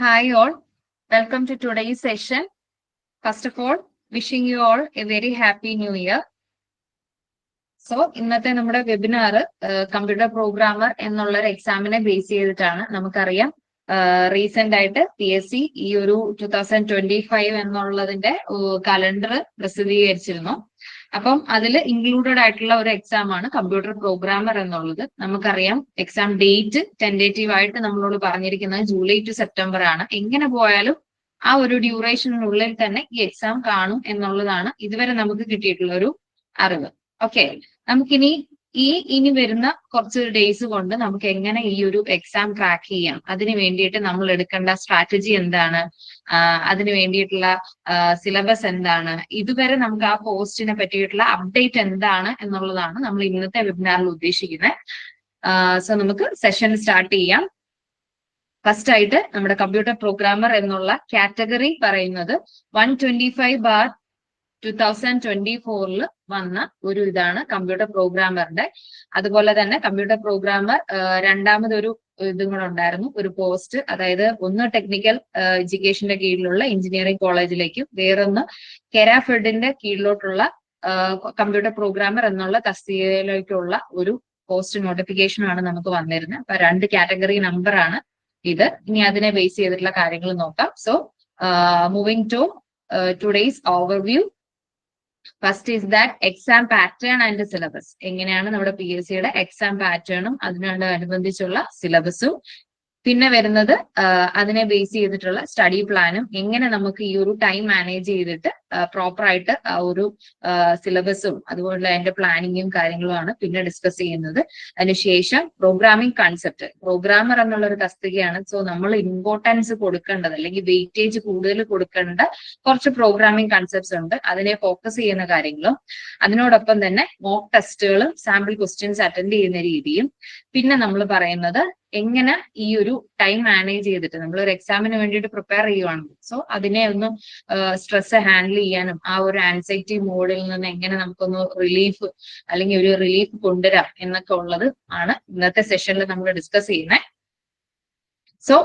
Hi all, welcome to today's session. First of all, wishing you all a very happy new year. So ഇന്നത്തെ നമ്മുടെ webinar computer programmer എന്നുള്ള ഒരു എക്സാമിനെ base ചെയ്തിട്ടാണ്. നമുക്കറിയാം recent ആയിട്ട് PSC ഈ ഒരു 2025 എന്നുള്ളതിന്റെ കലണ്ടർ പ്രസിദ്ധീകരിച്ചിരുന്നു. അപ്പം അതിൽ ഇൻക്ലൂഡഡ് ആയിട്ടുള്ള ഒരു എക്സാം ആണ് കമ്പ്യൂട്ടർ പ്രോഗ്രാമർ എന്നുള്ളത്. നമുക്കറിയാം എക്സാം ഡേറ്റ് ടെൻഡേറ്റീവ് ആയിട്ട് നമ്മളോട് പറഞ്ഞിരിക്കുന്നത് ജൂലൈ ടു സെപ്റ്റംബർ ആണ്. എങ്ങനെ പോയാലും ആ ഒരു ഡ്യൂറേഷനുള്ളിൽ തന്നെ ഈ എക്സാം കാണും എന്നുള്ളതാണ് ഇതുവരെ നമുക്ക് കിട്ടിയിട്ടുള്ള ഒരു അറിവ്. ഓക്കെ, നമുക്കിനി ഇനി വരുന്ന കുറച്ച് ഡേയ്സ് കൊണ്ട് നമുക്ക് എങ്ങനെ ഈ ഒരു എക്സാം ക്രാക്ക് ചെയ്യാം, അതിന് വേണ്ടിയിട്ട് നമ്മൾ എടുക്കേണ്ട സ്ട്രാറ്റജി എന്താണ്, അതിന് വേണ്ടിയിട്ടുള്ള സിലബസ് എന്താണ്, ഇതുവരെ നമുക്ക് ആ പോസ്റ്റിനെ പറ്റിയിട്ടുള്ള അപ്ഡേറ്റ് എന്താണ് എന്നുള്ളതാണ് നമ്മൾ ഇന്നത്തെ വെബിനാറിൽ ഉദ്ദേശിക്കുന്നത്. സോ നമുക്ക് സെഷൻ സ്റ്റാർട്ട് ചെയ്യാം. ഫസ്റ്റ് ആയിട്ട് നമ്മുടെ കമ്പ്യൂട്ടർ പ്രോഗ്രാമർ എന്നുള്ള കാറ്റഗറി പറയുന്നത് 125/2024 വന്ന ഒരു ഇതാണ് കമ്പ്യൂട്ടർ പ്രോഗ്രാമറിന്റെ. അതുപോലെ തന്നെ കമ്പ്യൂട്ടർ പ്രോഗ്രാമർ രണ്ടാമതൊരു ഇതും കൂടെ ഉണ്ടായിരുന്നു, ഒരു പോസ്റ്റ്. അതായത് ഒന്ന് ടെക്നിക്കൽ എഡ്യൂക്കേഷന്റെ കീഴിലുള്ള എഞ്ചിനീയറിംഗ് കോളേജിലേക്കും വേറൊന്ന് കെരാഫെഡിന്റെ കീഴിലോട്ടുള്ള കമ്പ്യൂട്ടർ പ്രോഗ്രാമർ എന്നുള്ള തസ്തികയിലേക്കുള്ള ഒരു പോസ്റ്റ് നോട്ടിഫിക്കേഷൻ ആണ് നമുക്ക് വന്നിരുന്നത്. അപ്പൊ 2 കാറ്റഗറി നമ്പർ ആണ് ഇത്. ഇനി അതിനെ ബേസ് ചെയ്തിട്ടുള്ള കാര്യങ്ങൾ നോക്കാം. So moving to today's overview. First is that exam pattern and syllabus. എങ്ങനെയാണ് നമ്മുടെ PSCയുടെ എക്സാം പാറ്റേണും അതിനോടനുബന്ധിച്ചുള്ള സിലബസും, പിന്നെ വരുന്നത് അതിനെ ബേസ് ചെയ്തിട്ടുള്ള സ്റ്റഡി പ്ലാനും, എങ്ങനെ നമുക്ക് ഈ ഒരു ടൈം മാനേജ് ചെയ്തിട്ട് പ്രോപ്പർ ആയിട്ട് ആ ഒരു സിലബസും അതുപോലെ അതിന്റെ പ്ലാനിങ്ങും കാര്യങ്ങളുമാണ് പിന്നെ ഡിസ്കസ് ചെയ്യുന്നത്. അതിനുശേഷം പ്രോഗ്രാമിംഗ് കൺസെപ്റ്റ്. പ്രോഗ്രാമർ എന്നുള്ള ഒരു തസ്തികയാണ്. സോ നമ്മൾ ഇമ്പോർട്ടൻസ് കൊടുക്കേണ്ടത് അല്ലെങ്കിൽ വെയിറ്റേജ് കൂടുതൽ കൊടുക്കേണ്ട കുറച്ച് പ്രോഗ്രാമിംഗ് കൺസെപ്റ്റ്സ് ഉണ്ട്. അതിനെ ഫോക്കസ് ചെയ്യുന്ന കാര്യങ്ങളും അതിനോടൊപ്പം തന്നെ മോക്ക് ടെസ്റ്റുകളും സാമ്പിൾ ക്വസ്റ്റ്യൻസ് അറ്റൻഡ് ചെയ്യുന്ന രീതിയും, പിന്നെ നമ്മൾ പറയുന്നത് എങ്ങനെ ഈ ഒരു ടൈം മാനേജ് ചെയ്തിട്ട് നമ്മളൊരു എക്സാമിന് വേണ്ടിയിട്ട് പ്രിപ്പയർ ചെയ്യുവാണ്. സോ അതിനെ ഒന്ന് സ്ട്രെസ് ഹാൻഡിൽ ചെയ്യാനും ആ ഒരു ആൻസൈറ്റി മോഡിൽ നിന്ന് എങ്ങനെ നമുക്കൊന്ന് റിലീഫ് അല്ലെങ്കിൽ ഒരു റിലീഫ് കൊണ്ടുവരാം എന്നൊക്കെ ഉള്ളത് ആണ് ഇന്നത്തെ സെഷനിൽ നമ്മൾ ഡിസ്കസ് ചെയ്യുന്നത്. So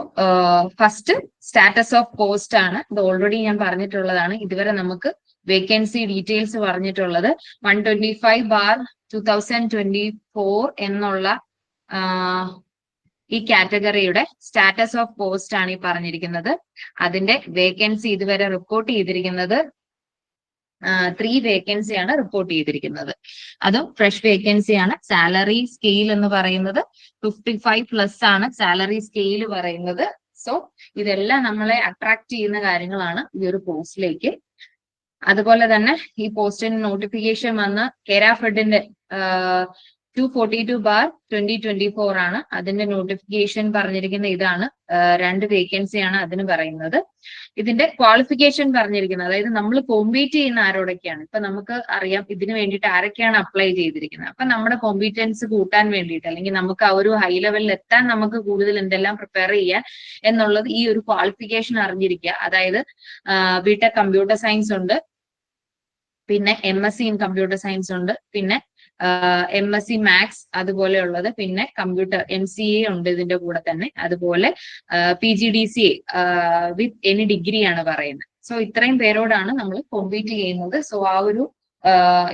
first status of post ആണ്. ഇത് ഓൾറെഡി ഞാൻ പറഞ്ഞിട്ടുള്ളതാണ്. ഇതുവരെ നമുക്ക് വേക്കൻസി ഡീറ്റെയിൽസ് പറഞ്ഞിട്ടുള്ളത് 125/2024 എന്നുള്ള ഈ കാറ്റഗറിയുടെ സ്റ്റാറ്റസ് ഓഫ് പോസ്റ്റ് ആണ് ഈ പറഞ്ഞിരിക്കുന്നത്. അതിന്റെ വേക്കൻസി ഇതുവരെ റിപ്പോർട്ട് ചെയ്തിരിക്കുന്നത് 3 വേക്കൻസിയാണ് റിപ്പോർട്ട് ചെയ്തിരിക്കുന്നത്. അതും ഫ്രഷ് വേക്കൻസിയാണ്. സാലറി സ്കെയിൽ എന്ന് പറയുന്നത് 55+ ആണ് സാലറി സ്കെയിൽ പറയുന്നത്. സോ ഇതെല്ലാം നമ്മളെ അട്രാക്ട് ചെയ്യുന്ന കാര്യങ്ങളാണ് ഈ ഒരു പോസ്റ്റിലേക്ക്. അതുപോലെ തന്നെ ഈ പോസ്റ്റിന് നോട്ടിഫിക്കേഷൻ വന്ന് കെരാഫെഡിന്റെ 242/2024 ആണ്. അതിന്റെ നോട്ടിഫിക്കേഷൻ പറഞ്ഞിരിക്കുന്ന ഇതാണ്. 2 വേക്കൻസിയാണ് അതിന് പറയുന്നത്. ഇതിന്റെ ക്വാളിഫിക്കേഷൻ പറഞ്ഞിരിക്കുന്നത്, അതായത് നമ്മൾ കോമ്പീറ്റ് ചെയ്യുന്ന ആരോടൊക്കെയാണ്. ഇപ്പൊ നമുക്ക് അറിയാം ഇതിന് വേണ്ടിയിട്ട് ആരൊക്കെയാണ് അപ്ലൈ ചെയ്തിരിക്കുന്നത്. അപ്പൊ നമ്മുടെ കോമ്പീറ്റൻസ് കൂട്ടാൻ വേണ്ടിയിട്ട് അല്ലെങ്കിൽ നമുക്ക് ആ ഒരു ഹൈ ലെവലിൽ എത്താൻ നമുക്ക് കൂടുതൽ എന്തെല്ലാം പ്രിപ്പയർ ചെയ്യാൻ എന്നുള്ളത് ഈ ഒരു ക്വാളിഫിക്കേഷൻ അറിഞ്ഞിരിക്കുക. അതായത് ബിടെക് കമ്പ്യൂട്ടർ സയൻസ് ഉണ്ട്, പിന്നെ MSc ഇൻ കമ്പ്യൂട്ടർ സയൻസ് ഉണ്ട്, പിന്നെ MSc മാത്സ് അതുപോലെയുള്ളത്, പിന്നെ കമ്പ്യൂട്ടർ MCA ഉണ്ട് ഇതിന്റെ കൂടെ തന്നെ, അതുപോലെ PGDCA വിത്ത് എനി ഡിഗ്രി ആണ് പറയുന്നത്. സോ ഇത്രയും പേരോടാണ് നമ്മൾ കോമ്പീറ്റ് ചെയ്യുന്നത്. സോ ആ ഒരു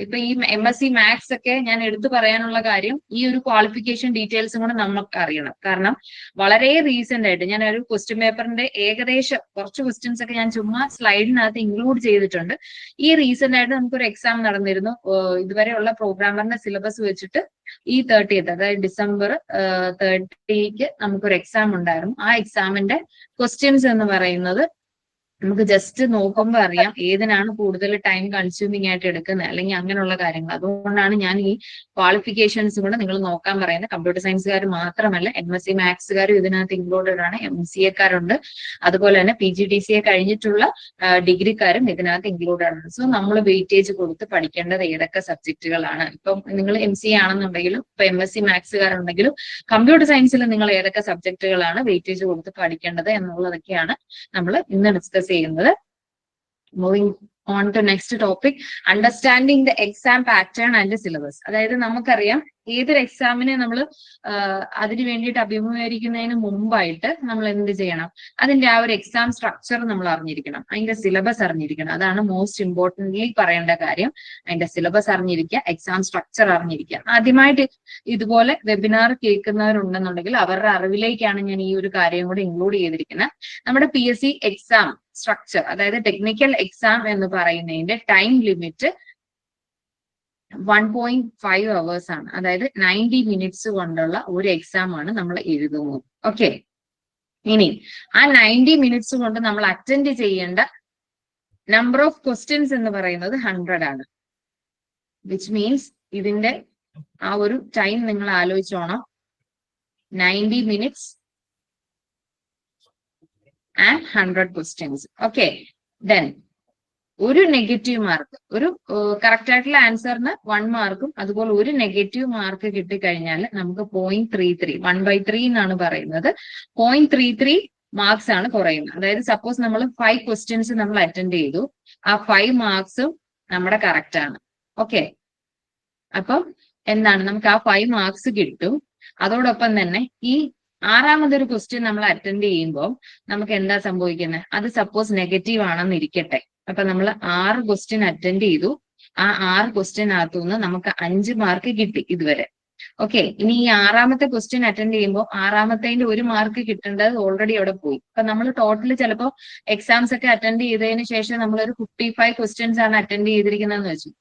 ഇപ്പൊ ഈ MSc മാത്സ് ഒക്കെ ഞാൻ എടുത്തു പറയാനുള്ള കാര്യം ഈ ഒരു ക്വാളിഫിക്കേഷൻ ഡീറ്റെയിൽസും കൂടെ നമുക്ക് അറിയണം. കാരണം വളരെ റീസെന്റ് ആയിട്ട് ഞാൻ ഒരു ക്വസ്റ്റ്യൻ പേപ്പറിന്റെ ഏകദേശം കുറച്ച് ക്വസ്റ്റ്യൻസ് ഒക്കെ ഞാൻ ചുമ്മാ സ്ലൈഡിനകത്ത് ഇൻക്ലൂഡ് ചെയ്തിട്ടുണ്ട്. ഈ റീസെന്റ് ആയിട്ട് നമുക്കൊരു എക്സാം നടന്നിരുന്നു. ഇതുവരെയുള്ള പ്രോഗ്രാമറിന്റെ സിലബസ് വെച്ചിട്ട് ഈ 30th അതായത് December 30th നമുക്കൊരു എക്സാം ഉണ്ടായിരുന്നു. ആ എക്സാമിന്റെ ക്വസ്റ്റ്യൻസ് എന്ന് പറയുന്നത് നമുക്ക് ജസ്റ്റ് നോക്കുമ്പോൾ അറിയാം ഏതിനാണ് കൂടുതൽ ടൈം കൺസ്യൂമിങ് ആയിട്ട് എടുക്കുന്നത് അല്ലെങ്കിൽ അങ്ങനെയുള്ള കാര്യങ്ങൾ. അതുകൊണ്ടാണ് ഞാൻ ഈ ക്വാളിഫിക്കേഷൻസ് കൂടെ നിങ്ങൾ നോക്കാൻ പറയുന്നത്. കമ്പ്യൂട്ടർ സയൻസുകാർ മാത്രമല്ല, MSc മാത്സുകാരും ഇതിനകത്ത് ഇൻക്ലൂഡഡ് ആണ്, MCAക്കാരുണ്ട്, അതുപോലെ തന്നെ PGDCA കഴിഞ്ഞിട്ടുള്ള ഡിഗ്രിക്കാരും ഇതിനകത്ത് ഇൻക്ലൂഡഡ് ആണ്. സോ നമ്മൾ വെയിറ്റേജ് കൊടുത്ത് പഠിക്കേണ്ടത് ഏതൊക്കെ സബ്ജക്റ്റുകളാണ്. ഇപ്പം നിങ്ങൾ MCA ആണെന്നുണ്ടെങ്കിലും ഇപ്പൊ MSc മാത്സുകാരുണ്ടെങ്കിലും കമ്പ്യൂട്ടർ സയൻസിൽ നിങ്ങൾ ഏതൊക്കെ സബ്ജക്റ്റുകളാണ് വെയിറ്റേജ് കൊടുത്ത് പഠിക്കേണ്ടത് എന്നുള്ളതൊക്കെയാണ് നമ്മൾ ഇന്ന് ഡിസ്കസ് ചെയ്യുന്നത്. Moving on to next topic, understanding the exam pattern and syllabus. അതായത് നമുക്കറിയാം ഏതൊരു എക്സാമിനെ നമ്മൾ അതിന് വേണ്ടിയിട്ട് അഭിമുഖീകരിക്കുന്നതിന് മുമ്പായിട്ട് നമ്മൾ എന്ത് ചെയ്യണം, അതിന്റെ ആ ഒരു എക്സാം സ്ട്രക്ചർ നമ്മൾ അറിഞ്ഞിരിക്കണം, അതിന്റെ സിലബസ് അറിഞ്ഞിരിക്കണം. അതാണ് മോസ്റ്റ് ഇമ്പോർട്ടന്റ്ലി പറയേണ്ട കാര്യം. അതിന്റെ സിലബസ് അറിഞ്ഞിരിക്കുക, എക്സാം സ്ട്രക്ചർ അറിഞ്ഞിരിക്കുക. ആദ്യമായിട്ട് ഇതുപോലെ വെബിനാർ കേൾക്കുന്നവരുണ്ടെന്നുണ്ടെങ്കിൽ അവരുടെ അറിവിലേക്കാണ് ഞാൻ ഈ ഒരു കാര്യം കൂടി ഇൻക്ലൂഡ് ചെയ്തിരിക്കുന്നത്. നമ്മുടെ PSC എക്സാം സ്ട്രക്ചർ, അതായത് ടെക്നിക്കൽ എക്സാം എന്ന് പറയുന്നതിന്റെ ടൈം ലിമിറ്റ് 1.5 hours ആണ്. അതായത് 90 minutes കൊണ്ടുള്ള ഒരു എക്സാം ആണ് നമ്മൾ എഴുതുന്നത്. ഓക്കെ, ഇനി ആ 90 minutes കൊണ്ട് നമ്മൾ അറ്റൻഡ് ചെയ്യേണ്ട നമ്പർ ഓഫ് ക്വസ്റ്റ്യൻസ് എന്ന് പറയുന്നത് 100 ആണ്. വിച്ച് മീൻസ് ഇതിന്റെ ആ ഒരു ടൈം നിങ്ങൾ ആലോചിച്ചോണം. 90 minutes and 100 questions. Okay, then ഒരു നെഗറ്റീവ് മാർക്ക്, ഒരു കറക്റ്റ് ആയിട്ടുള്ള ആൻസറിന് 1 മാർക്കും അതുപോലെ ഒരു നെഗറ്റീവ് മാർക്ക് കിട്ടിക്കഴിഞ്ഞാൽ നമുക്ക് 0.33 1/3 എന്നാണ് പറയുന്നത്. 0.33 മാർക്സ് ആണ് കുറയുന്നത്. അതായത് സപ്പോസ് നമ്മൾ 5 ക്വസ്റ്റ്യൻസ് നമ്മൾ അറ്റൻഡ് ചെയ്തു, ആ 5 മാർക്സും നമ്മുടെ കറക്റ്റ് ആണ്. ഓക്കെ, അപ്പം എന്താണ്, നമുക്ക് ആ 5 മാർക്സ് കിട്ടും. അതോടൊപ്പം തന്നെ ഈ 6ാമതൊരു ക്വസ്റ്റ്യൻ നമ്മൾ അറ്റൻഡ് ചെയ്യുമ്പോൾ നമുക്ക് എന്താ സംഭവിക്കുന്നത്, അത് സപ്പോസ് നെഗറ്റീവ് ആണെന്ന് ഇരിക്കട്ടെ. അപ്പൊ നമ്മൾ 6 ക്വസ്റ്റ്യൻ അറ്റൻഡ് ചെയ്തു, ആ 6 ക്വസ്റ്റ്യനകത്തു നിന്ന് നമുക്ക് 5 മാർക്ക് കിട്ടി ഇതുവരെ. ഓക്കെ, ഇനി ഈ 6ാമത്തെ ക്വസ്റ്റ്യൻ അറ്റൻഡ് ചെയ്യുമ്പോൾ 6ാമത്തേന്റെ 1 മാർക്ക് കിട്ടേണ്ടത് ഓൾറെഡി അവിടെ പോയി. അപ്പൊ നമ്മൾ ടോട്ടൽ ചിലപ്പോൾ എക്സാംസ് ഒക്കെ അറ്റൻഡ് ചെയ്തതിന് ശേഷം നമ്മളൊരു 55 ക്വസ്റ്റ്യൻസ് ആണ് അറ്റൻഡ് ചെയ്തിരിക്കുന്നതെന്ന് വെച്ചു.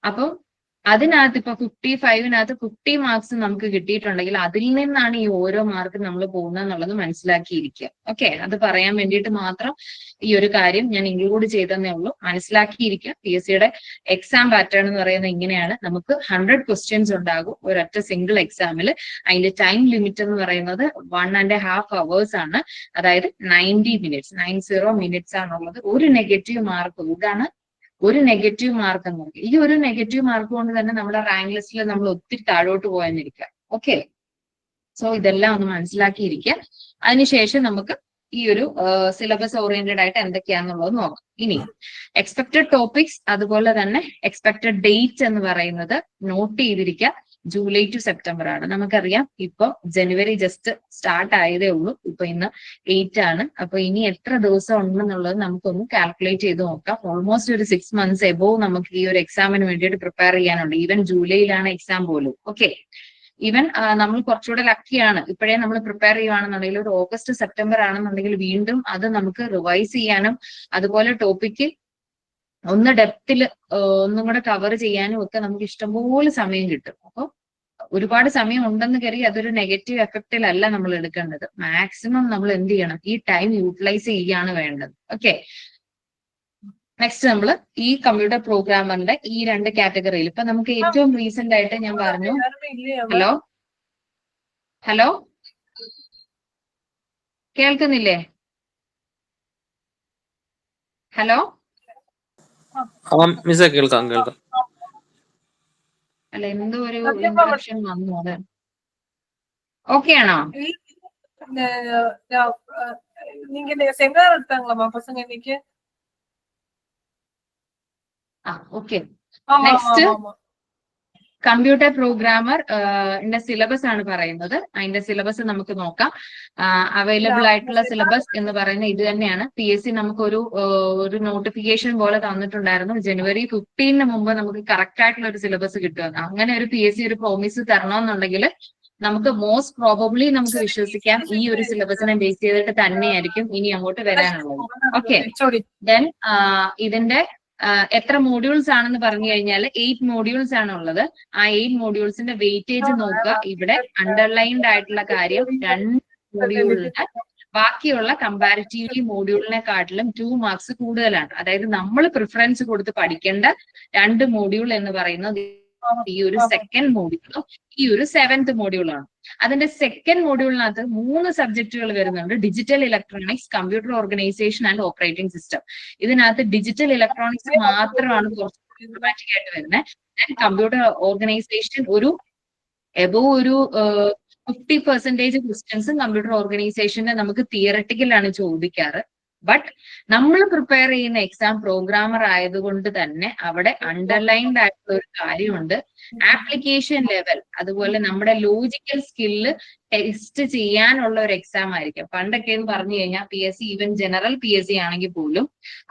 അപ്പൊ അതിനകത്ത് ഇപ്പൊ 55-നകത്ത് 50 മാർക്സ് നമുക്ക് കിട്ടിയിട്ടുണ്ടെങ്കിൽ അതിൽ നിന്നാണ് ഈ ഓരോ മാർക്ക് നമ്മൾ പോകുന്നത് എന്നുള്ളത് മനസ്സിലാക്കിയിരിക്കുക. ഓക്കെ, അത് പറയാൻ വേണ്ടിയിട്ട് മാത്രം ഈ ഒരു കാര്യം ഞാൻ ഇൻക്ലൂഡ് ചെയ്തതേ ഉള്ളൂ. മനസ്സിലാക്കിയിരിക്കുക. PSCയുടെ എക്സാം പാറ്റേൺ എന്ന് പറയുന്നത് ഇങ്ങനെയാണ്. നമുക്ക് 100 ക്വസ്റ്റ്യൻസ് ഉണ്ടാകും ഒരൊറ്റ സിംഗിൾ എക്സാമിൽ. അതിന്റെ ടൈം ലിമിറ്റ് എന്ന് പറയുന്നത് 1.5 hours ആണ്. അതായത് 90 minutes ആണുള്ളത്. ഒരു നെഗറ്റീവ് മാർക്ക്, ഇതാണ് ഒരു നെഗറ്റീവ് മാർക്ക് എന്ന് പറയുന്നത്. ഈ ഒരു നെഗറ്റീവ് മാർക്ക് കൊണ്ട് തന്നെ നമ്മുടെ റാങ്ക് ലിസ്റ്റിൽ നമ്മൾ ഒത്തിരി താഴോട്ട് പോയെന്നിരിക്കുക. ഓക്കെ, സോ ഇതെല്ലാം ഒന്ന് മനസ്സിലാക്കിയിരിക്കുക. അതിനുശേഷം നമുക്ക് ഈ ഒരു സിലബസ് ഓറിയന്റഡ് ആയിട്ട് എന്തൊക്കെയാണെന്നുള്ളത് നോക്കാം. ഇനി എക്സ്പെക്ടഡ് ടോപ്പിക്സ് അതുപോലെ തന്നെ എക്സ്പെക്ടഡ് ഡേറ്റ് എന്ന് പറയുന്നത് നോട്ട് ചെയ്തിരിക്കുക. ജൂലൈ ടു സെപ്റ്റംബർ ആണ്. നമുക്കറിയാം ഇപ്പൊ ജനുവരി ജസ്റ്റ് സ്റ്റാർട്ട് ആയതേ ഉള്ളൂ. ഇപ്പൊ ഇന്ന് 8 ആണ്. അപ്പൊ ഇനി എത്ര ദിവസം ഉണ്ടെന്നുള്ളത് നമുക്കൊന്ന് കാൽക്കുലേറ്റ് ചെയ്ത് നോക്കാം. ഓൾമോസ്റ്റ് ഒരു 6 months എബോവ് നമുക്ക് ഈ ഒരു എക്സാമിന് വേണ്ടിയിട്ട് പ്രിപ്പയർ ചെയ്യാനുണ്ട്. ഈവൻ ജൂലൈയിലാണ് എക്സാം പോലും. ഓക്കെ, ഈവൻ നമ്മൾ കുറച്ചുകൂടെ ലക്കിയാണ്, ഇപ്പോഴേ നമ്മൾ പ്രിപ്പയർ ചെയ്യുവാണെന്നുണ്ടെങ്കിൽ ഒരു ഓഗസ്റ്റ് സെപ്റ്റംബർ ആണെന്നുണ്ടെങ്കിൽ വീണ്ടും അത് നമുക്ക് റിവൈസ് ചെയ്യാനും അതുപോലെ ടോപ്പിക്ക് ഒന്ന് ഡെപ്തിൽ ഒന്നും കൂടെ കവർ ചെയ്യാനും ഒക്കെ നമുക്ക് ഇഷ്ടംപോലെ സമയം കിട്ടും. അപ്പൊ ഒരുപാട് സമയം ഉണ്ടെന്ന് കരുതി അതൊരു നെഗറ്റീവ് എഫക്റ്റിലല്ല നമ്മൾ എടുക്കേണ്ടത്. മാക്സിമം നമ്മൾ എന്ത് ചെയ്യണം, ഈ ടൈം യൂട്ടിലൈസ് ചെയ്യാണ് വേണ്ടത്. ഓക്കെ, നെക്സ്റ്റ് നമ്മൾ ഈ കമ്പ്യൂട്ടർ പ്രോഗ്രാമറിന്റെ ഈ 2 കാറ്റഗറിയിൽ ഇപ്പൊ നമുക്ക് ഏറ്റവും റീസെന്റ് ആയിട്ട് ഞാൻ പറഞ്ഞു. ഹലോ കേൾക്കുന്നില്ലേ? ഹലോ കേൾക്കാം. അല്ല, എന്തോ ഒരു ഇൻട്രപ്ഷൻ വന്നു. അത് ഓക്കെ ആണോ? Okay, next computer programmer syllabus ആണ് പറയുന്നത്. അതിന്റെ സിലബസ് നമുക്ക് നോക്കാം. അവൈലബിൾ ആയിട്ടുള്ള സിലബസ് എന്ന് പറയുന്നത് ഇത് തന്നെയാണ്. PSC നമുക്ക് ഒരു നോട്ടിഫിക്കേഷൻ പോലെ തന്നിട്ടുണ്ടായിരുന്നു. ജനുവരി 15 മുമ്പ് നമുക്ക് കറക്റ്റ് ആയിട്ടുള്ള ഒരു സിലബസ് കിട്ടുമെന്ന്. അങ്ങനെ ഒരു PSC ഒരു പ്രോമിസ് തരണമെന്നുണ്ടെങ്കിൽ നമുക്ക് മോസ്റ്റ് പ്രോബബ്ലി നമുക്ക് വിശ്വസിക്കാം ഈ ഒരു സിലബസിനെ ബേസ് ചെയ്തിട്ട് തന്നെയായിരിക്കും ഇനി അങ്ങോട്ട് വരാനുള്ളത്. ഓക്കെ, ദെൻ ഇതിന്റെ എത്ര മോഡ്യൂൾസ് ആണെന്ന് പറഞ്ഞു കഴിഞ്ഞാൽ 8 മോഡ്യൂൾസ് ആണ് ഉള്ളത്. ആ 8 മോഡ്യൂൾസിന്റെ വെയിറ്റേജ് നോക്കുക. ഇവിടെ അണ്ടർലൈൻഡ് ആയിട്ടുള്ള കാര്യം 2 മോഡ്യൂളിന് ബാക്കിയുള്ള കമ്പാരിറ്റീവ്ലി മോഡ്യൂളിനെക്കാട്ടിലും 2 മാർക്സ് കൂടുതലാണ്. അതായത് നമ്മൾ പ്രിഫറൻസ് കൊടുത്ത് പഠിക്കേണ്ട 2 മോഡ്യൂൾ എന്ന് പറയുന്നത് ഈ ഒരു സെക്കൻഡ് മോഡ്യൂളും ഈ ഒരു 7th മോഡ്യൂളാണ്. അതിന്റെ സെക്കൻഡ് മോഡ്യൂളിനകത്ത് 3 സബ്ജക്റ്റുകൾ വരുന്നുണ്ട്. Digital electronics, computer organisation and operating system. ഇതിനകത്ത് ഡിജിറ്റൽ ഇലക്ട്രോണിക്സ് മാത്രമാണ് കുറച്ച് സിസ്റ്റമാറ്റിക് ആയിട്ട് വരുന്നത്. കമ്പ്യൂട്ടർ ഓർഗനൈസേഷൻ ഒരു എബോവ് ഒരു 50% ക്വസ്റ്റ്യൻസും കമ്പ്യൂട്ടർ ഓർഗനൈസേഷന് നമുക്ക് തിയറട്ടിക്കലാണ് ചോദിക്കാറ്. ബട്ട് നമ്മൾ പ്രിപ്പയർ ചെയ്യുന്ന എക്സാം പ്രോഗ്രാമർ ആയതുകൊണ്ട് തന്നെ അവിടെ അണ്ടർലൈൻഡ് ആയിട്ടുള്ള ഒരു കാര്യമുണ്ട്. ആപ്ലിക്കേഷൻ ലെവൽ അതുപോലെ നമ്മുടെ ലോജിക്കൽ സ്കില്ല് ടെസ്റ്റ് ചെയ്യാനുള്ള ഒരു എക്സാം ആയിരിക്കും. പണ്ടൊക്കെ എന്ന് പറഞ്ഞു കഴിഞ്ഞാൽ PSC, ഈവൻ ജനറൽ PSC ആണെങ്കിൽ പോലും,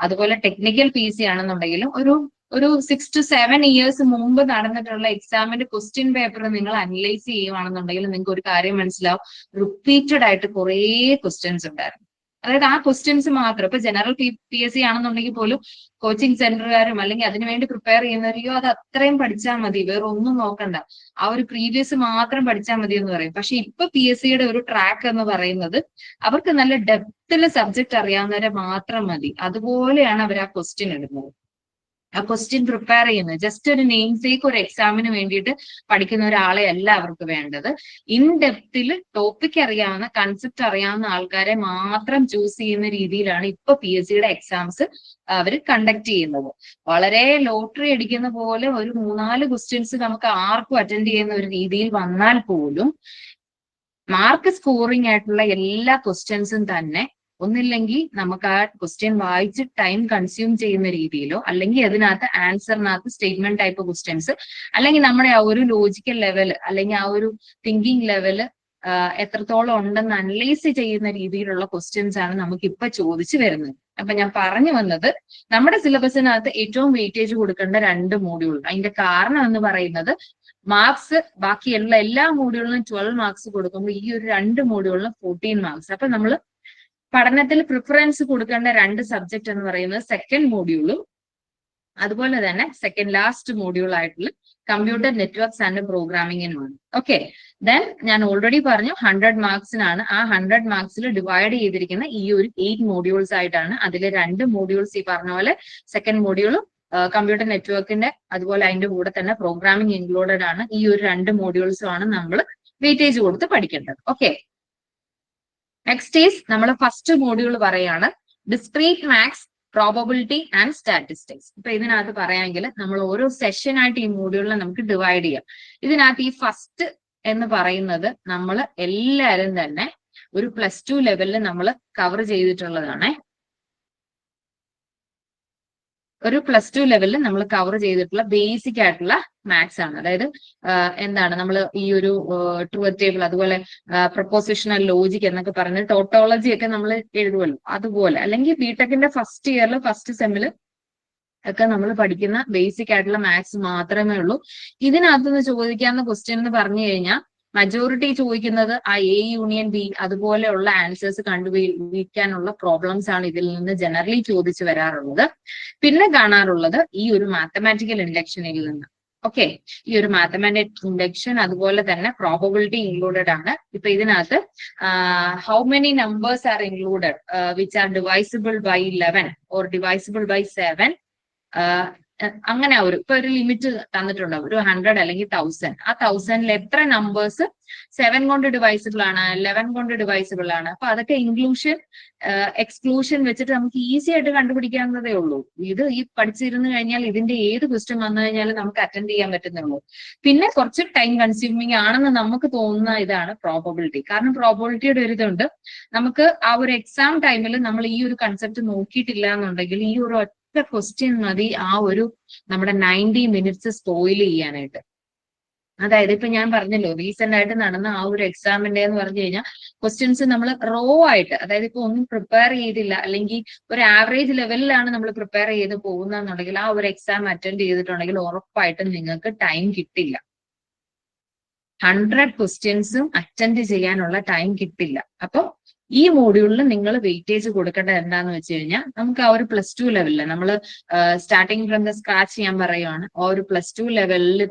അതുപോലെ ടെക്നിക്കൽ PC ആണെന്നുണ്ടെങ്കിലും ഒരു 6 to 7 ഇയേഴ്സ് മുമ്പ് നടന്നിട്ടുള്ള എക്സാമിന്റെ ക്വസ്റ്റ്യൻ പേപ്പർ നിങ്ങൾ അനലൈസ് ചെയ്യുവാണെന്നുണ്ടെങ്കിൽ നിങ്ങൾക്ക് ഒരു കാര്യം മനസ്സിലാവും, റിപ്പീറ്റഡ് ആയിട്ട് കുറേ ക്വസ്റ്റ്യൻസ് ഉണ്ടായിരുന്നു. അതായത് ആ ക്വസ്റ്റ്യൻസ് മാത്രം, ഇപ്പൊ ജനറൽ PSC ആണെന്നുണ്ടെങ്കിൽ പോലും കോച്ചിങ് സെന്ററുകാരും അല്ലെങ്കിൽ അതിനുവേണ്ടി പ്രിപ്പയർ ചെയ്യുന്നവരെയോ അത് അത്രയും പഠിച്ചാൽ മതി, വേറെ ഒന്നും നോക്കണ്ട, ആ ഒരു പ്രീവിയസ് മാത്രം പഠിച്ചാൽ മതി എന്ന് പറയും. പക്ഷെ ഇപ്പൊ PSCയുടെ ഒരു ട്രാക്ക് എന്ന് പറയുന്നത് അവർക്ക് നല്ല ഡെപ്തില് സബ്ജക്ട് അറിയാവുന്നവരെ മാത്രം മതി. അതുപോലെയാണ് അവർ ആ ക്വസ്റ്റ്യൻ ഇടുന്നത്, ആ ക്വസ്റ്റ്യൻ പ്രിപ്പയർ ചെയ്യുന്നത്. ജസ്റ്റ് ഒരു നെയിം സേക്ക് ഒരു എക്സാമിന് വേണ്ടിയിട്ട് പഠിക്കുന്ന ഒരാളെ അല്ല അവർക്ക് വേണ്ടത്. ഇൻ ഡെപ്തിൽ ടോപ്പിക് അറിയാവുന്ന, കൺസെപ്റ്റ് അറിയാവുന്ന ആൾക്കാരെ മാത്രം ചൂസ് ചെയ്യുന്ന രീതിയിലാണ് ഇപ്പൊ PSCയുടെ എക്സാംസ് അവർ കണ്ടക്ട് ചെയ്യുന്നത്. വളരെ ലോട്ടറി അടിക്കുന്ന പോലെ ഒരു 3-4 ക്വസ്റ്റ്യൻസ് നമുക്ക് ആർക്കും അറ്റൻഡ് ചെയ്യുന്ന ഒരു രീതിയിൽ വന്നാൽ പോലും മാർക്ക് സ്കോറിംഗ് ആയിട്ടുള്ള എല്ലാ ക്വസ്റ്റ്യൻസും തന്നെ ഒന്നില്ലെങ്കിൽ നമുക്ക് ആ ക്വസ്റ്റ്യൻ വായിച്ച് ടൈം കൺസ്യൂം ചെയ്യുന്ന രീതിയിലോ, അല്ലെങ്കിൽ അതിനകത്ത് ആൻസറിനകത്ത് സ്റ്റേറ്റ്മെന്റ് ടൈപ്പ് ക്വസ്റ്റ്യൻസ്, അല്ലെങ്കിൽ നമ്മുടെ ആ ഒരു ലോജിക്കൽ ലെവൽ അല്ലെങ്കിൽ ആ ഒരു തിങ്കിങ് ലെവല് എത്രത്തോളം ഉണ്ടെന്ന് അനലൈസ് ചെയ്യുന്ന രീതിയിലുള്ള ക്വസ്റ്റ്യൻസ് ആണ് നമുക്ക് ഇപ്പൊ ചോദിച്ചു വരുന്നത്. അപ്പൊ ഞാൻ പറഞ്ഞു വന്നത്, നമ്മുടെ സിലബസിനകത്ത് ഏറ്റവും വെയിറ്റേജ് കൊടുക്കേണ്ട 2 മോഡ്യൂൾ. അതിന്റെ കാരണം എന്ന് പറയുന്നത് മാർക്സ് ബാക്കിയുള്ള എല്ലാ മോഡ്യൂളിനും 12 മാർക്സ് കൊടുക്കുമ്പോൾ ഈ ഒരു 2 മോഡ്യൂളിനും 14 മാർക്സ്. അപ്പൊ നമ്മൾ പഠനത്തിൽ പ്രിഫറൻസ് കൊടുക്കേണ്ട 2 സബ്ജക്ട് എന്ന് പറയുന്നത് സെക്കൻഡ് മോഡ്യൂളും അതുപോലെ തന്നെ സെക്കൻഡ് ലാസ്റ്റ് മോഡ്യൂൾ ആയിട്ടുള്ള കമ്പ്യൂട്ടർ നെറ്റ്വർക്ക്സ് ആൻഡ് പ്രോഗ്രാമിങ്ങിനുമാണ്. ഓക്കെ, ദെൻ ഞാൻ ഓൾറെഡി പറഞ്ഞു 100 മാർക്സിനാണ്. ആ 100 മാർക്സിൽ ഡിവൈഡ് ചെയ്തിരിക്കുന്ന ഈ ഒരു 8 മോഡ്യൂൾസ് ആയിട്ടാണ്. അതിൽ 2 മോഡ്യൂൾസ് ഈ പറഞ്ഞ പോലെ സെക്കൻഡ് മോഡ്യൂളും കമ്പ്യൂട്ടർ നെറ്റ്വർക്കിന്റെ അതുപോലെ അതിന്റെ കൂടെ തന്നെ പ്രോഗ്രാമിംഗ് ഇൻക്ലൂഡഡ് ആണ്. ഈ ഒരു 2 മോഡ്യൂൾസും ആണ് നമ്മൾ വെയിറ്റേജ് കൊടുത്ത് പഠിക്കേണ്ടത്. ഓക്കെ, നെക്സ്റ്റ് ഈസ് നമ്മൾ ഫസ്റ്റ് മോഡ്യൂൾ പറയാണ് discrete maths, probability and statistics. ഇപ്പൊ ഇതിനകത്ത് പറയാമെങ്കിൽ നമ്മൾ ഓരോ സെഷൻ ആയിട്ട് ഈ മോഡ്യൂളിനെ നമുക്ക് ഡിവൈഡ് ചെയ്യാം. ഇതിനകത്ത് ഈ ഫസ്റ്റ് എന്ന് പറയുന്നത് നമ്മൾ എല്ലാവരും തന്നെ ഒരു +2 ലെവലിൽ നമ്മൾ കവർ ചെയ്തിട്ടുള്ളതാണ്. ഒരു +2 ലെവലിൽ നമ്മൾ കവർ ചെയ്തിട്ടുള്ള ബേസിക് ആയിട്ടുള്ള മാത്സ് ആണ്. അതായത് എന്താണ് നമ്മൾ ഈ ഒരു ട്രൂത്ത് ടേബിൾ, അതുപോലെ പ്രൊപ്പോസിഷണൽ ലോജിക് എന്നൊക്കെ പറഞ്ഞ് ടോട്ടോളജി ഒക്കെ നമ്മൾ എഴുതുമല്ലോ, അതുപോലെ. അല്ലെങ്കിൽ ബിടെക്കിന്റെ ഫസ്റ്റ് ഇയറിൽ ഫസ്റ്റ് സെമ്മിൽ ഒക്കെ നമ്മൾ പഠിക്കുന്ന ബേസിക് ആയിട്ടുള്ള മാത്സ് മാത്രമേ ഉള്ളൂ. ഇതിനകത്തുനിന്ന് ചോദിക്കാവുന്ന ക്വസ്റ്റ്യൻ എന്ന് പറഞ്ഞു കഴിഞ്ഞാൽ മജോറിറ്റി ചോദിക്കുന്നത് ആ A യൂണിയൻ B അതുപോലെയുള്ള ആൻസേഴ്സ് കണ്ടുപിടിക്കാനുള്ള പ്രോബ്ലംസ് ആണ് ഇതിൽ നിന്ന് ജനറലി ചോദിച്ചു വരാറുള്ളത്. പിന്നെ കാണാറുള്ളത് ഈ ഒരു മാത്തമാറ്റിക്കൽ ഇൻഡക്ഷനിൽ നിന്ന്. ഓക്കെ, ഈ ഒരു മാത്തമാറ്റിക് ഇൻഡക്ഷൻ അതുപോലെ തന്നെ പ്രോബബിലിറ്റി ഇൻക്ലൂഡഡ് ആണ്. ഇപ്പൊ ഇതിനകത്ത് how many numbers are included which are divisible by 11 or divisible by 7. അങ്ങനെ ഇപ്പൊ ഒരു ലിമിറ്റ് തന്നിട്ടുണ്ടാവും, ഒരു 100 അല്ലെങ്കിൽ 1000. ആ 1000ൽ എത്ര നമ്പേഴ്സ് 7 കൊണ്ട് ഡിവൈസിബിൾ ആണ്, 11 കൊണ്ട് ഡിവൈസിബിൾ ആണ്. അപ്പൊ അതൊക്കെ ഇൻക്ലൂഷൻ എക്സ്ക്ലൂഷൻ വെച്ചിട്ട് നമുക്ക് ഈസി ആയിട്ട് കണ്ടുപിടിക്കാവുന്നതേ ഉള്ളൂ. ഇത് ഈ പഠിച്ചിരുന്നു കഴിഞ്ഞാൽ ഇതിന്റെ ഏത് ക്വസ്റ്റ്യൻ വന്നു കഴിഞ്ഞാലും നമുക്ക് അറ്റൻഡ് ചെയ്യാൻ പറ്റുന്നുള്ളൂ. പിന്നെ കുറച്ച് ടൈം കൺസ്യൂമിങ് ആണെന്ന് നമുക്ക് തോന്നുന്ന ഇതാണ് പ്രോബബിലിറ്റി. കാരണം പ്രോബബിലിറ്റിയുടെ ഒരു ഇതുണ്ട്, നമുക്ക് ആ ഒരു എക്സാം ടൈമിൽ നമ്മൾ ഈ ഒരു കൺസെപ്റ്റ് നോക്കിയിട്ടില്ല എന്നുണ്ടെങ്കിൽ ഈ ഒരു ക്വസ്റ്റ്യൻ മതി ആ ഒരു നമ്മുടെ 90 മിനിറ്റ്സ് സ്പോയിൽ ചെയ്യാനായിട്ട്. അതായത് ഇപ്പൊ ഞാൻ പറഞ്ഞല്ലോ റീസെന്റ് ആയിട്ട് നടന്ന ആ ഒരു എക്സാമിന്റെ എന്ന് പറഞ്ഞു കഴിഞ്ഞാൽ ക്വസ്റ്റ്യൻസ് നമ്മൾ റോ ആയിട്ട്, അതായത് ഇപ്പൊ ഒന്നും പ്രിപ്പയർ ചെയ്തില്ല അല്ലെങ്കിൽ ഒരു ആവറേജ് ലെവലിലാണ് നമ്മൾ പ്രിപ്പയർ ചെയ്ത് പോകുന്നതെന്നുണ്ടെങ്കിൽ ആ ഒരു എക്സാം അറ്റൻഡ് ചെയ്തിട്ടുണ്ടെങ്കിൽ ഉറപ്പായിട്ടും നിങ്ങൾക്ക് ടൈം കിട്ടില്ല. 100 ക്വസ്റ്റ്യൻസും അറ്റൻഡ് ചെയ്യാനുള്ള ടൈം കിട്ടില്ല. അപ്പൊ ഈ മോഡ്യൂളിൽ നിങ്ങൾ വെയിറ്റേജ് കൊടുക്കേണ്ടത് എന്താന്ന് വെച്ച് കഴിഞ്ഞാൽ നമുക്ക് ആ ഒരു +2 ലെവലിൽ നമ്മൾ സ്റ്റാർട്ടിങ് ഫ്രം ദ സ്ക്രാച്ച് ഞാൻ പറയുവാണ്. ആ ഒരു +2 ലെവലിൽ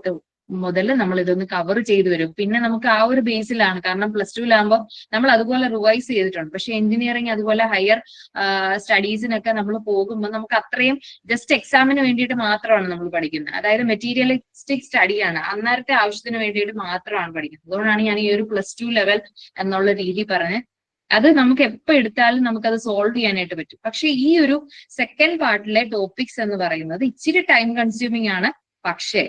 മുതൽ നമ്മൾ ഇതൊന്ന് കവർ ചെയ്തു വരും. പിന്നെ നമുക്ക് ആ ഒരു ബേസിലാണ്, കാരണം +2ലാകുമ്പോൾ നമ്മൾ അതുപോലെ റിവൈസ് ചെയ്തിട്ടുണ്ട്. പക്ഷെ എഞ്ചിനീയറിംഗ് അതുപോലെ ഹയർ സ്റ്റഡീസിനൊക്കെ നമ്മൾ പോകുമ്പോൾ നമുക്ക് അത്രയും ജസ്റ്റ് എക്സാമിന് വേണ്ടിയിട്ട് മാത്രമാണ് നമ്മൾ പഠിക്കുന്നത്. അതായത് മെറ്റീരിയലിസ്റ്റിക് സ്റ്റഡിയാണ്, അന്നേരത്തെ ആവശ്യത്തിന് വേണ്ടിയിട്ട് മാത്രമാണ് പഠിക്കുന്നത്. അതുകൊണ്ടാണ് ഞാൻ ഈ ഒരു +2 ലെവൽ എന്നുള്ള രീതി പറഞ്ഞ് അത് നമുക്ക് എപ്പോൾ എടുത്താലും നമുക്കത് സോൾവ് ചെയ്യാനായിട്ട് പറ്റും. പക്ഷെ ഈ ഒരു സെക്കൻഡ് പാർട്ടിലെ ടോപ്പിക്സ് എന്ന് പറയുന്നത് ഇച്ചിരി ടൈം കൺസ്യൂമിങ് ആണ്. പക്ഷേ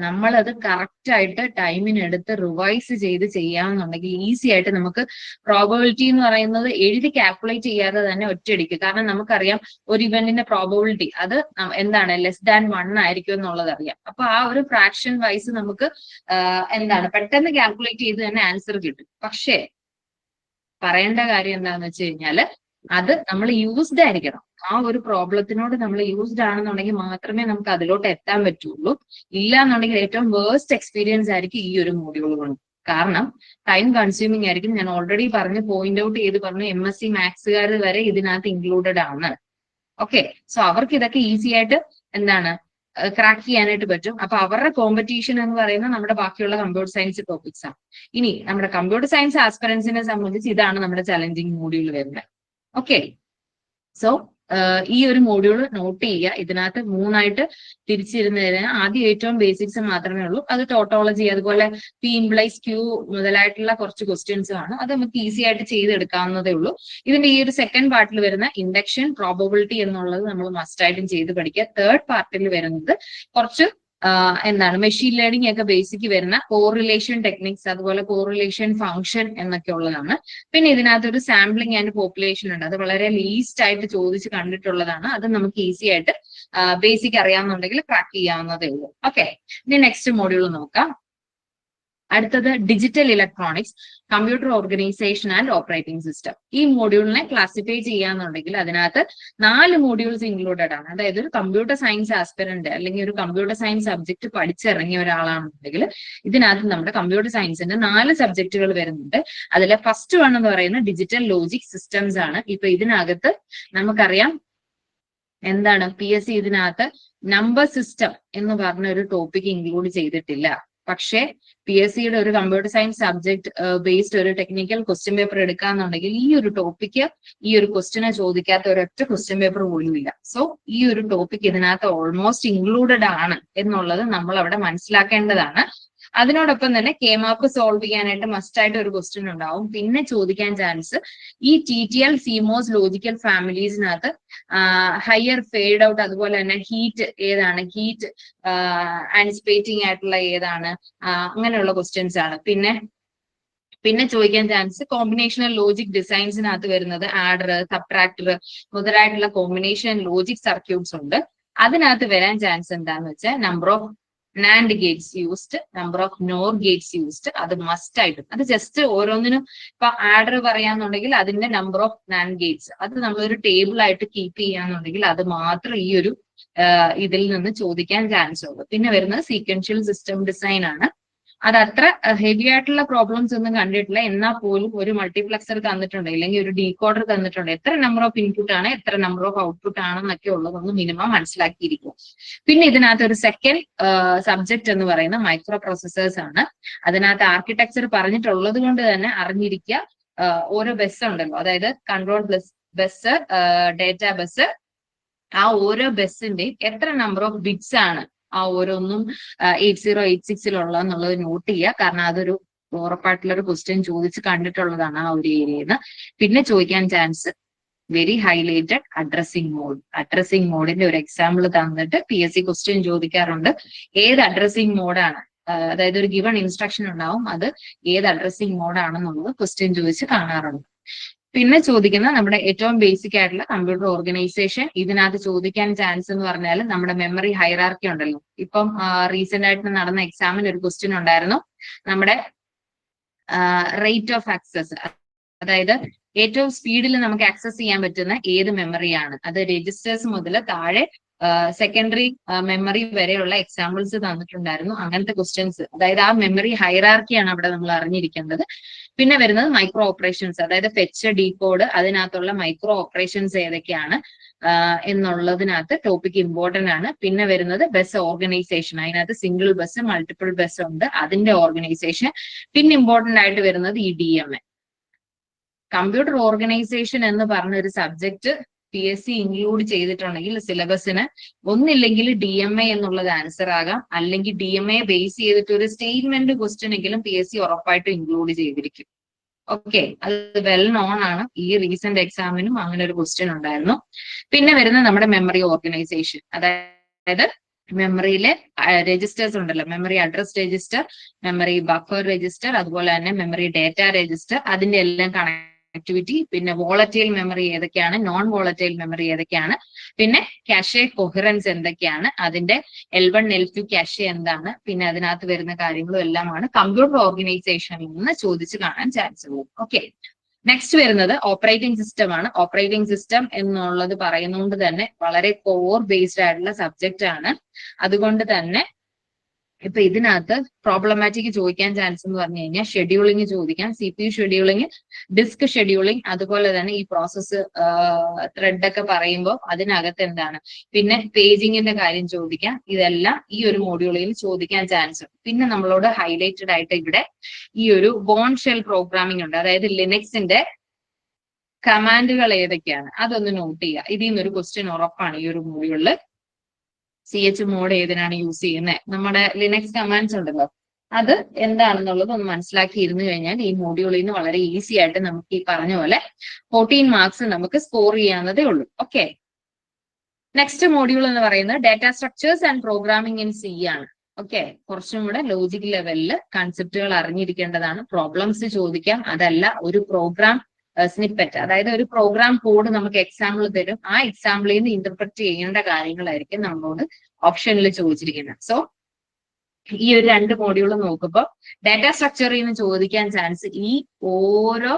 നമ്മളത് കറക്റ്റ് ആയിട്ട് ടൈമിനെടുത്ത് റിവൈസ് ചെയ്ത് ചെയ്യാമെന്നുണ്ടെങ്കിൽ ഈസി ആയിട്ട് നമുക്ക് പ്രോബബിലിറ്റി എന്ന് പറയുന്നത് എഴുതി കാൽക്കുലേറ്റ് ചെയ്യാതെ തന്നെ ഒറ്റയടിക്ക്, കാരണം നമുക്കറിയാം ഒരു ഇവന്റിന്റെ പ്രോബബിലിറ്റി അത് എന്താണ് <<1 ആയിരിക്കും എന്നുള്ളത് അറിയാം. അപ്പൊ ആ ഒരു ഫ്രാക്ഷൻ വൈസ് നമുക്ക് എന്താണ് പെട്ടെന്ന് കാൽക്കുലേറ്റ് ചെയ്ത് തന്നെ ആൻസർ കിട്ടും. പക്ഷേ പറയേണ്ട കാര്യം എന്താണെന്ന് വെച്ച് കഴിഞ്ഞാൽ അത് നമ്മൾ യൂസ്ഡ് ആയിരിക്കണം. ആ ഒരു പ്രോബ്ലത്തിനോട് നമ്മൾ യൂസ്ഡ് ആണെന്നുണ്ടെങ്കിൽ മാത്രമേ നമുക്ക് അതിലോട്ട് എത്താൻ പറ്റുള്ളൂ. ഇല്ല എന്നുണ്ടെങ്കിൽ ഏറ്റവും വേഴ്സ്റ്റ് എക്സ്പീരിയൻസ് ആയിരിക്കും ഈ ഒരു മോഡ്യൂൾ കൊണ്ട്. കാരണം ടൈം കൺസ്യൂമിങ് ആയിരിക്കും. ഞാൻ ഓൾറെഡി പറഞ്ഞ് പോയിന്റ് ഔട്ട് ചെയ്ത് പറഞ്ഞു, MSc മാത്സുകാർ വരെ ഇതിനകത്ത് ഇൻക്ലൂഡഡ് ആണ്. ഓക്കെ, സോ അവർക്ക് ഇതൊക്കെ ഈസി ആയിട്ട് എന്താണ് ക്രാക്ക് ചെയ്യാനായിട്ട് പറ്റും. അപ്പൊ അവരുടെ കോമ്പറ്റീഷൻ എന്ന് പറയുന്നത് നമ്മുടെ ബാക്കിയുള്ള കമ്പ്യൂട്ടർ സയൻസ് ടോപ്പിക്സ് ആണ്. ഇനി നമ്മുടെ കമ്പ്യൂട്ടർ സയൻസ് ആസ്പിറൻസിനെ സംബന്ധിച്ച് ഇതാണ് നമ്മുടെ ചലഞ്ചിങ് മോഡ്യൂൾ വരുന്നത്. ഓക്കെ, സോ ഈ ഒരു മോഡ്യൂൾ നോട്ട് ചെയ്യുക. ഇതിനകത്ത് 3 തിരിച്ചിരുന്നതിന് ആദ്യം ഏറ്റവും ബേസിക്സ് മാത്രമേ ഉള്ളൂ. അത് ടോട്ടോളജി, അതുപോലെ പി ഇംപ്ലൈസ് ക്യൂ മുതലായിട്ടുള്ള കുറച്ച് ക്വസ്റ്റ്യൻസ് ആണ്. അത് നമുക്ക് ഈസി ആയിട്ട് ചെയ്തെടുക്കാവുന്നതേ ഉള്ളൂ. ഇതിന്റെ ഈ ഒരു സെക്കൻഡ് പാർട്ടിൽ വരുന്ന ഇൻഡക്ഷൻ, പ്രോബബിലിറ്റി എന്നുള്ളത് നമ്മൾ മസ്റ്റ് ആയിട്ടും ചെയ്ത് പഠിക്കുക. തേർഡ് പാർട്ടിൽ വരുന്നത് കുറച്ച് എന്താണ് മെഷീൻ ലേണിംഗ് ഒക്കെ ബേസിക് വരുന്ന കോറിലേഷൻ ടെക്നിക്സ്, അതുപോലെ കോറിലേഷൻ ഫംഗ്ഷൻ എന്നൊക്കെ ഉള്ളതാണ്. പിന്നെ ഇതിനകത്ത് ഒരു സാമ്പിളിംഗ് ആൻഡ് പോപ്പുലേഷൻ ഉണ്ട്. അത് വളരെ ലീസ്റ്റ് ആയിട്ട് ചോദിച്ച് കണ്ടിട്ടുള്ളതാണ്. അത് നമുക്ക് ഈസി ആയിട്ട് ബേസിക് അറിയാവുന്നുണ്ടെങ്കിൽ ക്രാക്ക് ചെയ്യാവുന്നതേ ഉള്ളൂ. ഓക്കെ, ഇനി നെക്സ്റ്റ് മോഡ്യൂൾ നോക്കാം. അടുത്തത് digital electronics, computer organisation and operating system. ഈ മോഡ്യൂളിനെ ക്ലാസിഫൈ ചെയ്യാന്നുണ്ടെങ്കിൽ അതിനകത്ത് 4 മോഡ്യൂൾസ് ഇൻക്ലൂഡഡ് ആണ്. അതായത് ഒരു കമ്പ്യൂട്ടർ സയൻസ് ആസ്പിറന്റ് അല്ലെങ്കിൽ ഒരു കമ്പ്യൂട്ടർ സയൻസ് സബ്ജക്ട് പഠിച്ചിറങ്ങിയ ഒരാളാണെന്നുണ്ടെങ്കിൽ ഇതിനകത്ത് നമ്മുടെ കമ്പ്യൂട്ടർ സയൻസിന്റെ 4 സബ്ജക്റ്റുകൾ വരുന്നുണ്ട്. അതിലെ ഫസ്റ്റ് വൺ എന്ന് പറയുന്നത് ഡിജിറ്റൽ ലോജിക് സിസ്റ്റംസ് ആണ്. ഇപ്പൊ ഇതിനകത്ത് നമുക്കറിയാം എന്താണ് PSC ഇതിനകത്ത് നമ്പർ സിസ്റ്റം എന്ന് പറഞ്ഞ ഒരു ടോപ്പിക് ഇൻക്ലൂഡ് ചെയ്തിട്ടില്ല. പക്ഷേ PSCയുടെ ഒരു കമ്പ്യൂട്ടർ സയൻസ് സബ്ജക്ട് ബേസ്ഡ് ഒരു ടെക്നിക്കൽ ക്വസ്റ്റ്യൻ പേപ്പർ എടുക്കാന്നുണ്ടെങ്കിൽ ഈ ഒരു ടോപ്പിക്ക്, ഈ ഒരു ക്വസ്റ്റ്യനെ ചോദിക്കാത്ത ഒരൊറ്റ ക്വസ്റ്റ്യൻ പേപ്പർ പോലും ഇല്ല. സോ ഈ ഒരു ടോപ്പിക് ഇതിനകത്ത് ഓൾമോസ്റ്റ് ഇൻക്ലൂഡഡ് ആണ് എന്നുള്ളത് നമ്മൾ അവിടെ മനസ്സിലാക്കേണ്ടതാണ്. അതിനോടൊപ്പം തന്നെ K-മാപ്പ് സോൾവ് ചെയ്യാനായിട്ട് മസ്റ്റ് ആയിട്ട് ഒരു ക്വസ്റ്റ്യൻ ഉണ്ടാവും. പിന്നെ ചോദിക്കാൻ ചാൻസ് ഈ TTL CMOS ലോജിക്കൽ ഫാമിലീസിനകത്ത് ഹയർ ഫെയ്ഡ് ഔട്ട്, അതുപോലെ തന്നെ ഹീറ്റ് ഏതാണ്, ഹീറ്റ് ആൻറ്റിസിപ്പേറ്റിംഗ് ആയിട്ടുള്ള ഏതാണ്, അങ്ങനെയുള്ള ക്വസ്റ്റ്യൻസ് ആണ്. പിന്നെ ചോദിക്കാൻ ചാൻസ് കോമ്പിനേഷണൽ ലോജിക് ഡിസൈൻസിനകത്ത് വരുന്നത് ആഡർ, സബ്ട്രാക്ടർ മുതലായിട്ടുള്ള കോമ്പിനേഷൻ ലോജിക് സർക്യൂട്ട്സ് ഉണ്ട്. അതിനകത്ത് വരാൻ ചാൻസ് എന്താന്ന് വെച്ചാൽ number of NAND gates used, number of NOR gates used. അത് മസ്റ്റ് ആയിട്ടും, അത് ജസ്റ്റ് ഓരോന്നിനും ഇപ്പൊ ആഡർ പറയാന്നുണ്ടെങ്കിൽ അതിന്റെ നമ്പർ ഓഫ് NAND ഗേറ്റ്സ് അത് നമ്മളൊരു ടേബിൾ ആയിട്ട് കീപ്പ് ചെയ്യാന്നുണ്ടെങ്കിൽ അത് മാത്രം ഈ ഒരു ഇതിൽ നിന്ന് ചോദിക്കാൻ ചാൻസ് ഉള്ളൂ. പിന്നെ വരുന്നത് സീക്വൻഷ്യൽ സിസ്റ്റം ഡിസൈൻ ആണ്. അത് അത്ര ഹെവി ആയിട്ടുള്ള പ്രോബ്ലംസ് ഒന്നും കണ്ടിട്ടില്ല. എന്നാൽ പോലും ഒരു മൾട്ടിപ്ലക്സർ തന്നിട്ടുണ്ട്, അല്ലെങ്കിൽ ഒരു ഡീകോഡർ തന്നിട്ടുണ്ട്, എത്ര നമ്പർ ഓഫ് ഇൻപുട്ട് ആണ്, എത്ര നമ്പർ ഓഫ് ഔട്ട്പുട്ട് ആണെന്നൊക്കെ ഉള്ളതൊന്ന് മിനിമം മനസ്സിലാക്കിയിരിക്കും. പിന്നെ ഇതിനകത്ത് ഒരു സെക്കൻഡ് സബ്ജക്ട് എന്ന് പറയുന്ന മൈക്രോ പ്രോസസേഴ്സ് ആണ്. അതിനകത്ത് ആർക്കിടെക്ചർ പറഞ്ഞിട്ടുള്ളത് കൊണ്ട് തന്നെ അറിഞ്ഞിരിക്കുക. ഓരോ ബസ് ഉണ്ടല്ലോ, അതായത് കൺട്രോൾ ബസ്, ഡേറ്റ ബസ്, ആ ഓരോ ബസ്സിന്റെയും എത്ര നമ്പർ ഓഫ് ബിറ്റ്സ് ആണ് ആ ഓരോന്നും 8086 എന്നുള്ളത് നോട്ട് ചെയ്യുക. കാരണം അതൊരു ഉറപ്പായിട്ടുള്ളൊരു ക്വസ്റ്റ്യൻ ചോദിച്ച് കണ്ടിട്ടുള്ളതാണ് ആ ഒരു ഏരിയയിൽ നിന്ന്. പിന്നെ ചോദിക്കാൻ chance very highlighted addressing mode. Addressing മോഡിന്റെ ഒരു എക്സാമ്പിൾ തന്നിട്ട് PSC ക്വസ്റ്റ്യൻ ചോദിക്കാറുണ്ട്. ഏത് അഡ്രസ്സിംഗ് മോഡാണ്, അതായത് ഒരു ഗിവൺ ഇൻസ്ട്രക്ഷൻ ഉണ്ടാവും, അത് ഏത് അഡ്രസ്സിംഗ് മോഡാണെന്നുള്ളത് ക്വസ്റ്റ്യൻ ചോദിച്ച് കാണാറുണ്ട്. പിന്നെ ചോദിക്കുന്ന നമ്മുടെ ഏറ്റവും ബേസിക് ആയിട്ടുള്ള കമ്പ്യൂട്ടർ ഓർഗനൈസേഷൻ. ഇതിനകത്ത് ചോദിക്കാൻ ചാൻസ് എന്ന് പറഞ്ഞാൽ നമ്മുടെ മെമ്മറി ഹൈറാർക്കി ഉണ്ടല്ലോ. ഇപ്പം റീസെന്റ് ആയിട്ട് നടന്ന എക്സാമിന് ഒരു ക്വസ്റ്റ്യൻ ഉണ്ടായിരുന്നു, നമ്മുടെ റേറ്റ് ഓഫ് ആക്സസ്, അതായത് ഏറ്റവും സ്പീഡിൽ നമുക്ക് ആക്സസ് ചെയ്യാൻ പറ്റുന്ന ഏത് മെമ്മറിയാണ്. അത് രജിസ്റ്റേഴ്സ് മുതൽ താഴെ സെക്കൻഡറി മെമ്മറി വരെയുള്ള എക്സാമ്പിൾസ് തന്നിട്ടുണ്ടായിരുന്നു. അങ്ങനത്തെ ക്വസ്റ്റ്യൻസ്, അതായത് ആ മെമ്മറി ഹൈറാർക്കിയാണ് അവിടെ നമ്മൾ അറിഞ്ഞിരിക്കേണ്ടത്. പിന്നെ വരുന്നത് മൈക്രോ ഓപ്പറേഷൻസ്, അതായത് ഫെച്ച്, ഡീകോഡ്, അതിനകത്തുള്ള മൈക്രോ ഓപ്പറേഷൻസ് ഏതൊക്കെയാണ് എന്നുള്ളതിനകത്ത് ടോപ്പിക് ഇമ്പോർട്ടന്റ് ആണ്. പിന്നെ വരുന്നത് ബസ് ഓർഗനൈസേഷൻ, അതിനകത്ത് സിംഗിൾ ബസ്, മൾട്ടിപ്പിൾ ബസ് ഉണ്ട്, അതിന്റെ ഓർഗനൈസേഷൻ. പിന്നെ ഇമ്പോർട്ടന്റ് ആയിട്ട് വരുന്നത് ഈ DMA. കമ്പ്യൂട്ടർ ഓർഗനൈസേഷൻ എന്ന് പറഞ്ഞ ഒരു സബ്ജക്ട് PSC ഇൻക്ലൂഡ് ചെയ്തിട്ടുണ്ടെങ്കിൽ സിലബസിന് ഒന്നില്ലെങ്കിൽ DMA എന്നുള്ളത് ആൻസർ ആകാം, അല്ലെങ്കിൽ DMA ബേസ് ചെയ്തിട്ട് ഒരു സ്റ്റേറ്റ്മെന്റ് ക്വസ്റ്റ്യൻ എങ്കിലും PSC ഉറപ്പായിട്ടും ഇൻക്ലൂഡ് ചെയ്തിരിക്കും. ഓക്കെ, അത് വെൽ നോൺ ആണ്. ഈ റീസെന്റ് എക്സാമിനും അങ്ങനെ ഒരു ക്വസ്റ്റ്യൻ ഉണ്ടായിരുന്നു. പിന്നെ വരുന്നത് നമ്മുടെ മെമ്മറി ഓർഗനൈസേഷൻ, അതായത് മെമ്മറിയിലെ രജിസ്റ്റേഴ്സ് ഉണ്ടല്ലോ, memory address register, memory buffer register, അതുപോലെ തന്നെ മെമ്മറി ഡേറ്റ രജിസ്റ്റർ, അതിന്റെ എല്ലാം കണക്ടിവിറ്റി, പിന്നെ വോളറ്റൈൽ മെമ്മറി ഏതൊക്കെയാണ്, നോൺ വോളറ്റൈൽ മെമ്മറി ഏതൊക്കെയാണ്, പിന്നെ കാഷെ കൊഹിറൻസ് എന്തൊക്കെയാണ്, അതിന്റെ L1 L2 കാഷെ എന്താണ്, പിന്നെ അതിനകത്ത് വരുന്ന കാര്യങ്ങളും എല്ലാമാണ് കമ്പ്യൂട്ടർ ഓർഗനൈസേഷനിൽ നിന്ന് ചോദിച്ചു കാണാൻ ചാൻസ് ഉള്ളത്. ഓക്കെ, നെക്സ്റ്റ് വരുന്നത് ഓപ്പറേറ്റിംഗ് സിസ്റ്റം ആണ്. ഓപ്പറേറ്റിംഗ് സിസ്റ്റം എന്നുള്ളത് പറയുന്നതുകൊണ്ട് തന്നെ വളരെ കോർ ബേസ്ഡ് ആയിട്ടുള്ള സബ്ജക്റ്റ് ആണ്. അതുകൊണ്ട് തന്നെ ഇപ്പൊ ഇതിനകത്ത് പ്രോബ്ലമാറ്റിക് ചോദിക്കാൻ ചാൻസ് എന്ന് പറഞ്ഞു കഴിഞ്ഞാൽ ഷെഡ്യൂളിംഗ് ചോദിക്കാം, CPU ഷെഡ്യൂളിംഗ്, ഡിസ്ക് ഷെഡ്യൂളിംഗ്, അതുപോലെ തന്നെ ഈ പ്രോസസ്സ് ത്രെഡ് ഒക്കെ പറയുമ്പോൾ അതിനകത്ത് എന്താണ്, പിന്നെ പേജിങ്ങിന്റെ കാര്യം ചോദിക്കാം. ഇതെല്ലാം ഈ ഒരു മോഡ്യൂളിൽ ചോദിക്കാൻ ചാൻസ് ഉണ്ട്. പിന്നെ നമ്മളോട് ഹൈലൈറ്റഡ് ആയിട്ട് ഇവിടെ ഈ ഒരു ബോൺ ഷെൽ പ്രോഗ്രാമിംഗ് ഉണ്ട്. അതായത് ലിനക്സിന്റെ കമാൻഡുകൾ ഏതൊക്കെയാണ് അതൊന്ന് നോട്ട് ചെയ്യുക. ഇതിൽ നിന്നൊരു ക്വസ്റ്റ്യൻ ഉറപ്പാണ് ഈ ഒരു മോഡ്യൂളിൽ. CH മോഡ് ഏതിനാണ് യൂസ് ചെയ്യുന്നത്, നമ്മുടെ ലിനക്സ് കമാൻഡ്സ് ഉണ്ടല്ലോ അത് എന്താണെന്നുള്ളത് ഒന്ന് മനസ്സിലാക്കി ഇരുന്നു കഴിഞ്ഞാൽ ഈ മോഡ്യൂളിൽ നിന്ന് വളരെ ഈസി ആയിട്ട് നമുക്ക് ഈ പറഞ്ഞ പോലെ 14 മാർക്സ് നമുക്ക് സ്കോർ ചെയ്യാവുന്നതേ ഉള്ളൂ. ഓക്കെ, നെക്സ്റ്റ് മോഡ്യൂൾ എന്ന് പറയുന്നത് data structures and programming in C ആണ്. ഓക്കെ, കുറച്ചും കൂടെ ലോജിക് ലെവലിൽ കൺസെപ്റ്റുകൾ അറിഞ്ഞിരിക്കേണ്ടതാണ്. പ്രോബ്ലംസ് ചോദിക്കാം, അതല്ല ഒരു പ്രോഗ്രാം സ്നിപ്പറ്റ്, അതായത് ഒരു പ്രോഗ്രാം കോഡ് നമുക്ക് എക്സാമ്പിൾ തരും, ആ എക്സാമ്പിളിൽ നിന്ന് ഇന്റർപ്രറ്റ് ചെയ്യേണ്ട കാര്യങ്ങളായിരിക്കും നമ്മളോട് ഓപ്ഷനിൽ ചോദിച്ചിരിക്കുന്നത്. സോ ഈ ഒരു 2 മോഡ്യൂൾ നോക്കുമ്പോൾ ഡാറ്റ സ്ട്രക്ചറിൽ നിന്ന് ചോദിക്കാൻ ചാൻസ് ഈ ഓരോ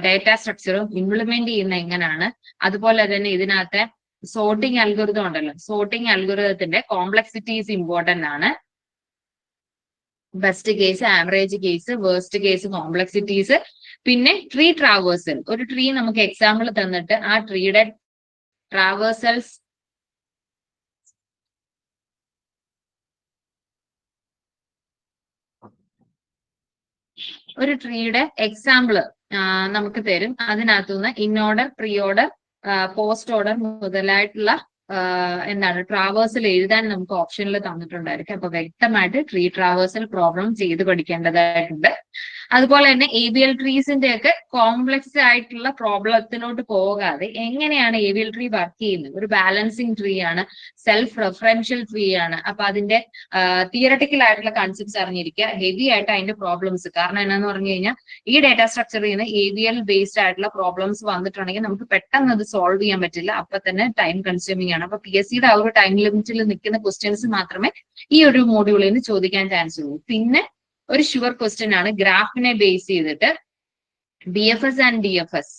ഡാറ്റ സ്ട്രക്ചറും ഇംപ്ലിമെന്റ് ചെയ്യുന്ന എങ്ങനെയാണ്, അതുപോലെ തന്നെ ഇതിനകത്തെ സോർട്ടിംഗ് അൽഗോരിതം ഉണ്ടല്ലോ, സോർട്ടിംഗ് അൽഗോരിതത്തിന്റെ കോംപ്ലക്സിറ്റീസ് ഇമ്പോർട്ടന്റ് ആണ്. Best case, average case, worst case, complexities, പിന്നെ ട്രീ ട്രാവേഴ്സൽ. ഒരു ട്രീ നമുക്ക് എക്സാമ്പിൾ തന്നിട്ട് ആ ട്രീയുടെ ട്രാവേഴ്സൽസ് ഒരു ട്രീയുടെ എക്സാമ്പിൾ നമുക്ക് തരും. അതിനകത്തുനിന്ന് in order, preorder, postorder മുതലായിട്ടുള്ള എന്താണ് ട്രാവേഴ്സൽ എഴുതാൻ നമുക്ക് ഓപ്ഷനിൽ തന്നിട്ടുണ്ടായിരിക്കും. അപ്പൊ വ്യക്തമായിട്ട് ട്രീ ട്രാവേഴ്സൽ പ്രോബ്ലം ചെയ്ത് പഠിക്കേണ്ടതായിട്ടുണ്ട്. അതുപോലെ തന്നെ ABL ട്രീസിന്റെ ഒക്കെ കോംപ്ലക്സ് ആയിട്ടുള്ള പ്രോബ്ലത്തിലോട്ട് പോകാതെ എങ്ങനെയാണ് ABL ട്രീ വർക്ക് ചെയ്യുന്നത്, ഒരു ബാലൻസിങ് ട്രീ ആണ്, സെൽഫ് റെഫറൻഷ്യൽ ട്രീ ആണ്. അപ്പൊ അതിന്റെ തിയറട്ടിക്കൽ ആയിട്ടുള്ള കൺസെപ്റ്റ്സ് അറിഞ്ഞിരിക്കുക, ഹെവി ആയിട്ട് അതിന്റെ പ്രോബ്ലംസ്. കാരണം എന്നാന്ന് പറഞ്ഞു കഴിഞ്ഞാൽ ഈ ഡാറ്റ സ്ട്രക്ചറിൽ നിന്ന് ABL ബേസ്ഡ് ആയിട്ടുള്ള പ്രോബ്ലംസ് വന്നിട്ടുണ്ടെങ്കിൽ നമുക്ക് പെട്ടെന്ന് അത് സോൾവ് ചെയ്യാൻ പറ്റില്ല, അപ്പൊ തന്നെ ടൈം കൺസ്യൂമിംഗ് ആണ്. അപ്പൊ PSCയുടെ ആ ഒരു ടൈം ലിമിറ്റിൽ നിൽക്കുന്ന ക്വസ്റ്റ്യൻസ് മാത്രമേ ഈ ഒരു മോഡ്യൂളിൽ നിന്ന് ചോദിക്കാൻ ചാൻസ് ഉള്ളൂ. പിന്നെ ഒരു ഷുവർ ക്വസ്റ്റ്യൻ ആണ് ഗ്രാഫിനെ ബേസ് ചെയ്തിട്ട് BFS ആൻഡ് DFS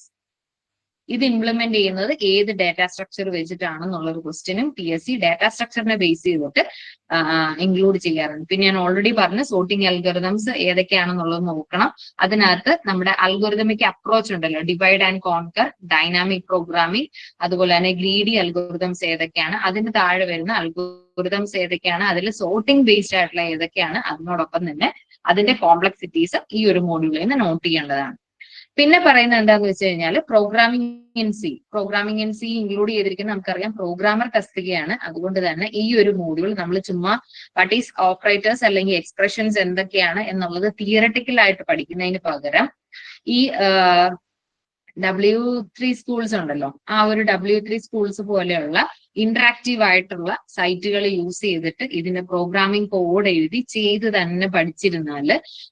ഇത് ഇംപ്ലിമെന്റ് ചെയ്യുന്നത് ഏത് ഡാറ്റ സ്ട്രക്ചർ വെച്ചിട്ടാണെന്നുള്ള ഒരു ക്വസ്റ്റ്യനും PSC ഡാറ്റ സ്ട്രക്ചറിനെ ബേസ് ചെയ്തിട്ട് ഇൻക്ലൂഡ് ചെയ്യാറുണ്ട്. പിന്നെ ഞാൻ ഓൾറെഡി പറഞ്ഞ സോർട്ടിംഗ് അൽഗോരിതംസ് ഏതൊക്കെയാണെന്നുള്ളത് നോക്കണം. അതിനകത്ത് നമ്മുടെ അൽഗോരിതമിക് അപ്രോച്ച് ഉണ്ടല്ലോ, divide and conquer, dynamic programming, അതുപോലെ തന്നെ ഗ്രീഡി അൽഗോരിതംസ് ഏതൊക്കെയാണ്, അതിന് താഴെ വരുന്ന അൽഗോരിതംസ് ഏതൊക്കെയാണ്, അതിൽ സോർട്ടിംഗ് ബേസ്ഡ് ആയിട്ടുള്ള ഏതൊക്കെയാണ്, അതിനോടൊപ്പം തന്നെ അതിന്റെ കോംപ്ലക്സിറ്റീസ് ഈ ഒരു മോഡ്യൂളിൽ നിന്ന് നോട്ട് ചെയ്യേണ്ടതാണ്. പിന്നെ പറയുന്നത് എന്താന്ന് വെച്ച് കഴിഞ്ഞാൽ പ്രോഗ്രാമിംഗ് ഇൻ സി ഇൻക്ലൂഡ് ചെയ്തിരിക്കുന്നത് നമുക്കറിയാം പ്രോഗ്രാമർ തസ്തികയാണ്. അതുകൊണ്ട് തന്നെ ഈ ഒരു മോഡ്യൂൾ നമ്മൾ ചുമ്മാ വാട്ട് ഈസ് ഓപ്പറേറ്റേഴ്സ് അല്ലെങ്കിൽ എക്സ്പ്രഷൻസ് എന്തൊക്കെയാണ് എന്നുള്ളത് തിയറട്ടിക്കൽ ആയിട്ട് പഠിക്കുന്നതിന് പകരം ഈ W3 സ്കൂൾസ് ഉണ്ടല്ലോ, ആ ഒരു W3 സ്കൂൾസ് പോലെയുള്ള ഇന്ററാക്റ്റീവ് ആയിട്ടുള്ള സൈറ്റുകൾ യൂസ് ചെയ്തിട്ട് ഇതിന്റെ പ്രോഗ്രാമിംഗ് കോഡ് എഴുതി ചെയ്ത് തന്നെ പഠിച്ചിരുന്നാൽ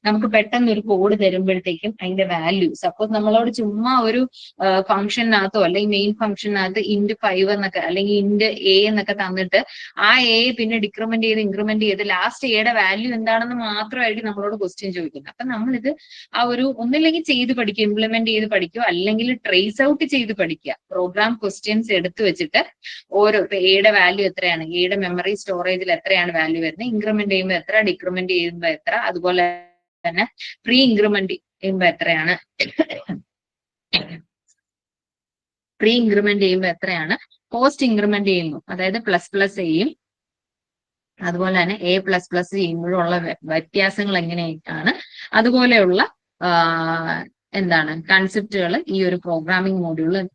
നമുക്ക് പെട്ടെന്ന് ഒരു കോഡ് തരുമ്പോഴത്തേക്കും അതിന്റെ വാല്യൂ, സപ്പോസ് നമ്മളോട് ചുമ്മാ ഒരു ഫംഗ്ഷനകത്തോ അല്ലെങ്കിൽ മെയിൻ ഫംഗ്ഷനകത്ത് int5 എന്നൊക്കെ അല്ലെങ്കിൽ int a എന്നൊക്കെ തന്നിട്ട് ആ a പിന്നെ ഡിക്രിമെന്റ് ചെയ്ത് ഇൻക്രിമെന്റ് ചെയ്ത് ലാസ്റ്റ് എയുടെ വാല്യൂ എന്താണെന്ന് മാത്രമായിരിക്കും നമ്മളോട് ക്വസ്റ്റ്യൻ ചോദിക്കുന്നത്. അപ്പൊ നമ്മളിത് ആ ഒരു ഒന്നില്ലെങ്കിൽ ചെയ്ത് പഠിക്കുക, ഇംപ്ലിമെന്റ് ചെയ്ത് പഠിക്കുക, അല്ലെങ്കിൽ ട്രേസ് ഔട്ട് ചെയ്ത് പഠിക്കുക. പ്രോഗ്രാം ക്വസ്റ്റ്യൻസ് എടുത്തു വെച്ചിട്ട് ഓരോ എയുടെ വാല്യൂ എത്രയാണ്, എയുടെ മെമ്മറി സ്റ്റോറേജിൽ എത്രയാണ് വാല്യൂ വരുന്നത്, ഇൻക്രിമെന്റ് ചെയ്യുമ്പോൾ എത്ര, ഡിക്രിമെന്റ് ചെയ്യുമ്പോൾ എത്ര, അതുപോലെ തന്നെ പ്രീ ഇൻക്രിമെന്റ് ചെയ്യുമ്പോൾ എത്രയാണ്, പ്രീ ഇൻക്രിമെന്റ് ചെയ്യുമ്പോൾ എത്രയാണ്, പോസ്റ്റ് ഇൻക്രിമെന്റ് ചെയ്യുന്നു, അതായത് പ്ലസ് എയും അതുപോലെ തന്നെ A++ ചെയ്യുമ്പോഴുള്ള വ്യത്യാസങ്ങൾ എങ്ങനെയാണ്, അതുപോലെയുള്ള എന്താണ് കൺസെപ്റ്റുകൾ ഈ ഒരു പ്രോഗ്രാമിംഗ് മോഡ്യൂളിൽ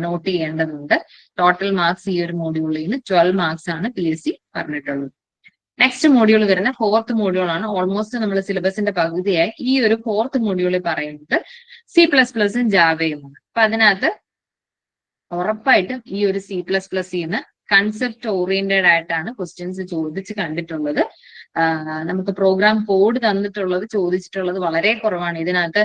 നോട്ട് ചെയ്യേണ്ടതുണ്ട്. ടോട്ടൽ മാർക്സ് ഈ ഒരു മോഡ്യൂളിൽ നിന്ന് 12 മാർക്സ് ആണ് PSC പറഞ്ഞിട്ടുള്ളത്. നെക്സ്റ്റ് മോഡ്യൂൾ വരുന്ന 4th മോഡ്യൂൾ ആണ്. ഓൾമോസ്റ്റ് നമ്മൾ സിലബസിന്റെ പകുതിയായി. ഈ ഒരു 4th മോഡ്യൂളിൽ പറയുന്നത് C++ഉം ജാവയുമാണ്. അപ്പൊ അതിനകത്ത് ഉറപ്പായിട്ടും ഈ ഒരു C++ന്ന് കൺസെപ്റ്റ് ഓറിയന്റഡ് ആയിട്ടാണ് ക്വസ്റ്റ്യൻസ് ചോദിച്ച് കണ്ടിട്ടുള്ളത്. നമുക്ക് പ്രോഗ്രാം കോഡ് തന്നിട്ടുള്ളത് ചോദിച്ചിട്ടുള്ളത് വളരെ കുറവാണ്. ഇതിനകത്ത്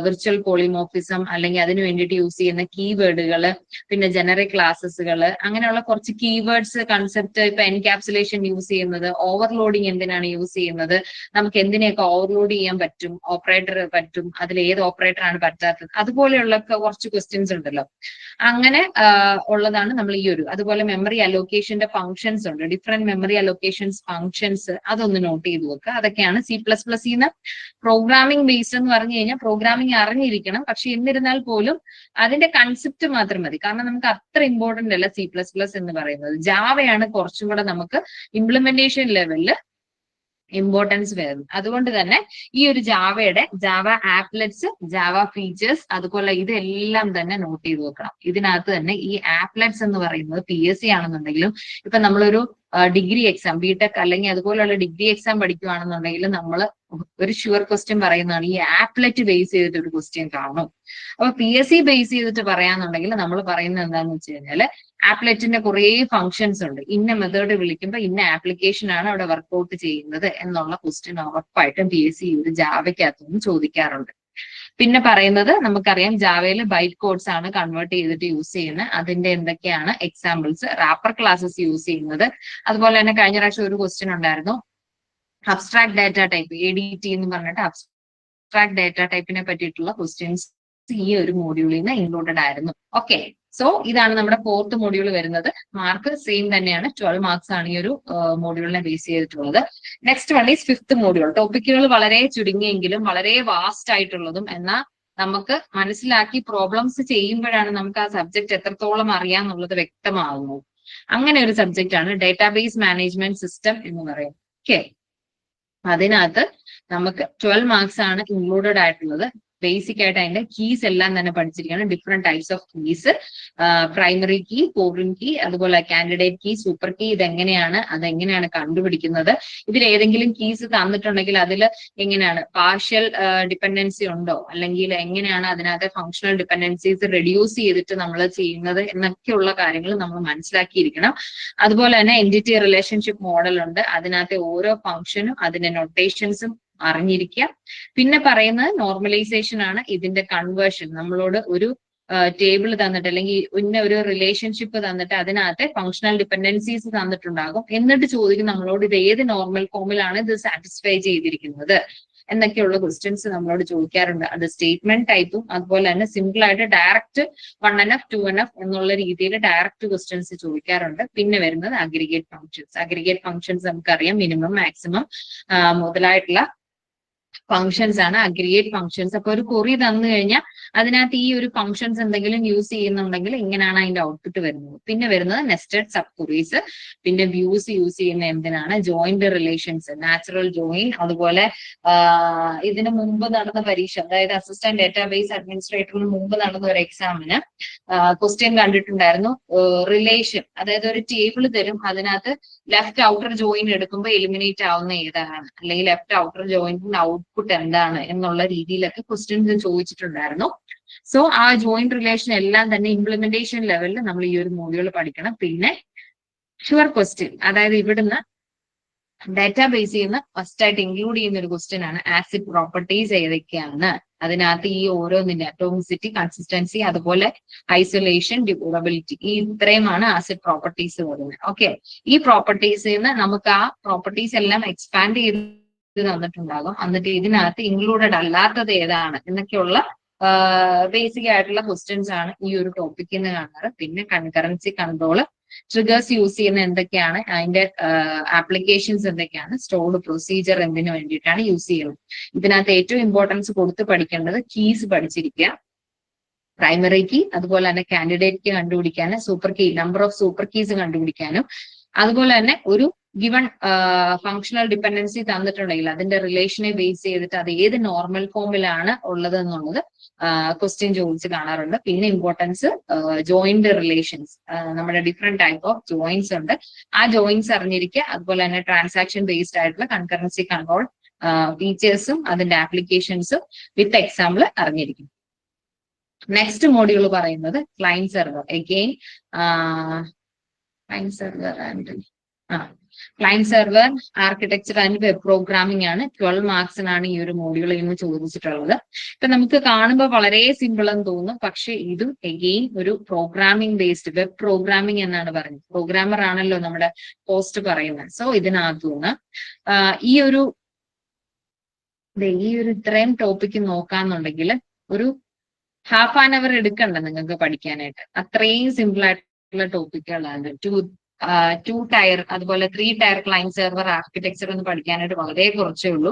വിർച്വൽ പോളിമോർഫിസം അല്ലെങ്കിൽ അതിന് വേണ്ടിയിട്ട് യൂസ് ചെയ്യുന്ന കീവേഡുകൾ, പിന്നെ ജനറിക് ക്ലാസസുകൾ, അങ്ങനെയുള്ള കുറച്ച് കീവേഡ്സ്, കൺസെപ്റ്റ്, ഇപ്പൊ എൻകാപ്സുലേഷൻ യൂസ് ചെയ്യുന്നത്, ഓവർലോഡിങ് എന്തിനാണ് യൂസ് ചെയ്യുന്നത്, നമുക്ക് എന്തിനെയൊക്കെ ഓവർലോഡ് ചെയ്യാൻ പറ്റും, ഓപ്പറേറ്റർ പറ്റും, അതിൽ ഏത് ഓപ്പറേറ്റർ ആണ് പറ്റാത്തത്, അതുപോലെയുള്ള കുറച്ച് ക്വസ്റ്റ്യൻസ് ഉണ്ടല്ലോ. അങ്ങനെ ഉള്ളതാണ് നമ്മൾ ഈ ഒരു. അതുപോലെ മെമ്മറി അലോക്കേഷന്റെ ഫംഗ്ഷൻസ് ഉണ്ട്, ഡിഫറെന്റ് മെമ്മറി അലോക്കേഷൻസ് ഫംഗ്ഷൻസ്, അതൊന്ന് നോട്ട് ചെയ്ത് വെക്കുക. അതൊക്കെയാണ് C++ന്ന് പ്രോഗ്രാമിംഗ് ബേസ്ഡ് എന്ന് പറഞ്ഞു കഴിഞ്ഞാൽ പ്രോഗ്രാമിംഗ് അറിഞ്ഞിരിക്കണം. പക്ഷെ എന്നിരുന്നാൽ പോലും അതിന്റെ കൺസെപ്റ്റ് മാത്രം മതി. കാരണം നമുക്ക് അത്ര ഇമ്പോർട്ടന്റ് അല്ല C++ എന്ന് പറയുന്നത്. ജാവയാണ് കുറച്ചും കൂടെ നമുക്ക് ഇംപ്ലിമെന്റേഷൻ ലെവലില് ഇമ്പോർട്ടൻസ് വരുന്നത്. അതുകൊണ്ട് തന്നെ ഈ ഒരു ജാവ ആപ്ലെറ്റ്സ്, ജാവ ഫീച്ചേഴ്സ്, അതുപോലെ ഇതെല്ലാം തന്നെ നോട്ട് ചെയ്ത് വെക്കണം. ഇതിനകത്ത് തന്നെ ഈ ആപ്ലെറ്റ്സ് എന്ന് പറയുന്നത് PSC ആണെന്നുണ്ടെങ്കിലും, ഇപ്പൊ നമ്മളൊരു ഡിഗ്രി എക്സാം, ബിടെക് അല്ലെങ്കിൽ അതുപോലെയുള്ള ഡിഗ്രി എക്സാം പഠിക്കുകയാണെന്നുണ്ടെങ്കിൽ നമ്മൾ ഒരു ഷുവർ ക്വസ്റ്റ്യൻ പറയുന്നതാണ് ഈ ആപ്ലെറ്റ് ബേസ് ചെയ്തിട്ട് ഒരു ക്വസ്റ്റ്യൻ കാണും. അപ്പൊ PSC ബേസ് ചെയ്തിട്ട് പറയാന്നുണ്ടെങ്കിൽ നമ്മൾ പറയുന്നത് എന്താണെന്ന് വെച്ച് കഴിഞ്ഞാല് ആപ്ലെറ്റിന്റെ കുറെ ഫംഗ്ഷൻസ് ഉണ്ട്. ഇന്ന മെത്തേഡ് വിളിക്കുമ്പോൾ ഇന്ന ആപ്ലിക്കേഷൻ ആണ് അവിടെ വർക്ക്ഔട്ട് ചെയ്യുന്നത് എന്നുള്ള ക്വസ്റ്റ്യൻ ഉറപ്പായിട്ടും PSC ഒരു ജാവയ്ക്കകത്തുനിന്ന് ചോദിക്കാറുണ്ട്. പിന്നെ പറയുന്നത് നമുക്കറിയാം ജാവയിൽ ബൈറ്റ് കോഡ്സ് ആണ് കൺവേർട്ട് ചെയ്തിട്ട് യൂസ് ചെയ്യുന്നത്. അതിന്റെ എന്തൊക്കെയാണ് എക്സാമ്പിൾസ്, റാപ്പർ ക്ലാസ്സസ് യൂസ് ചെയ്യുന്നത്. അതുപോലെ തന്നെ കഴിഞ്ഞ പ്രാവശ്യം ഒരു ക്വസ്റ്റ്യൻ ഉണ്ടായിരുന്നു, അബ്സ്ട്രാക്ട് ഡാറ്റ ടൈപ്പ്, ADT എന്ന് പറഞ്ഞിട്ട് അബ്സ്ട്രാക്ട് ഡാറ്റ ടൈപ്പിനെ പറ്റിയിട്ടുള്ള ക്വസ്റ്റ്യൻസ് ഈ ഒരു മോഡ്യൂളിൽ നിന്ന് ഇൻക്ലൂഡഡ് ആയിരുന്നു. ഓക്കെ, സോ ഇതാണ് നമ്മുടെ 4th മോഡ്യൂൾ വരുന്നത്. മാർക്ക് സെയിം തന്നെയാണ്, 12 മാർക്സ് ആണ് ഈ ഒരു മോഡ്യൂളിനെ ബേസ് ചെയ്തിട്ടുള്ളത്. Next one is 5th module. ടോപ്പിക്കുകൾ വളരെ ചുരുങ്ങിയെങ്കിലും വളരെ വാസ്റ്റ് ആയിട്ടുള്ളതും, എന്നാൽ നമുക്ക് മനസ്സിലാക്കി പ്രോബ്ലംസ് ചെയ്യുമ്പോഴാണ് നമുക്ക് ആ സബ്ജക്ട് എത്രത്തോളം അറിയാന്നുള്ളത് വ്യക്തമാകുന്നു. അങ്ങനെ ഒരു സബ്ജക്റ്റ് ആണ് ഡേറ്റാബേസ് മാനേജ്മെന്റ് സിസ്റ്റം എന്ന് പറയുന്നത്. ഓക്കെ, അതിനകത്ത് നമുക്ക് 12 മാർക്സ് ആണ് ഇൻക്ലൂഡഡ് ആയിട്ടുള്ളത്. ബേസിക് ആയിട്ട് അതിന്റെ കീസ് എല്ലാം തന്നെ പഠിച്ചിരിക്കണം. Different types of keys, primary key, foreign key, അതുപോലെ കാൻഡിഡേറ്റ് കീ, സൂപ്പർ കീ, അതെങ്ങനെയാണ് കണ്ടുപിടിക്കുന്നത്, ഇതിൽ ഏതെങ്കിലും കീസ് തന്നിട്ടുണ്ടെങ്കിൽ അതിൽ എങ്ങനെയാണ് പാർഷ്യൽ ഡിപ്പെൻഡൻസി ഉണ്ടോ, അല്ലെങ്കിൽ എങ്ങനെയാണ് അതിനകത്തെ ഫങ്ഷണൽ ഡിപ്പെൻഡൻസീസ് റെഡ്യൂസ് ചെയ്തിട്ട് നമ്മൾ ചെയ്യുന്നത് എന്നൊക്കെയുള്ള കാര്യങ്ങൾ നമ്മൾ മനസ്സിലാക്കിയിരിക്കണം. അതുപോലെ തന്നെ എൻറ്റിറ്റി റിലേഷൻഷിപ്പ് മോഡൽ ഉണ്ട്. അതിനകത്തെ ഓരോ ഫംഗ്ഷനും അതിന്റെ നൊട്ടേഷൻസും അറിഞ്ഞിരിക്കുക. പിന്നെ പറയുന്നത് നോർമലൈസേഷൻ ആണ്. ഇതിന്റെ കൺവേർഷൻ, നമ്മളോട് ഒരു ടേബിൾ തന്നിട്ട് അല്ലെങ്കിൽ ഇന്ന ഒരു റിലേഷൻഷിപ്പ് തന്നിട്ട് അതിനകത്തെ ഫങ്ഷണൽ ഡിപ്പെൻഡൻസീസ് തന്നിട്ടുണ്ടാകും. എന്നിട്ട് ചോദിക്കും നമ്മളോട് ഇത് ഏത് നോർമൽ ഫോമിലാണ് ഇത് സാറ്റിസ്ഫൈ ചെയ്തിരിക്കുന്നത് എന്നൊക്കെയുള്ള ക്വസ്റ്റ്യൻസ് നമ്മളോട് ചോദിക്കാറുണ്ട്. അത് സ്റ്റേറ്റ്മെന്റ് ടൈപ്പും അതുപോലെ തന്നെ സിമ്പിൾ ആയിട്ട് ഡയറക്റ്റ് 1NF 2NF എന്നുള്ള രീതിയിൽ ഡയറക്റ്റ് ക്വസ്റ്റ്യൻസ് ചോദിക്കാറുണ്ട്. പിന്നെ വരുന്നത് അഗ്രിഗേറ്റ് ഫങ്ഷൻസ്. അഗ്രിഗേറ്റ് ഫങ്ഷൻസ് നമുക്കറിയാം, മിനിമം, മാക്സിമം മുതലായിട്ടുള്ള ഫങ്ഷൻസ് ആണ് അഗ്രിഗേറ്റ് ഫങ്ഷൻസ്. അപ്പൊ ഒരു ക്വറി തന്നു കഴിഞ്ഞാൽ അതിനകത്ത് ഈ ഒരു ഫങ്ഷൻസ് എന്തെങ്കിലും യൂസ് ചെയ്യുന്നുണ്ടെങ്കിൽ ഇങ്ങനെയാണ് അതിന്റെ ഔട്ട്പുട്ട് വരുന്നത്. പിന്നെ വരുന്നത് നെസ്റ്റഡ് സബ് ക്വറീസ്, പിന്നെ വ്യൂസ് യൂസ് ചെയ്യുന്ന എന്തിനാണ്, ജോയിന്റ് റിലേഷൻസ്, നാച്ചുറൽ ജോയിൻ, അതുപോലെ ഇതിന് മുമ്പ് നടന്ന പരീക്ഷ, അതായത് അസിസ്റ്റന്റ് ഡേറ്റാബേസ് അഡ്മിനിസ്ട്രേറ്ററിന് മുമ്പ് നടന്ന ഒരു എക്സാമിന് ക്വസ്റ്റ്യൻ കണ്ടിട്ടുണ്ടായിരുന്നു, റിലേഷൻ, അതായത് ഒരു ടേബിൾ തരും, അതിനകത്ത് ലെഫ്റ്റ് ഔട്ടർ ജോയിൻ എടുക്കുമ്പോൾ എലിമിനേറ്റ് ആവുന്ന ഏതാണ്, അല്ലെങ്കിൽ ലെഫ്റ്റ് ഔട്ടർ ജോയിന്റെ ഔട്ട്പുട്ട് എന്താണ് എന്നുള്ള രീതിയിലൊക്കെ ക്വസ്റ്റ്യൻസ് ചോദിച്ചിട്ടുണ്ടായിരുന്നു. സോ ആ ജോയിന്റ് റിലേഷൻ എല്ലാം തന്നെ ഇംപ്ലിമെന്റേഷൻ ലെവലിൽ നമ്മൾ ഈ ഒരു മോഡ്യൂൾ പഠിക്കണം. പിന്നെ ഷുവർ ക്വസ്റ്റ്യൻ, അതായത് ഇവിടുന്ന് ഡാറ്റാബേസ് ചെയ്യുന്ന ഫസ്റ്റ് ആയിട്ട് ഇൻക്ലൂഡ് ചെയ്യുന്ന ഒരു ക്വസ്റ്റ്യൻ ആണ് ആസിഡ് പ്രോപ്പർട്ടീസ് ഏതൊക്കെയാണ്. അതിനകത്ത് ഈ ഓരോന്നിന്റെ അറ്റോമിസിറ്റി, കൺസിസ്റ്റൻസി, അതുപോലെ ഐസൊലേഷൻ, ഡ്യൂറബിലിറ്റി, ഈ ഇത്രയുമാണ് ആസിഡ് പ്രോപ്പർട്ടീസ് വരുന്നത്. ഓക്കെ, ഈ പ്രോപ്പർട്ടീസിൽ നിന്ന് നമുക്ക് ആ പ്രോപ്പർട്ടീസ് എല്ലാം എക്സ്പാൻഡ് ചെയ്ത് തന്നിട്ടുണ്ടാകും. എന്നിട്ട് ഇതിനകത്ത് ഇൻക്ലൂഡഡ് അല്ലാത്തത് ഏതാണ് എന്നൊക്കെയുള്ള ബേസിക് ആയിട്ടുള്ള ക്വസ്റ്റ്യൻസ് ആണ് ഈ ഒരു ടോപ്പിക്കിൽ നിന്ന് കാണാറ്. പിന്നെ കൺകറൻസി കൺട്രോൾ, ട്രിഗേഴ്സ് യൂസ് ചെയ്യുന്ന എന്തൊക്കെയാണ്, അതിന്റെ ആപ്ലിക്കേഷൻസ് എന്തൊക്കെയാണ്, സ്റ്റോർഡ് പ്രൊസീജിയർ എന്തിനു വേണ്ടിയിട്ടാണ് യൂസ് ചെയ്യുന്നത്. ഇതിനകത്ത് ഏറ്റവും ഇമ്പോർട്ടൻസ് കൊടുത്ത് പഠിക്കേണ്ടത് കീസ് പഠിച്ചിരിക്കുക, പ്രൈമറി കീ, അതുപോലെ തന്നെ കാൻഡിഡേറ്റ് കീ കണ്ടുപിടിക്കാനും, super key, number of super keys കണ്ടുപിടിക്കാനും, അതുപോലെ തന്നെ ഒരു ഗിവൺ ഫങ്ഷണൽ ഡിപ്പെൻഡൻസി തന്നിട്ടുണ്ടെങ്കിൽ അതിന്റെ റിലേഷനെ ബേസ് ചെയ്തിട്ട് അത് ഏത് നോർമൽ ഫോമിലാണ് ഉള്ളത് എന്നുള്ളത് ക്വസ്റ്റ്യൻ ചോദിച്ച് കാണാറുണ്ട്. പിന്നെ ഇമ്പോർട്ടൻസ് ജോയിന്റ് റിലേഷൻസ്, നമ്മുടെ ഡിഫറെന്റ് ടൈപ്പ് ഓഫ് ജോയിൻസ് ഉണ്ട്, ആ ജോയിൻസ് അറിഞ്ഞിരിക്കുക. അതുപോലെ തന്നെ ട്രാൻസാക്ഷൻ ബേസ്ഡ് ആയിട്ടുള്ള കൺകറൻസി കൺട്രോൾ ഫീച്ചേഴ്സും അതിന്റെ ആപ്ലിക്കേഷൻസും വിത്ത് എക്സാമ്പിൾ അറിഞ്ഞിരിക്കും. നെക്സ്റ്റ് മോഡ്യൂൾ പറയുന്നത് client server. Again client server and client server architecture and web programming ആണ്. 12 മാർക്സിനാണ് ഈ ഒരു മോഡ്യൂളിൽ നിന്ന് ചോദിച്ചിട്ടുള്ളത്. ഇപ്പൊ നമുക്ക് കാണുമ്പോൾ വളരെ സിമ്പിൾ എന്ന് തോന്നും, പക്ഷെ ഇതും എഗെയിൻ ഒരു പ്രോഗ്രാമിംഗ് ബേസ്ഡ് വെബ് പ്രോഗ്രാമിംഗ് എന്നാണ് പറയുന്നത്. പ്രോഗ്രാമർ ആണല്ലോ നമ്മുടെ പോസ്റ്റ് പറയുന്നത്. സോ ഇതിനകത്തുനിന്ന് ഈ ഒരു ഇത്രയും ടോപ്പിക്ക് നോക്കാന്നുണ്ടെങ്കിൽ ഒരു ഹാഫ് ആൻ അവർ എടുക്കണ്ട നിങ്ങൾക്ക് പഠിക്കാനായിട്ട്. അത്രയും സിമ്പിൾ ആയിട്ടുള്ള ടോപ്പിക്കുകളാണ്. ടു ടയർ അതുപോലെ 3 ടയർ ക്ലയന്റ് സെർവർ ആർക്കിടെക്ചർ എന്ന് പഠിക്കാനായിട്ട് വളരെ കുറച്ചേ ഉള്ളൂ.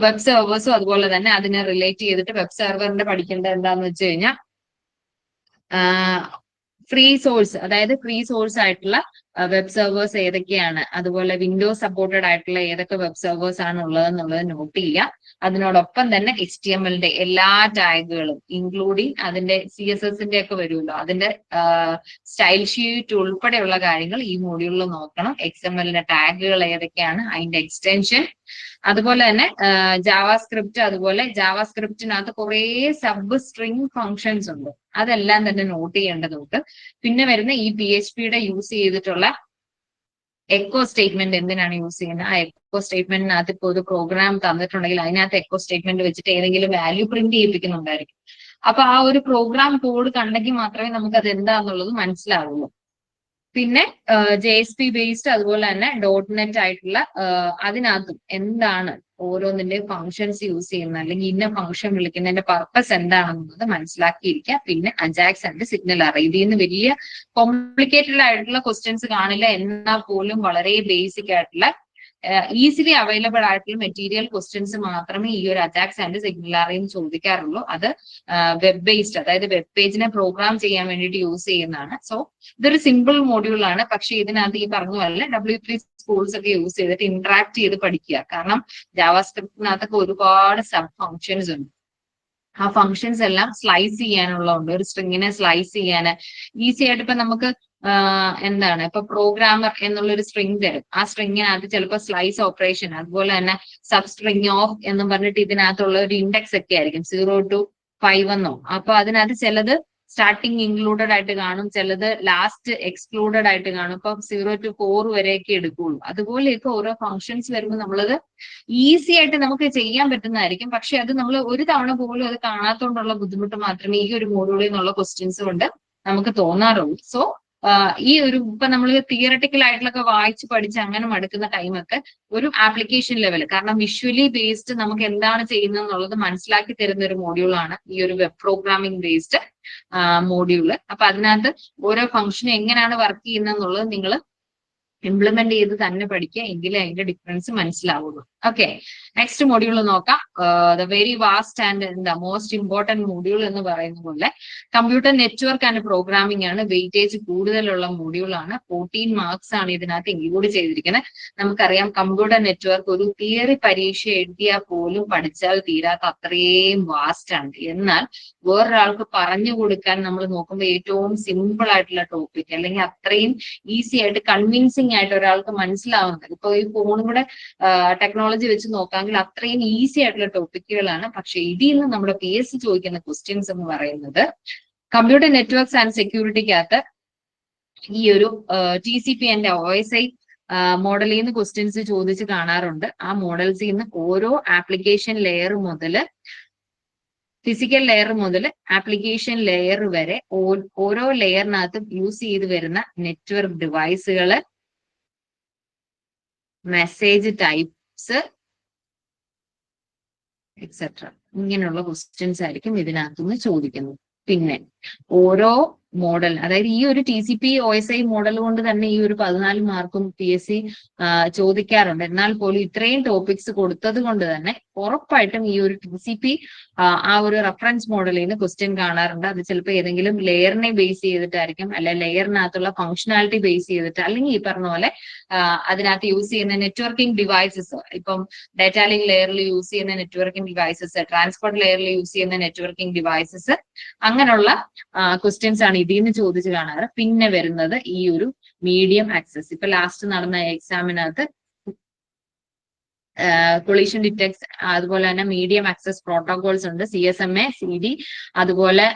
വെബ് സെർവേഴ്സും അതുപോലെ തന്നെ അതിനെ റിലേറ്റ് ചെയ്തിട്ട് വെബ് സെർവറിന്റെ പഠിക്കേണ്ടത് എന്താന്ന് വെച്ച് കഴിഞ്ഞാൽ ഫ്രീ സോഴ്സ്, അതായത് ഫ്രീ സോഴ്സ് ആയിട്ടുള്ള വെബ് സെർവേഴ്സ് ഏതൊക്കെയാണ്, അതുപോലെ വിൻഡോസ് സപ്പോർട്ടഡ് ആയിട്ടുള്ള ഏതൊക്കെ വെബ് സെർവേഴ്സ് ആണ് ഉള്ളതെന്നുള്ളത് നോട്ട് ചെയ്യുക. അതിനോടൊപ്പം തന്നെ HTML എല്ലാ ടാഗുകളും ഇൻക്ലൂഡിങ് അതിന്റെ CSS ഒക്കെ വരുമല്ലോ, അതിന്റെ സ്റ്റൈൽ ഷീറ്റ് ഉൾപ്പെടെയുള്ള കാര്യങ്ങൾ ഈ മോഡ്യൂളിൽ നോക്കണം. XML ടാഗുകൾ ഏതൊക്കെയാണ്, അതിന്റെ എക്സ്റ്റൻഷൻ, അതുപോലെ തന്നെ ജാവാസ്ക്രിപ്റ്റ്, അതുപോലെ ജാവാസ്ക്രിപ്റ്റിനകത്ത് കുറെ സബ് സ്ട്രിംഗ് ഫങ്ഷൻസ് ഉണ്ട്, അതെല്ലാം തന്നെ നോട്ട് ചെയ്യേണ്ടതുണ്ട്. പിന്നെ വരുന്ന ഈ PHP യൂസ് ചെയ്തിട്ടുള്ള എക്കോ സ്റ്റേറ്റ്മെന്റ് എന്തിനാണ് യൂസ് ചെയ്യുന്നത്, ആ എക്കോ സ്റ്റേറ്റ്മെന്റിനകത്ത് ഇപ്പോൾ ഒരു പ്രോഗ്രാം തന്നിട്ടുണ്ടെങ്കിൽ അതിനകത്ത് എക്കോ സ്റ്റേറ്റ്മെന്റ് വെച്ചിട്ട് ഏതെങ്കിലും വാല്യൂ പ്രിന്റ് ചെയ്യിപ്പിക്കുന്നുണ്ടായിരിക്കും. അപ്പൊ ആ ഒരു പ്രോഗ്രാം കോഡ് കണ്ടെങ്കിൽ മാത്രമേ നമുക്ക് അത് എന്താന്നുള്ളത് മനസ്സിലാവുള്ളൂ. പിന്നെ JSP ബേസ്ഡ് അതുപോലെ തന്നെ .NET ആയിട്ടുള്ള അതിനകത്തും എന്താണ് ഓരോന്നിന്റെ ഫങ്ഷൻസ് യൂസ് ചെയ്യുന്നത്, അല്ലെങ്കിൽ ഇന്ന ഫങ്ഷൻ വിളിക്കുന്നതിന്റെ പർപ്പസ് എന്താണെന്നുള്ളത് മനസ്സിലാക്കിയിരിക്കുക. പിന്നെ അജാക്സ് ആൻഡ് സിഗ്നൽ അറേ, ഇതിൽ നിന്ന് വലിയ കോംപ്ലിക്കേറ്റഡ് ആയിട്ടുള്ള ക്വസ്റ്റ്യൻസ് കാണില്ല, എന്നാൽ പോലും വളരെ ബേസിക് ആയിട്ടുള്ള ഈസിലി അവൈലബിൾ ആയിട്ടുള്ള മെറ്റീരിയൽ ക്വസ്റ്റ്യൻസ് മാത്രമേ ഈ ഒരു അജാക്സ് ആൻഡ് സിഗ്നൽ അറേയും ചോദിക്കാറുള്ളൂ. അത് വെബ് ബേസ്ഡ്, അതായത് വെബ് പേജിനെ പ്രോഗ്രാം ചെയ്യാൻ വേണ്ടിയിട്ട് യൂസ് ചെയ്യുന്നതാണ്. സോ ഇതൊരു സിമ്പിൾ മോഡ്യൂൾ ആണ്, പക്ഷെ ഇതിനകത്ത് ഈ പറഞ്ഞ പോലെ W3 സ്കൂൾസ് ഒക്കെ യൂസ് ചെയ്തിട്ട് ഇന്ററാക്ട് ചെയ്ത് പഠിക്കുക. കാരണം ജാവാസ്ക്രിപ്റ്റിനകത്തൊക്കെ ഒരുപാട് സബ് ഫങ്ഷൻസ് ഉണ്ട്. ആ ഫങ്ഷൻസ് എല്ലാം സ്ലൈസ് ചെയ്യാനുള്ളതുണ്ട്. ഒരു സ്ട്രിങ്ങിനെ സ്ലൈസ് ചെയ്യാൻ ഈസി ആയിട്ട് ഇപ്പൊ നമുക്ക് എന്താണ് ഇപ്പൊ പ്രോഗ്രാമർ എന്നുള്ളൊരു സ്ട്രിങ് തരും, ആ സ്ട്രിങ്ങിനകത്ത് ചിലപ്പോൾ സ്ലൈസ് ഓപ്പറേഷൻ, അതുപോലെ തന്നെ സബ് സ്ട്രിങ് ഓഫ് എന്നും പറഞ്ഞിട്ട് ഇതിനകത്തുള്ള ഒരു ഇൻഡെക്സ് ഒക്കെ ആയിരിക്കും 0 to 5 എന്നോ. അപ്പൊ അതിനകത്ത് ചിലത് സ്റ്റാർട്ടിങ് ഇൻക്ലൂഡഡ് ആയിട്ട് കാണും, ചിലത് ലാസ്റ്റ് എക്സ്ക്ലൂഡഡ് ആയിട്ട് കാണും. ഇപ്പൊ 0 to 4 വരെയൊക്കെ എടുക്കുള്ളൂ. അതുപോലെയൊക്കെ ഓരോ ഫങ്ഷൻസ് വരുമ്പോൾ നമ്മളത് ഈസി ആയിട്ട് നമുക്ക് ചെയ്യാൻ പറ്റുന്നതായിരിക്കും, പക്ഷെ അത് നമ്മൾ ഒരു തവണ പോലും അത് കാണാത്തോണ്ടുള്ള ബുദ്ധിമുട്ട് മാത്രമേ ഈ ഒരു മോഡ്യൂളിൽ നിന്നുള്ള ക്വസ്റ്റ്യൻസ് കൊണ്ട് നമുക്ക് തോന്നാറുള്ളൂ. സോ ഈ ഒരു ഇപ്പൊ നമ്മൾ തിയറട്ടിക്കൽ ആയിട്ടുള്ളൊക്കെ വായിച്ച് പഠിച്ച് അങ്ങനെ മടുക്കുന്ന ടൈമൊക്കെ ഒരു ആപ്ലിക്കേഷൻ ലെവൽ, കാരണം വിഷ്വലി ബേസ്ഡ് നമുക്ക് എന്താണ് ചെയ്യുന്നത് എന്നുള്ളത് മനസ്സിലാക്കി തരുന്ന ഒരു മോഡ്യൂളാണ് ഈ ഒരു വെബ് പ്രോഗ്രാമിംഗ് ബേസ്ഡ് മോഡ്യൂള്. അപ്പൊ അതിനകത്ത് ഓരോ ഫംഗ്ഷനും എങ്ങനെയാണ് വർക്ക് ചെയ്യുന്നത് എന്നുള്ളത് നിങ്ങൾ ഇംപ്ലിമെന്റ് ചെയ്ത് തന്നെ പഠിക്കുക, എങ്കിലേ അതിന്റെ ഡിഫറൻസ് മനസ്സിലാവുള്ളൂ. ഓക്കെ, നെക്സ്റ്റ് മോഡ്യൂൾ നോക്കാം. The very vast and the most important module എന്ന് പറയുന്ന പോലെ കമ്പ്യൂട്ടർ നെറ്റ്വർക്ക് ആൻഡ് പ്രോഗ്രാമിംഗ് ആണ്. വെയിറ്റേജ് കൂടുതലുള്ള മോഡ്യൂളാണ്. 14 മാർക്സ് ആണ് ഇതിനകത്ത് ഇൻക്ലൂഡ് ചെയ്തിരിക്കുന്നത്. നമുക്കറിയാം കമ്പ്യൂട്ടർ നെറ്റ്വർക്ക് ഒരു തിയറി പരീക്ഷ എഴുതിയാൽ പോലും പഠിച്ചാൽ തീരാത്ത അത്രയും വാസ്റ്റ് ആണ്. എന്നാൽ വേറൊരാൾക്ക് പറഞ്ഞു കൊടുക്കാൻ നമ്മൾ നോക്കുമ്പോൾ ഏറ്റവും സിമ്പിൾ ആയിട്ടുള്ള ടോപ്പിക്, അല്ലെങ്കിൽ അത്രയും ഈസി ആയിട്ട് കൺവിൻസിങ് ആയിട്ട് ഒരാൾക്ക് മനസ്സിലാവുന്നത്, ഇപ്പൊ ഈ ഫോണും കൂടെ ടെക്നോളജി വെച്ച് നോക്കാമെങ്കിൽ അത്രയും ഈസി ആയിട്ടുള്ള ടോപ്പിക്കുകളാണ്. പക്ഷെ ഇതിൽ നിന്ന് നമ്മുടെ PSC ചോദിക്കുന്ന ക്വസ്റ്റ്യൻസ് എന്ന് പറയുന്നത് കമ്പ്യൂട്ടർ നെറ്റ്വർക്ക്സ് ആൻഡ് സെക്യൂരിറ്റിക്കകത്ത് ഈ ഒരു TCP ആൻഡ് OSI മോഡലിൽ നിന്ന് ക്വസ്റ്റ്യൻസ് ചോദിച്ച് കാണാറുണ്ട്. ആ മോഡൽസിൽ നിന്ന് ഓരോ ആപ്ലിക്കേഷൻ ലെയർ മുതൽ ഫിസിക്കൽ ലെയർ മുതൽ ആപ്ലിക്കേഷൻ ലെയർ വരെ ഓരോ ലെയറിനകത്തും യൂസ് ചെയ്ത് വരുന്ന നെറ്റ്വർക്ക് ഡിവൈസുകള്, മെസ്സേജ് ടൈപ്സ് എക്സെട്ര, ഇങ്ങനെയുള്ള ക്വസ്റ്റ്യൻസ് ആയിരിക്കും ഇതിനകത്തുനിന്ന് ചോദിക്കുന്നത്. പിന്നെ ഓരോ മോഡൽ, അതായത് ഈ ഒരു TCP OSI മോഡൽ കൊണ്ട് തന്നെ ഈ ഒരു 14 മാർക്കും PSC ചോദിക്കാറുണ്ട്. എന്നാൽ പോലും ഇത്രയും ടോപ്പിക്സ് കൊടുത്തത് കൊണ്ട് തന്നെ ഉറപ്പായിട്ടും ഈ ഒരു TCP ആ ഒരു റെഫറൻസ് മോഡലിൽ നിന്ന് ക്വസ്റ്റ്യൻ കാണാറുണ്ട്. അത് ചിലപ്പോൾ ഏതെങ്കിലും ലെയറിനെ ബേസ് ചെയ്തിട്ടായിരിക്കും, അല്ലെ ലെയറിനകത്തുള്ള ഫംഗ്ഷനാലിറ്റി ബേസ് ചെയ്തിട്ട്, അല്ലെങ്കിൽ ഈ പറഞ്ഞ പോലെ അതിനകത്ത് യൂസ് ചെയ്യുന്ന നെറ്റ്വർക്കിംഗ് ഡിവൈസസ്, ഇപ്പം ഡാറ്റാ ലിങ്ക് ലെയറിൽ യൂസ് ചെയ്യുന്ന നെറ്റ്വർക്കിംഗ് ഡിവൈസസ്, ട്രാൻസ്പോർട്ട് ലെയറിൽ യൂസ് ചെയ്യുന്ന നെറ്റ്വർക്കിംഗ് ഡിവൈസസ്, അങ്ങനെയുള്ള ക്വസ്റ്റ്യൻസ് ആണ് ഇതിൽ നിന്ന് ചോദിച്ചു കാണാറ്. പിന്നെ വരുന്നത് ഈ ഒരു മീഡിയം ആക്സസ്, ഇപ്പൊ ലാസ്റ്റ് നടന്ന എക്സാമിനകത്ത് കൊളീഷൻ ഡിറ്റക്ട്സ്, അതുപോലെ തന്നെ മീഡിയം ആക്സസ് പ്രോട്ടോകോൾസ് ഉണ്ട്, CSMA, CD, അതുപോലെ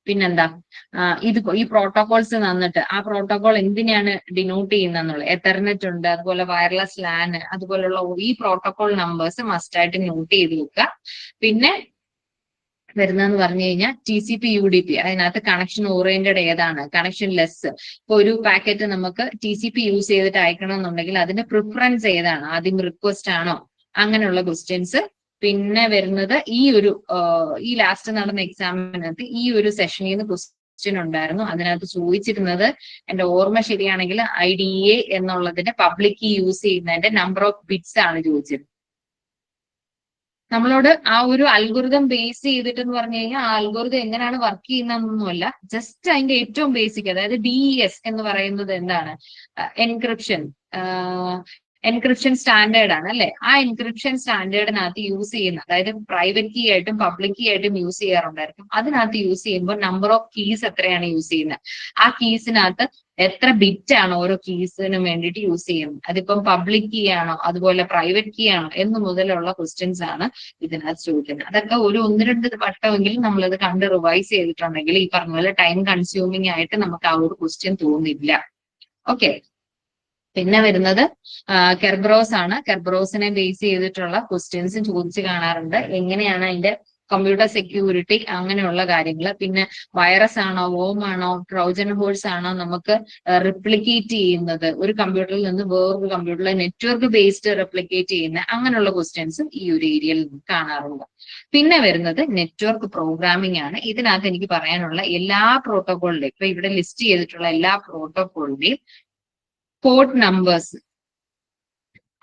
പിന്നെന്താ ഈ പ്രോട്ടോകോൾസ് തന്നിട്ട് ആ പ്രോട്ടോകോൾ എന്തിനാണ് ഡിനോട്ട് ചെയ്യുന്നതെന്നുള്ളത്, എത്തർനെറ്റ് ഉണ്ട്, അതുപോലെ വയർലെസ് ലാൻ, അതുപോലുള്ള ഈ പ്രോട്ടോകോൾ നമ്പേഴ്സ് മസ്റ്റ് ആയിട്ട് നോട്ട് ചെയ്ത് വെക്കുക. പിന്നെ വരുന്നതെന്ന് പറഞ്ഞു കഴിഞ്ഞാൽ TCP UDP, അതിനകത്ത് കണക്ഷൻ ഓറിയന്റഡ് ഏതാണ്, കണക്ഷൻ ലെസ്. ഇപ്പൊ ഒരു പാക്കറ്റ് നമുക്ക് TCP യൂസ് ചെയ്തിട്ട് അയക്കണമെന്നുണ്ടെങ്കിൽ അതിന്റെ പ്രിഫറൻസ് ഏതാണ്, ആദ്യം റിക്വസ്റ്റ് ആണോ, അങ്ങനെയുള്ള ക്വസ്റ്റ്യൻസ്. പിന്നെ വരുന്നത് ഈ ലാസ്റ്റ് നടന്ന എക്സാമിനകത്ത് ഈ ഒരു സെഷനിൽ നിന്ന് ക്വസ്റ്റ്യൻ ഉണ്ടായിരുന്നു. അതിനകത്ത് ചോദിച്ചിരുന്നത്, എന്റെ ഓർമ്മ ശരിയാണെങ്കിൽ IDA എന്നുള്ളതിന്റെ പബ്ലിക് കീ യൂസ് ചെയ്യുന്നതിന്റെ നമ്പർ ഓഫ് ബിറ്റ്സ് ആണ് ചോദിച്ചത്. നമ്മളോട് ആ ഒരു അൽഗോരിതം ബേസ് ചെയ്തിട്ട് എന്ന് പറഞ്ഞു കഴിഞ്ഞാൽ ആ അൽഗോരിതം എങ്ങനെയാണ് വർക്ക് ചെയ്യുന്നതെന്നൊന്നുമല്ല, ജസ്റ്റ് അതിന്റെ ഏറ്റവും ബേസിക്, അതായത് DES എന്ന് പറയുന്നത് എന്താണ്, എൻക്രിപ്ഷൻ സ്റ്റാൻഡേർഡ് ആണ് അല്ലെ. ആ എൻക്രിപ്ഷൻ സ്റ്റാൻഡേർഡിനകത്ത് യൂസ് ചെയ്യുന്ന, അതായത് പ്രൈവറ്റ് കീ ആയിട്ടും പബ്ലിക് കീ ആയിട്ടും യൂസ് ചെയ്യാറുണ്ടായിരിക്കും. അതിനകത്ത് യൂസ് ചെയ്യുമ്പോൾ നമ്പർ ഓഫ് കീസ് എത്രയാണ് യൂസ് ചെയ്യുന്നത്, ആ കീസിനകത്ത് എത്ര ബിറ്റ് ആണ് ഓരോ കീസിനും വേണ്ടിയിട്ട് യൂസ് ചെയ്യുന്നത്, അതിപ്പം പബ്ലിക് കീ ആണോ അതുപോലെ പ്രൈവറ്റ് കീ ആണോ എന്ന് മുതലുള്ള ക്വസ്റ്റ്യൻസ് ആണ് ഇതിനകത്ത് ചോദിക്കുന്നത്. അതൊക്കെ ഒരു 1-2 വട്ടമെങ്കിലും നമ്മളത് കണ്ട് റിവൈസ് ചെയ്തിട്ടുണ്ടെങ്കിൽ ഈ പറഞ്ഞ പോലെ ടൈം കൺസ്യൂമിംഗ് ആയിട്ട് നമുക്ക് ആ ഒരു ക്വസ്റ്റ്യൻ തോന്നില്ല. ഓക്കെ. പിന്നെ വരുന്നത് കെർബ്രോസ് ആണ്. കെർബ്രോസിനെ ബേസ് ചെയ്തിട്ടുള്ള ക്വസ്റ്റ്യൻസ് ചോദിച്ചു കാണാറുണ്ട്. എങ്ങനെയാണ് അതിന്റെ കമ്പ്യൂട്ടർ സെക്യൂരിറ്റി, അങ്ങനെയുള്ള കാര്യങ്ങൾ. പിന്നെ വൈറസ് ആണോ, വോം ആണോ, ട്രോജൻ ഹോഴ്സ് ആണോ നമുക്ക് റിപ്ലിക്കേറ്റ് ചെയ്യുന്നത്, ഒരു കമ്പ്യൂട്ടറിൽ നിന്ന് വേറൊരു കമ്പ്യൂട്ടറിൽ നെറ്റ്വർക്ക് ബേസ്ഡ് റിപ്ലിക്കേറ്റ് ചെയ്യുന്ന അങ്ങനെയുള്ള ക്വസ്റ്റ്യൻസും ഈ ഒരു ഏരിയയിൽ കാണാറുണ്ട്. പിന്നെ വരുന്നത് നെറ്റ്വർക്ക് പ്രോഗ്രാമിംഗ് ആണ്. ഇതിനകത്ത് എനിക്ക് പറയാനുള്ള എല്ലാ പ്രോട്ടോകോളിന്റെയും, ഇപ്പൊ ഇവിടെ ലിസ്റ്റ് ചെയ്തിട്ടുള്ള എല്ലാ പ്രോട്ടോകോളിന്റെയും പോർട്ട് നമ്പേഴ്സ്,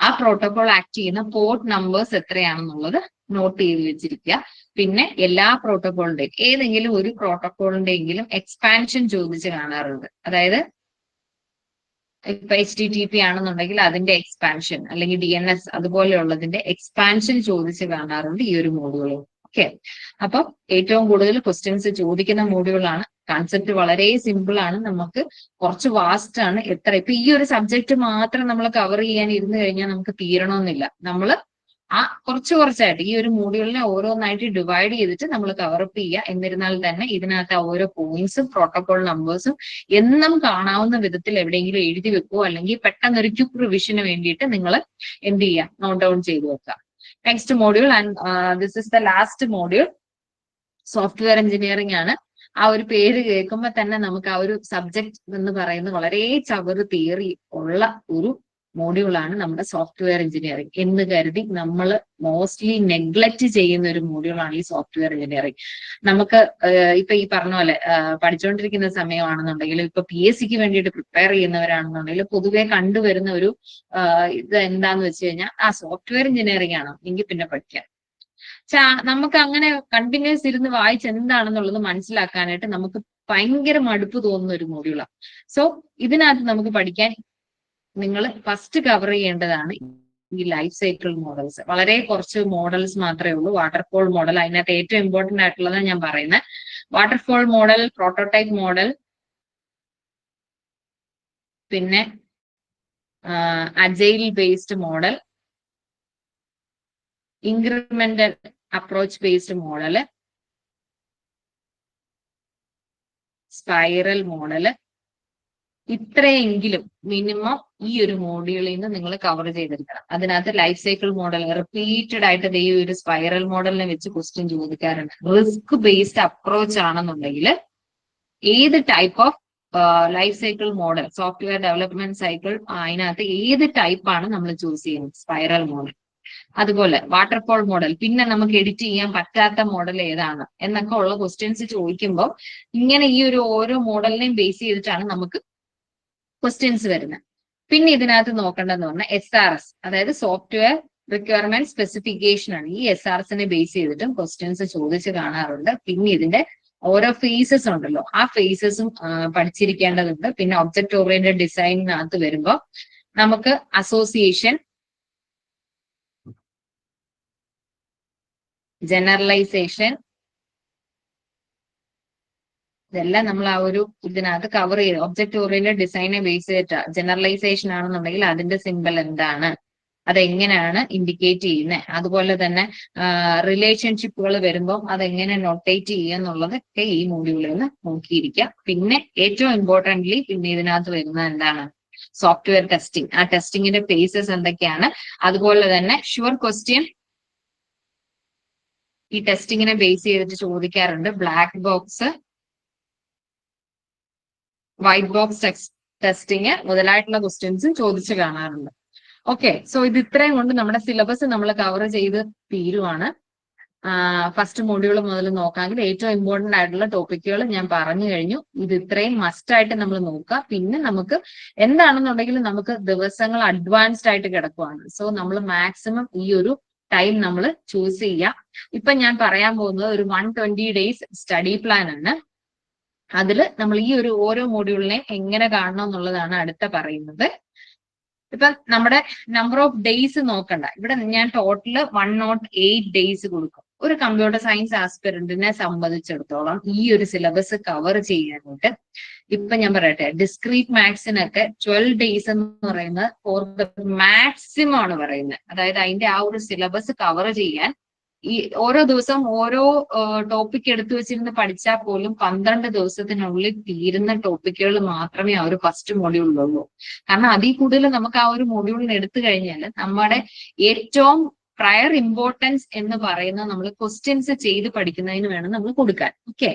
ആ പ്രോട്ടോകോൾ ആക്ട് ചെയ്യുന്ന പോർട്ട് നമ്പേഴ്സ് എത്രയാണെന്നുള്ളത് നോട്ട് ചെയ്ത് വെച്ചിരിക്കുക. പിന്നെ എല്ലാ പ്രോട്ടോകോളിന്റെയും ഏതെങ്കിലും ഒരു പ്രോട്ടോകോളിന്റെയെങ്കിലും എക്സ്പാൻഷൻ ചോദിച്ച് കാണാറുണ്ട്. അതായത് ഇപ്പൊ HTTP ആണെന്നുണ്ടെങ്കിൽ അതിന്റെ എക്സ്പാൻഷൻ, അല്ലെങ്കിൽ DNS അതുപോലെയുള്ളതിന്റെ എക്സ്പാൻഷൻ ചോദിച്ച് കാണാറുണ്ട് ഈ ഒരു മോഡ്യൂളിൽ. ഓക്കെ. അപ്പൊ ഏറ്റവും കൂടുതൽ ക്വസ്റ്റ്യൻസ് ചോദിക്കുന്ന മോഡ്യൂളാണ്. കൺസെപ്റ്റ് വളരെ സിമ്പിൾ ആണ്, നമുക്ക് കുറച്ച് വാസ്റ്റ് ആണ്. ഇപ്പൊ ഈ ഒരു സബ്ജക്ട് മാത്രം നമ്മൾ കവർ ചെയ്യാൻ ഇരുന്ന് കഴിഞ്ഞാൽ നമുക്ക് തീരണമെന്നില്ല. നമ്മൾ കുറച്ചായിട്ട് ഈ ഒരു മോഡ്യൂളിനെ ഓരോന്നായിട്ട് ഡിവൈഡ് ചെയ്തിട്ട് നമ്മൾ കവറപ്പ് ചെയ്യുക. എന്നിരുന്നാൽ തന്നെ ഇതിനകത്ത് ഓരോ പോയിന്റ്സും പ്രോട്ടോകോൾ നമ്പേഴ്സും എന്നും കാണാവുന്ന വിധത്തിൽ എവിടെയെങ്കിലും എഴുതി വെക്കുവോ, അല്ലെങ്കിൽ പെട്ടെന്നൊരു ക്വിക്ക് റിവിഷന് വേണ്ടിയിട്ട് നിങ്ങൾ എന്ത് ചെയ്യുക, നോട്ട് ഡൗൺ ചെയ്ത് വെക്കുക. Next module, and this is the last module, software engineering ആണ്. ആ ഒരു പേര് കേൾക്കുമ്പോൾ തന്നെ നമുക്ക് ആ ഒരു സബ്ജക്ട് എന്ന് പറയുന്നത് വളരെ ചവറ് തിയറി ഉള്ള ഒരു മോഡ്യൂളാണ് നമ്മുടെ സോഫ്റ്റ്വെയർ എഞ്ചിനീയറിംഗ് എന്ന് കരുതി നമ്മൾ മോസ്റ്റ്ലി നെഗ്ലക്ട് ചെയ്യുന്ന ഒരു മോഡ്യൂളാണ് ഈ സോഫ്റ്റ്വെയർ എഞ്ചിനീയറിംഗ്. നമുക്ക് ഇപ്പൊ ഈ പറഞ്ഞ പോലെ പഠിച്ചുകൊണ്ടിരിക്കുന്ന സമയമാണെന്നുണ്ടെങ്കിൽ, ഇപ്പൊ PSCക്ക് വേണ്ടിയിട്ട് പ്രിപ്പയർ ചെയ്യുന്നവരാണെന്നുണ്ടെങ്കിൽ പൊതുവെ കണ്ടുവരുന്ന ഒരു ഇത് എന്താന്ന് വെച്ച് കഴിഞ്ഞാൽ, സോഫ്റ്റ്വെയർ എഞ്ചിനീയറിംഗ് ആണോ എങ്കിൽ പിന്നെ പഠിക്കാം. നമുക്ക് അങ്ങനെ കണ്ടിന്യൂസ് ഇരുന്ന് വായിച്ച് എന്താണെന്നുള്ളത് മനസ്സിലാക്കാനായിട്ട് നമുക്ക് ഭയങ്കര മടുപ്പ് തോന്നുന്ന ഒരു മോഡ്യൂളാണ്. സോ ഇതിനകത്ത് നമുക്ക് പഠിക്കാൻ നിങ്ങൾ ഫസ്റ്റ് കവർ ചെയ്യേണ്ടതാണ് ഈ ലൈഫ് സൈക്കിൾ മോഡൽസ്. വളരെ കുറച്ച് മോഡൽസ് മാത്രമേ ഉള്ളൂ. വാട്ടർഫോൾ മോഡൽ അതിനകത്ത് ഏറ്റവും ഇമ്പോർട്ടന്റ് ആയിട്ടുള്ളതാണ് ഞാൻ പറയുന്നത്. വാട്ടർഫോൾ മോഡൽ, പ്രോട്ടോടൈപ്പ് മോഡൽ, പിന്നെ agile based model, incremental approach based model, spiral model, ഇത്രയെങ്കിലും മിനിമം ഈ ഒരു മോഡ്യൂളിൽ നിന്ന് നിങ്ങൾ കവർ ചെയ്തെടുക്കണം. അതിനകത്ത് ലൈഫ് സൈക്കിൾ മോഡൽ റിപ്പീറ്റഡ് ആയിട്ട് ഈ ഒരു സ്പൈറൽ മോഡലിനെ വെച്ച് ക്വസ്റ്റ്യൻ ചോദിക്കാറുണ്ട്. റിസ്ക് ബേസ്ഡ് അപ്രോച്ച് ആണെന്നുണ്ടെങ്കിൽ ഏത് type of life cycle model, software development cycle, അതിനകത്ത് ഏത് ടൈപ്പാണ് നമ്മൾ ചൂസ് ചെയ്യുന്നത്, സ്പൈറൽ മോഡൽ. അതുപോലെ വാട്ടർഫോൾ മോഡൽ, പിന്നെ നമുക്ക് എഡിറ്റ് ചെയ്യാൻ പറ്റാത്ത മോഡൽ ഏതാണ് എന്നൊക്കെ ഉള്ള ക്വസ്റ്റ്യൻസ് ചോദിക്കുമ്പോൾ ഇങ്ങനെ ഈ ഒരു ഓരോ മോഡലിനെയും ബേസ് ചെയ്തിട്ടാണ് നമുക്ക് ക്വസ്റ്റ്യൻസ് വരുന്നത്. പിന്നെ ഇതിനകത്ത് നോക്കേണ്ടതെന്ന് പറഞ്ഞാൽ SRS, അതായത് സോഫ്റ്റ്വെയർ റിക്വയർമെന്റ് സ്പെസിഫിക്കേഷൻ ആണ്. ഈ SRSനെ ബേസ് ചെയ്തിട്ടും ക്വസ്റ്റ്യൻസ് ചോദിച്ച് കാണാറുണ്ട്. പിന്നെ ഇതിന്റെ ഓരോ ഫേസസ് ഉണ്ടല്ലോ, ആ ഫേസസും പഠിച്ചിരിക്കേണ്ടതുണ്ട്. പിന്നെ ഒബ്ജക്ട് ഓറിയന്റഡ് ഡിസൈനിനകത്ത് വരുമ്പോൾ നമുക്ക് അസോസിയേഷൻ, ജനറലൈസേഷൻ, ഇതെല്ലാം നമ്മൾ ആ ഒരു ഇതിനകത്ത് കവർ ചെയ്ത് ഒബ്ജക്ട് ഓറിയന്റഡ് ഡിസൈനെ ബേസ് ചെയ്തിട്ട് ജനറലൈസേഷൻ ആണെന്നുണ്ടെങ്കിൽ അതിന്റെ സിമ്പിൾ എന്താണ്, അതെങ്ങനെയാണ് ഇൻഡിക്കേറ്റ് ചെയ്യുന്നത്, അതുപോലെ തന്നെ റിലേഷൻഷിപ്പുകൾ വരുമ്പോൾ അതെങ്ങനെ നൊട്ടേറ്റ് ചെയ്യുക എന്നുള്ളതൊക്കെ ഈ മോഡ്യൂളിൽ നിന്ന് നോക്കിയിരിക്കുക. പിന്നെ ഏറ്റവും ഇമ്പോർട്ടന്റ്ലി പിന്നെ ഇതിനകത്ത് വരുന്നത് എന്താണ്, സോഫ്റ്റ്വെയർ ടെസ്റ്റിംഗ്. ആ ടെസ്റ്റിംഗിന്റെ ഫേസസ് എന്തൊക്കെയാണ്, അതുപോലെ തന്നെ ഷുവർ ക്വസ്റ്റ്യൻ ഈ ടെസ്റ്റിങ്ങിനെ ബേസ് ചെയ്തിട്ട് ചോദിക്കാറുണ്ട്. Black box, white box testing മുതലായിട്ടുള്ള ക്വസ്റ്റ്യൻസ് ചോദിച്ചു കാണാറുണ്ട്. ഓക്കെ, സോ ഇത് ഇത്രയും കൊണ്ട് നമ്മുടെ സിലബസ് നമ്മൾ കവർ ചെയ്ത് തീരുവാണ്. ഫസ്റ്റ് മൊഡ്യൂൾ മുതൽ നോക്കാമെങ്കിൽ ഏറ്റവും ഇമ്പോർട്ടന്റ് ആയിട്ടുള്ള ടോപ്പിക്കുകൾ ഞാൻ പറഞ്ഞു കഴിഞ്ഞു. ഇത് ഇത്രയും മസ്റ്റ് ആയിട്ട് നമ്മൾ നോക്കുക. പിന്നെ നമുക്ക് എന്താണെന്നുണ്ടെങ്കിൽ നമുക്ക് ദിവസങ്ങൾ അഡ്വാൻസ്ഡ് ആയിട്ട് കിടക്കുവാണ്. സോ നമ്മൾ മാക്സിമം ഈ ഒരു ടൈം നമ്മൾ ചൂസ് ചെയ്യാം. ഇപ്പൊ ഞാൻ പറയാൻ പോകുന്നത് ഒരു 120 days സ്റ്റഡി പ്ലാൻ ആണ്. അതിൽ നമ്മൾ ഈ ഒരു ഓരോ മൊഡ്യൂളിനെ എങ്ങനെ കാണണം എന്നുള്ളതാണ് അടുത്ത പറയുന്നത്. ഇപ്പൊ നമ്മുടെ നമ്പർ ഓഫ് ഡേയ്സ് നോക്കണ്ട. ഇവിടെ ഞാൻ ടോട്ടൽ 108 days കൊടുക്കും. ഒരു കമ്പ്യൂട്ടർ സയൻസ് ആസ്പിരന്റിനെ സംബന്ധിച്ചിടത്തോളം ഈ ഒരു സിലബസ് കവർ ചെയ്യാനായിട്ട് ഇപ്പൊ ഞാൻ പറയട്ടെ, ഡിസ്ക്രീറ്റ് മാത്സിനൊക്കെ 12 days എന്ന് പറയുന്നത് ഫോർ ദ മാക്സിമം ആണ് പറയുന്നത്. അതായത് അതിന്റെ ആ ഒരു സിലബസ് കവർ ചെയ്യാൻ ഈ ഓരോ ദിവസം ഓരോ ടോപ്പിക് എടുത്തു വെച്ചിരുന്ന് പഠിച്ചാൽ പോലും 12 ദിവസത്തിനുള്ളിൽ തീരുന്ന ടോപ്പിക്കുകൾ മാത്രമേ ആ ഒരു ഫസ്റ്റ് മൊഡ്യൂളിലുള്ളൂ. കാരണം അതിൽ കൂടുതൽ നമുക്ക് ആ ഒരു മൊഡ്യൂളിൽ എടുത്തു കഴിഞ്ഞാൽ നമ്മുടെ ഏറ്റവും പ്രയർ ഇമ്പോർട്ടൻസ് എന്ന് പറയുന്നത് നമ്മൾ ക്വസ്റ്റ്യൻസ് ചെയ്ത് പഠിക്കുന്നതിന് വേണം നമ്മൾ കൊടുക്കാൻ. ഓക്കെ,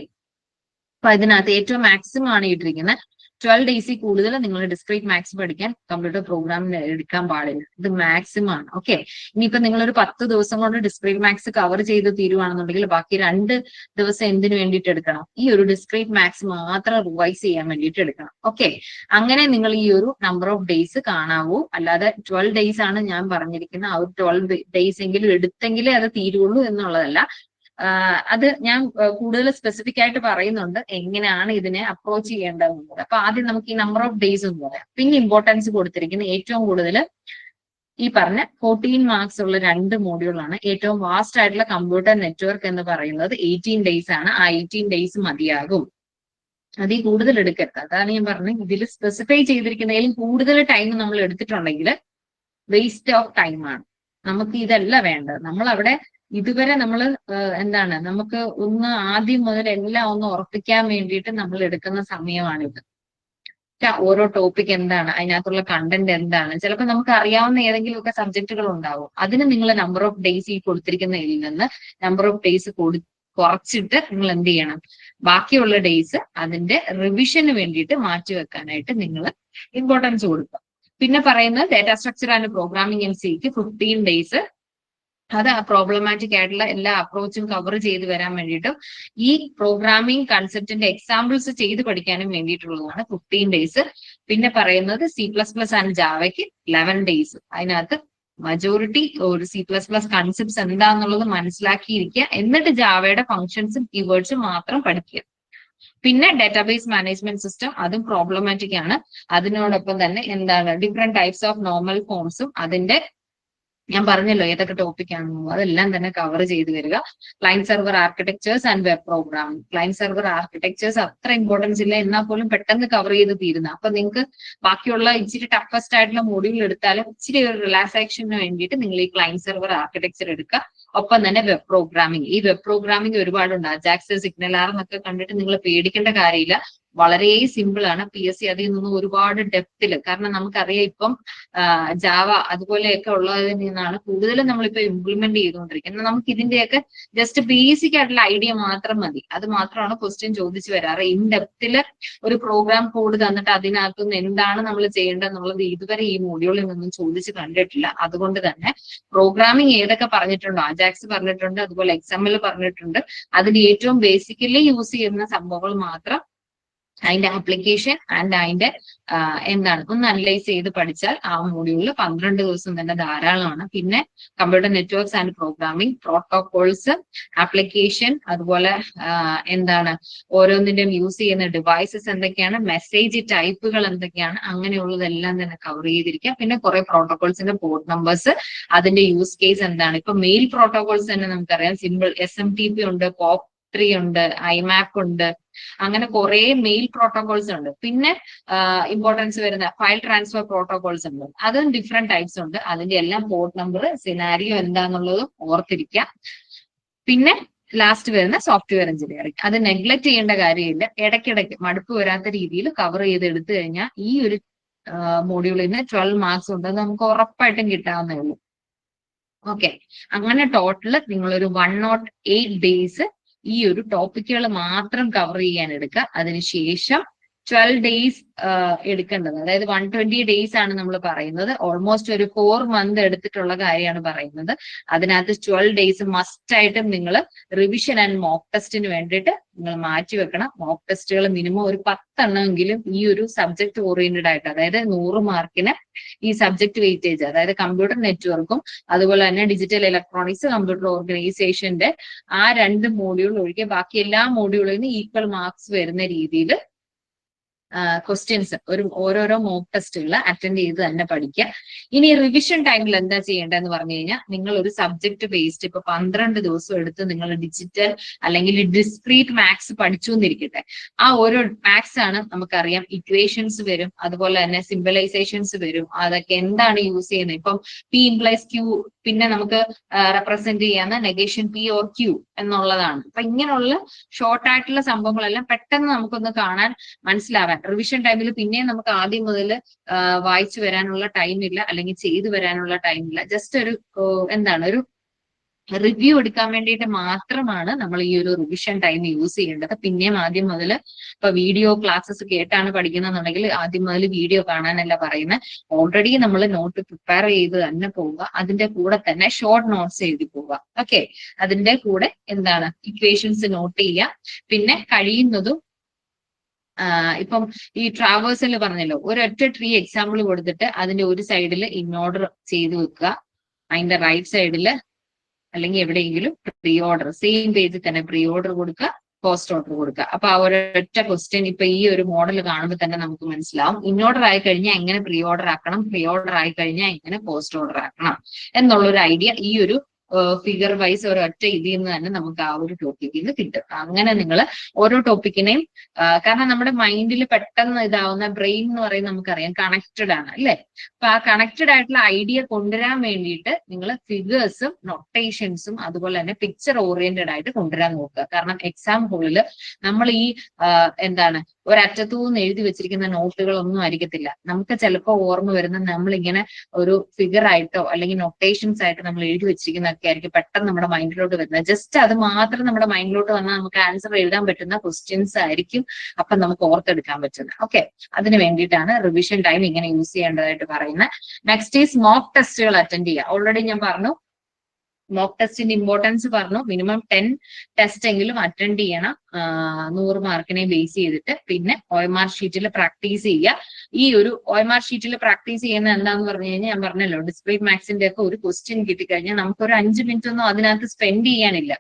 അപ്പൊ ഇതിനകത്ത് ഏറ്റവും മാക്സിമം ആണ് ഇട്ടിരിക്കുന്നത്. 12 days കൂടുതൽ നിങ്ങൾ ഡിസ്ക്രീറ്റ് മാത്സ് പഠിക്കാൻ കമ്പ്യൂട്ടർ പ്രോഗ്രാമിന് എടുക്കാൻ പാടില്ല. ഇത് മാക്സിമം ആണ്. ഓക്കെ, ഇനിയിപ്പോ നിങ്ങളൊരു 10 ദിവസം കൊണ്ട് ഡിസ്ക്രീറ്റ് മാത്സ് കവർ ചെയ്ത് തീരുവാണെന്നുണ്ടെങ്കിൽ ബാക്കി 2 ദിവസം എന്തിനു വേണ്ടിയിട്ട് എടുക്കണം, ഈ ഒരു ഡിസ്ക്രീറ്റ് മാത്സ് മാത്രം റിവൈസ് ചെയ്യാൻ വേണ്ടിയിട്ട് എടുക്കണം. ഓക്കെ, അങ്ങനെ നിങ്ങൾ ഈ ഒരു നമ്പർ ഓഫ് ഡേയ്സ് കാണാവൂ. അല്ലാതെ 12 days ആണ് ഞാൻ പറഞ്ഞിരിക്കുന്നത്. ആ ഒരു 12 days എങ്കിലും എടുത്തെങ്കിലേ അത് തീരുള്ളൂ എന്നുള്ളതല്ല. അത് ഞാൻ കൂടുതൽ സ്പെസിഫിക് ആയിട്ട് പറയുന്നുണ്ട് എങ്ങനെയാണ് ഇതിനെ അപ്രോച്ച് ചെയ്യേണ്ടതെന്നുള്ളത്. അപ്പൊ ആദ്യം നമുക്ക് ഈ നമ്പർ ഓഫ് ഡേയ്സ് എന്ന് പറയാം. പിന്നെ ഇമ്പോർട്ടൻസ് കൊടുത്തിരിക്കുന്ന ഏറ്റവും കൂടുതൽ ഈ പറഞ്ഞ 14 marks ഉള്ള 2 മോഡ്യൂളാണ്. ഏറ്റവും വാസ്റ്റ് ആയിട്ടുള്ള കമ്പ്യൂട്ടർ നെറ്റ്വർക്ക് എന്ന് പറയുന്നത് 18 days ആണ്. ആ 18 days മതിയാകും, അതിൽ കൂടുതൽ എടുക്കരുത്. അതാണ് ഞാൻ പറഞ്ഞത്, ഇതിൽ സ്പെസിഫൈ ചെയ്തിരിക്കുന്നതിലും കൂടുതൽ ടൈം നമ്മൾ എടുത്തിട്ടുണ്ടെങ്കിൽ വേസ്റ്റ് ഓഫ് ടൈം ആണ്. നമുക്ക് ഇതല്ല വേണ്ടത്. നമ്മൾ അവിടെ ഇതുവരെ നമ്മൾ എന്താണ്, നമുക്ക് ഒന്ന് ആദ്യം മുതൽ എല്ലാം ഒന്ന് ഉറപ്പിക്കാൻ വേണ്ടിയിട്ട് നമ്മൾ എടുക്കുന്ന സമയമാണിത്. ഓരോ ടോപ്പിക് എന്താണ്, അതിനകത്തുള്ള കണ്ടന്റ് എന്താണ്, ചിലപ്പോൾ നമുക്ക് അറിയാവുന്ന ഏതെങ്കിലുമൊക്കെ സബ്ജക്റ്റുകൾ ഉണ്ടാവും. അതിന് നിങ്ങൾ നമ്പർ ഓഫ് ഡേയ്സ് ഈ കൊടുത്തിരിക്കുന്നതിൽ നിന്ന് നമ്പർ ഓഫ് ഡേയ്സ് കുറച്ചിട്ട് നിങ്ങൾ എന്ത് ചെയ്യണം, ബാക്കിയുള്ള ഡേയ്സ് അതിന്റെ റിവിഷന് വേണ്ടിയിട്ട് മാറ്റിവെക്കാനായിട്ട് നിങ്ങൾ ഇമ്പോർട്ടൻസ് കൊടുക്കുക. പിന്നെ പറയുന്നത് data structure and programming in സിക്ക് 15 days. അത് പ്രോബ്ലമാറ്റിക് ആയിട്ടുള്ള എല്ലാ അപ്രോച്ചും കവർ ചെയ്ത് വരാൻ വേണ്ടിയിട്ടും ഈ പ്രോഗ്രാമിംഗ് കൺസെപ്റ്റിന്റെ എക്സാമ്പിൾസ് ചെയ്ത് പഠിക്കാനും വേണ്ടിയിട്ടുള്ളതാണ് 15 days. പിന്നെ പറയുന്നത് C++ ആൻഡ് ജാവയ്ക്ക് 11 days. അതിനകത്ത് മജോറിറ്റി ഒരു C++ കൺസെപ്റ്റ്സ് എന്താന്നുള്ളത് മനസ്സിലാക്കിയിരിക്കുക. എന്നിട്ട് ജാവയുടെ ഫങ്ഷൻസും കീവേഡ്സും മാത്രം പഠിക്കുക. പിന്നെ ഡാറ്റാബേസ് മാനേജ്മെന്റ് സിസ്റ്റം, അതും പ്രോബ്ലമാറ്റിക് ആണ്. അതിനോടൊപ്പം തന്നെ എന്താണ് ഡിഫറെന്റ് ടൈപ്സ് ഓഫ് നോർമൽ ഫോംസും അതിന്റെ ഞാൻ പറഞ്ഞല്ലോ ഏതൊക്കെ ടോപ്പിക് ആണെന്നോ അതെല്ലാം തന്നെ കവർ ചെയ്ത് വരിക. Client server architectures and web programming. Client server architectures അത്ര ഇമ്പോർട്ടൻസ് ഇല്ല, എന്നാൽ പോലും പെട്ടെന്ന് കവർ ചെയ്ത് തീരുന്ന. അപ്പൊ നിങ്ങൾക്ക് ബാക്കിയുള്ള ഇച്ചിരി ടഫസ്റ്റ് ആയിട്ടുള്ള മോഡ്യൂൾ എടുത്താലും ഇച്ചിരി ഒരു റിലാക്സേഷന് വേണ്ടിയിട്ട് നിങ്ങൾ ഈ ക്ലയന്റ് സെർവർ ആർക്കിടെക്ചർ എടുക്കുക. ഒപ്പം തന്നെ വെബ് പ്രോഗ്രാമിംഗ്. ഈ വെബ് പ്രോഗ്രാമിംഗ് ഒരുപാടുണ്ട്. അജാക്സ്, സിഗ്നലാർ എന്നൊക്കെ കണ്ടിട്ട് നിങ്ങൾ പേടിക്കേണ്ട കാര്യമില്ല. വളരെ സിമ്പിൾ ആണ്. PSC അതിൽ നിന്നും ഒരുപാട് ഡെപ്തില്, കാരണം നമുക്കറിയാം ഇപ്പം ജാവ അതുപോലെയൊക്കെ ഉള്ളതിൽ നിന്നാണ് കൂടുതലും നമ്മളിപ്പോ ഇംപ്ലിമെന്റ് ചെയ്തുകൊണ്ടിരിക്കുന്നത്. നമുക്ക് ഇതിന്റെയൊക്കെ ജസ്റ്റ് ബേസിക് ആയിട്ടുള്ള ഐഡിയ മാത്രം മതി. അത് മാത്രമാണ് ക്വസ്റ്റ്യൻ ചോദിച്ചു വരാറ്. ഇൻ ഡെപ്തില് ഒരു പ്രോഗ്രാം കോഡ് തന്നിട്ട് അതിനകത്തുനിന്ന് എന്താണ് നമ്മൾ ചെയ്യേണ്ടതെന്നുള്ളത് ഇതുവരെ ഈ മോഡ്യൂളിൽ നിന്നും ചോദിച്ച് കണ്ടിട്ടില്ല. അതുകൊണ്ട് തന്നെ പ്രോഗ്രാമിംഗ് ഏതൊക്കെ പറഞ്ഞിട്ടുണ്ടോ, അജാക്സ് പറഞ്ഞിട്ടുണ്ട്, അതുപോലെ XML പറഞ്ഞിട്ടുണ്ട്. അതിൽ ഏറ്റവും ബേസിക്കലി യൂസ് ചെയ്യുന്ന സംഭവങ്ങൾ മാത്രം അതിന്റെ ആപ്ലിക്കേഷൻ ആൻഡ് അതിന്റെ എന്താണ് ഒന്ന് അനലൈസ് ചെയ്ത് പഠിച്ചാൽ ആ മോഡ്യൂളിൽ 12 ദിവസം തന്നെ ധാരാളമാണ്. പിന്നെ computer networks and programming, protocols, application, അതുപോലെ എന്താണ് ഓരോന്നിന്റെയും യൂസ് ചെയ്യുന്ന ഡിവൈസസ് എന്തൊക്കെയാണ്, മെസ്സേജ് ടൈപ്പുകൾ എന്തൊക്കെയാണ്, അങ്ങനെയുള്ളതെല്ലാം തന്നെ കവർ ചെയ്തിരിക്കുക. പിന്നെ കുറെ പ്രോട്ടോകോൾസിന്റെ പോർട്ട് നമ്പേഴ്സ്, അതിന്റെ യൂസ് കേസ് എന്താണ്. ഇപ്പൊ മെയിൽ പ്രോട്ടോകോൾസ് തന്നെ നമുക്കറിയാം, സിമ്പിൾ SMTP ഉണ്ട്, POP PIP3 ഉണ്ട്, IMAP ഉണ്ട്, അങ്ങനെ കുറെ മെയിൽ പ്രോട്ടോകോൾസ് ഉണ്ട്. പിന്നെ ഇമ്പോർട്ടൻസ് വരുന്ന ഫയൽ ട്രാൻസ്ഫർ പ്രോട്ടോകോൾസ് ഉണ്ട്. അതും ഡിഫറെന്റ് ടൈപ്സ് ഉണ്ട്. അതിന്റെ എല്ലാം പോർട്ട് നമ്പർ, സിനാരിയോ എന്താന്നുള്ളതും ഓർത്തിരിക്കാം. പിന്നെ ലാസ്റ്റ് വരുന്ന സോഫ്റ്റ്വെയർ എഞ്ചിനീയറിംഗ്. അത് നെഗ്ലക്ട് ചെയ്യേണ്ട കാര്യമില്ല. ഇടയ്ക്കിടയ്ക്ക് മടുപ്പ് വരാത്ത രീതിയിൽ കവർ ചെയ്ത് എടുത്തു കഴിഞ്ഞാൽ ഈ ഒരു മോഡ്യൂളിന് 12 മാർക്സ് ഉണ്ട്. നമുക്ക് ഉറപ്പായിട്ടും കിട്ടാവുന്നേ ഉള്ളൂ. ഓക്കെ, അങ്ങനെ ടോട്ടല് നിങ്ങളൊരു 108 ഡേയ്സ് ഈ ഒരു ടോപ്പിക്കുകൾ മാത്രം കവർ ചെയ്യാൻ എടുക്കുക. അതിനുശേഷം 12 ഡേയ്സ് എടുക്കേണ്ടത്, അതായത് 120 ഡേയ്സ് ആണ് നമ്മൾ പറയുന്നത്. ഓൾമോസ്റ്റ് ഒരു 4 മന്ത് എടുത്തിട്ടുള്ള കാര്യമാണ് പറയുന്നത്. അതിനകത്ത് 12 ഡേയ്സ് മസ്റ്റ് ആയിട്ടും നിങ്ങൾ റിവിഷൻ ആൻഡ് മോക്ക് ടെസ്റ്റിന് വേണ്ടിയിട്ട് നിങ്ങൾ മാറ്റി വെക്കണം. മോക്ക് ടെസ്റ്റുകൾ മിനിമം ഒരു 10 എണ്ണമെങ്കിലും ഈ ഒരു സബ്ജക്ട് ഓറിയന്റഡ് ആയിട്ട്, അതായത് 100 മാർക്കിന് ഈ സബ്ജക്ട് വെയിറ്റേജ്, അതായത് കമ്പ്യൂട്ടർ നെറ്റ്വർക്കും അതുപോലെ തന്നെ ഡിജിറ്റൽ ഇലക്ട്രോണിക്സ്, കമ്പ്യൂട്ടർ ഓർഗനൈസേഷന്റെ ആ 2 മോഡ്യൂൾ ഒഴികെ ബാക്കി എല്ലാ മോഡ്യൂളിനും ഈക്വൽ മാർക്സ് വരുന്ന രീതിയിൽ ക്വസ്റ്റ്യൻസ് ഓരോരോ മോക്ക് ടെസ്റ്റുകൾ അറ്റൻഡ് ചെയ്ത് തന്നെ പഠിക്കുക. ഇനി റിവിഷൻ ടൈമിൽ എന്താ ചെയ്യേണ്ടതെന്ന് പറഞ്ഞു കഴിഞ്ഞാൽ, നിങ്ങൾ ഒരു സബ്ജക്ട് ബേസ്ഡ് ഇപ്പൊ 12 ദിവസം എടുത്ത് നിങ്ങൾ ഡിജിറ്റൽ അല്ലെങ്കിൽ ഡിസ്ക്രീറ്റ് മാത്സ് പഠിച്ചു എന്നിരിക്കട്ടെ. ആ ഓരോ മാത്സ് ആണ് നമുക്കറിയാം, ഇക്വേഷൻസ് വരും, അതുപോലെ തന്നെ സിംബലൈസേഷൻസ് വരും. അതൊക്കെ എന്താണ് യൂസ് ചെയ്യുന്നത്, ഇപ്പം P implies Q, പിന്നെ നമുക്ക് റെപ്രസെന്റ് ചെയ്യാവുന്ന നെഗേഷൻ P or Q എന്നുള്ളതാണ്. അപ്പൊ ഇങ്ങനെയുള്ള ഷോർട്ട് ആയിട്ടുള്ള സംഭവങ്ങളെല്ലാം പെട്ടെന്ന് നമുക്കൊന്ന് കാണാൻ മനസ്സിലാവാൻ റിവിഷൻ ടൈമിൽ പിന്നെയും നമുക്ക് ആദ്യം മുതൽ വായിച്ചു വരാനുള്ള ടൈമില്ല, അല്ലെങ്കിൽ ചെയ്തു വരാനുള്ള ടൈമില്ല. ജസ്റ്റ് ഒരു ഒരു റിവ്യൂ എടുക്കാൻ വേണ്ടിയിട്ട് മാത്രമാണ് നമ്മൾ ഈ ഒരു റിവിഷൻ ടൈം യൂസ് ചെയ്യേണ്ടത്. പിന്നെയും ആദ്യം മുതൽ ഇപ്പൊ വീഡിയോ ക്ലാസ്സസ് കേട്ടാണ് പഠിക്കുന്നുണ്ടെങ്കിൽ ആദ്യം മുതൽ വീഡിയോ കാണാനല്ല പറയുന്നത്. ഓൾറെഡി നമ്മൾ നോട്ട് പ്രിപ്പയർ ചെയ്ത് തന്നെ പോവുക. അതിന്റെ കൂടെ തന്നെ ഷോർട്ട് നോട്ട്സ് എഴുതി പോവുക. ഓക്കെ, അതിന്റെ കൂടെ ഇക്വേഷൻസ് നോട്ട് ചെയ്യുക. പിന്നെ കഴിയുന്നതും ഇപ്പം ഈ ട്രാവേഴ്സിൽ പറഞ്ഞല്ലോ, ഒരൊറ്റ ട്രീ എക്സാമ്പിൾ കൊടുത്തിട്ട് അതിന്റെ ഒരു സൈഡിൽ ഇൻ ഓർഡർ ചെയ്ത് വെക്കുക, അതിന്റെ റൈറ്റ് സൈഡിൽ അല്ലെങ്കിൽ എവിടെയെങ്കിലും പ്രീ ഓർഡർ, സെയിം പേജിൽ തന്നെ പ്രീ ഓർഡർ കൊടുക്കുക, പോസ്റ്റ് ഓർഡർ കൊടുക്കുക. അപ്പൊ ആ ഒരൊറ്റ ക്വസ്റ്റ്യൻ ഇപ്പൊ ഈ ഒരു മോഡൽ കാണുമ്പോൾ തന്നെ നമുക്ക് മനസ്സിലാവും. ഇൻ ഓർഡർ ആയി കഴിഞ്ഞാൽ എങ്ങനെ പ്രീ ഓർഡർ ആക്കണം, പ്രീ ഓർഡർ ആയി കഴിഞ്ഞാൽ എങ്ങനെ പോസ്റ്റ് ഓർഡർ ആക്കണം എന്നുള്ളൊരു ഐഡിയ ഈ ഒരു ഫിഗർ വൈസ് ഒരൊറ്റ ഇതിൽ നിന്ന് തന്നെ നമുക്ക് ആ ഒരു ടോപ്പിക്കിൽ നിന്ന് കിട്ടും. അങ്ങനെ നിങ്ങൾ ഓരോ ടോപ്പിക്കിനെയും, കാരണം നമ്മുടെ മൈൻഡിൽ പെട്ടെന്ന് ഇതാവുന്ന ബ്രെയിൻ എന്ന് പറയുന്നത് നമുക്കറിയാം കണക്റ്റഡ് ആണ് അല്ലെ. അപ്പൊ ആ കണക്റ്റഡ് ആയിട്ടുള്ള ഐഡിയ കൊണ്ടുവരാൻ വേണ്ടിയിട്ട് നിങ്ങൾ ഫിഗേഴ്സും നൊട്ടേഷൻസും അതുപോലെ തന്നെ പിക്ചർ ഓറിയന്റഡ് ആയിട്ട് കൊണ്ടുവരാൻ നോക്കുക. കാരണം എക്സാം ഹോളിൽ നമ്മൾ ഈ ഒരറ്റത്തുനിന്ന് എഴുതി വെച്ചിരിക്കുന്ന നോട്ടുകളൊന്നും ആയിരിക്കത്തില്ല. നമുക്ക് ചിലപ്പോൾ ഓർമ്മ വരുന്ന നമ്മളിങ്ങനെ ഒരു ഫിഗർ ആയിട്ടോ അല്ലെങ്കിൽ നൊട്ടേഷൻസ് ആയിട്ട് നമ്മൾ എഴുതി വെച്ചിരിക്കുന്നതൊക്കെ ആയിരിക്കും പെട്ടെന്ന് നമ്മുടെ മൈൻഡിലോട്ട് വരുന്നത്. ജസ്റ്റ് അത് മാത്രം നമ്മുടെ മൈൻഡിലോട്ട് വന്നാൽ നമുക്ക് ആൻസർ എഴുതാൻ പറ്റുന്ന ക്വസ്റ്റ്യൻസ് ആയിരിക്കും അപ്പൊ നമുക്ക് ഓർത്തെടുക്കാൻ പറ്റുന്നത്. ഓക്കെ, അതിന് വേണ്ടിയിട്ടാണ് റിവിഷൻ ടൈം ഇങ്ങനെ യൂസ് ചെയ്യേണ്ടതായിട്ട് പറയുന്നത്. നെക്സ്റ്റ് ഈസ് മോക്ക് ടെസ്റ്റുകൾ അറ്റൻഡ് ചെയ്യുക. ഓൾറെഡി ഞാൻ പറഞ്ഞു, മോക്ക് ടെസ്റ്റിന്റെ ഇമ്പോർട്ടൻസ് പറഞ്ഞു. മിനിമം 10 ടെസ്റ്റ് എങ്കിലും അറ്റൻഡ് ചെയ്യണം 100 മാർക്കിനെ ബേസ് ചെയ്തിട്ട്. പിന്നെ OMR ഷീറ്റിൽ പ്രാക്ടീസ് ചെയ്യുക. ഈ ഒരു OMR ഷീറ്റിൽ പ്രാക്ടീസ് ചെയ്യുന്നത് എന്താന്ന് പറഞ്ഞു കഴിഞ്ഞാൽ, ഞാൻ പറഞ്ഞല്ലോ ഡിസ്ക്രീറ്റ് മാത്സിന്റെ ഒക്കെ ഒരു ക്വസ്റ്റ്യൻ കിട്ടിക്കഴിഞ്ഞാൽ നമുക്കൊരു 5 മിനിറ്റ് ഒന്നും അതിനകത്ത് സ്പെൻഡ് ചെയ്യാനില്ല.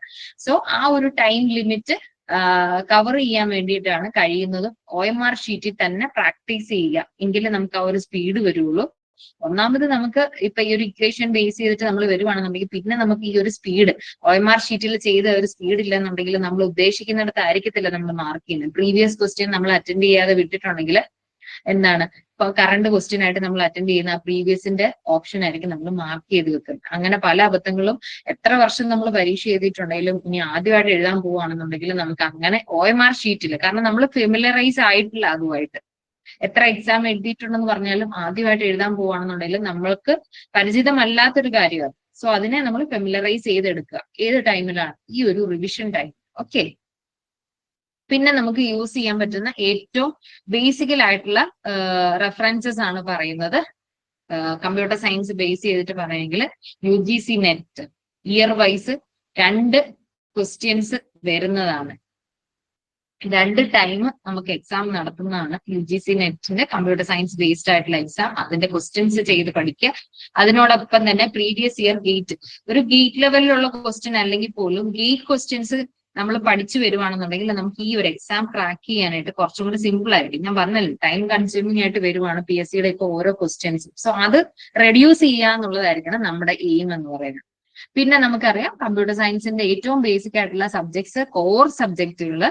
സോ ആ ഒരു ടൈം ലിമിറ്റ് കവർ ചെയ്യാൻ വേണ്ടിയിട്ടാണ് കഴിയുന്നതും OMR ഷീറ്റിൽ തന്നെ പ്രാക്ടീസ് ചെയ്യുക. എങ്കിലേ നമുക്ക് ആ ഒരു സ്പീഡ് വരുള്ളൂ. ഒന്നാമത് നമുക്ക് ഇപ്പൊ ഈ ഒരു ഇക്വേഷൻ ബേസ് ചെയ്തിട്ട് നമ്മൾ വരുവാണെന്നുണ്ടെങ്കിൽ പിന്നെ നമുക്ക് ഈ ഒരു സ്പീഡ് OMR ഷീറ്റിൽ ചെയ്ത ഒരു സ്പീഡ് ഇല്ലെന്നുണ്ടെങ്കിൽ നമ്മൾ ഉദ്ദേശിക്കുന്നിടത്ത് ആയിരിക്കത്തില്ല നമ്മൾ മാർക്ക് ചെയ്യുന്നത്. പ്രീവിയസ് ക്വസ്റ്റ്യൻ നമ്മൾ അറ്റൻഡ് ചെയ്യാതെ വിട്ടിട്ടുണ്ടെങ്കിൽ ഇപ്പൊ കറണ്ട് ക്വസ്റ്റ്യൻ ആയിട്ട് നമ്മൾ അറ്റൻഡ് ചെയ്യുന്ന ആ പ്രീവിയസിന്റെ ഓപ്ഷൻ ആയിരിക്കും നമ്മൾ മാർക്ക് ചെയ്ത് വെക്കുന്നത്. അങ്ങനെ പല അബദ്ധങ്ങളും എത്ര വർഷം നമ്മൾ പരീക്ഷ എഴുതിയിട്ടുണ്ടെങ്കിലും ഇനി ആദ്യമായിട്ട് എഴുതാൻ പോവുകയാണെന്നുണ്ടെങ്കിൽ നമുക്ക് അങ്ങനെ OMR ഷീറ്റിൽ, കാരണം നമ്മൾ ഫെമിലറൈസ് ആയിട്ടില്ല അതുമായിട്ട്. എത്ര എക്സാം എഴുതിയിട്ടുണ്ടെന്ന് പറഞ്ഞാലും ആദ്യമായിട്ട് എഴുതാൻ പോവുകയാണെന്നുണ്ടെങ്കിൽ നമ്മൾക്ക് പരിചിതമല്ലാത്തൊരു കാര്യമാണ്. സോ അതിനെ നമ്മൾ ഫെമിലറൈസ് ചെയ്തെടുക്കുക. ഏത് ടൈമിലാണ്? ഈ ഒരു റിവിഷൻ ടൈം. ഓക്കെ, പിന്നെ നമുക്ക് യൂസ് ചെയ്യാൻ പറ്റുന്ന ഏറ്റവും ബേസിക്കൽ ആയിട്ടുള്ള റെഫറൻസസ് ആണ് പറയുന്നത്. കമ്പ്യൂട്ടർ സയൻസ് ബേസ് ചെയ്തിട്ട് പറയുമെങ്കിൽ UGC net year vice 2 questions വരുന്നതാണ്. 2 ടൈം നമുക്ക് എക്സാം നടത്തുന്നതാണ് UGC നെറ്റിന്റെ കമ്പ്യൂട്ടർ സയൻസ് ബേസ്ഡ് ആയിട്ടുള്ള എക്സാം. അതിന്റെ ക്വസ്റ്റ്യൻസ് ചെയ്ത് പഠിക്കുക. അതിനോടൊപ്പം തന്നെ പ്രീവിയസ് ഇയർ ഗേറ്റ്, ഒരു ഗേറ്റ് ലെവലിലുള്ള ക്വസ്റ്റ്യൻ അല്ലെങ്കിൽ പോലും ഗേറ്റ് ക്വസ്റ്റ്യൻസ് നമ്മൾ പഠിച്ചു വരുവാണെന്നുണ്ടെങ്കിൽ നമുക്ക് ഈ ഒരു എക്സാം ക്രാക്ക് ചെയ്യാനായിട്ട് കുറച്ചും കൂടി സിമ്പിൾ ആയിരിക്കും. ഞാൻ പറഞ്ഞല്ലോ ടൈം കൺസ്യൂമിംഗ് ആയിട്ട് വരുവാണ് PSCയുടെ ഇപ്പൊ ഓരോ ക്വസ്റ്റ്യൻസും. സോ അത് റെഡ്യൂസ് ചെയ്യുക എന്നുള്ളതായിരിക്കണം നമ്മുടെ എയിം എന്ന് പറയുന്നത്. പിന്നെ നമുക്കറിയാം കമ്പ്യൂട്ടർ സയൻസിന്റെ ഏറ്റവും ബേസിക് ആയിട്ടുള്ള സബ്ജക്ട്സ്, കോർ സബ്ജക്റ്റുകൾ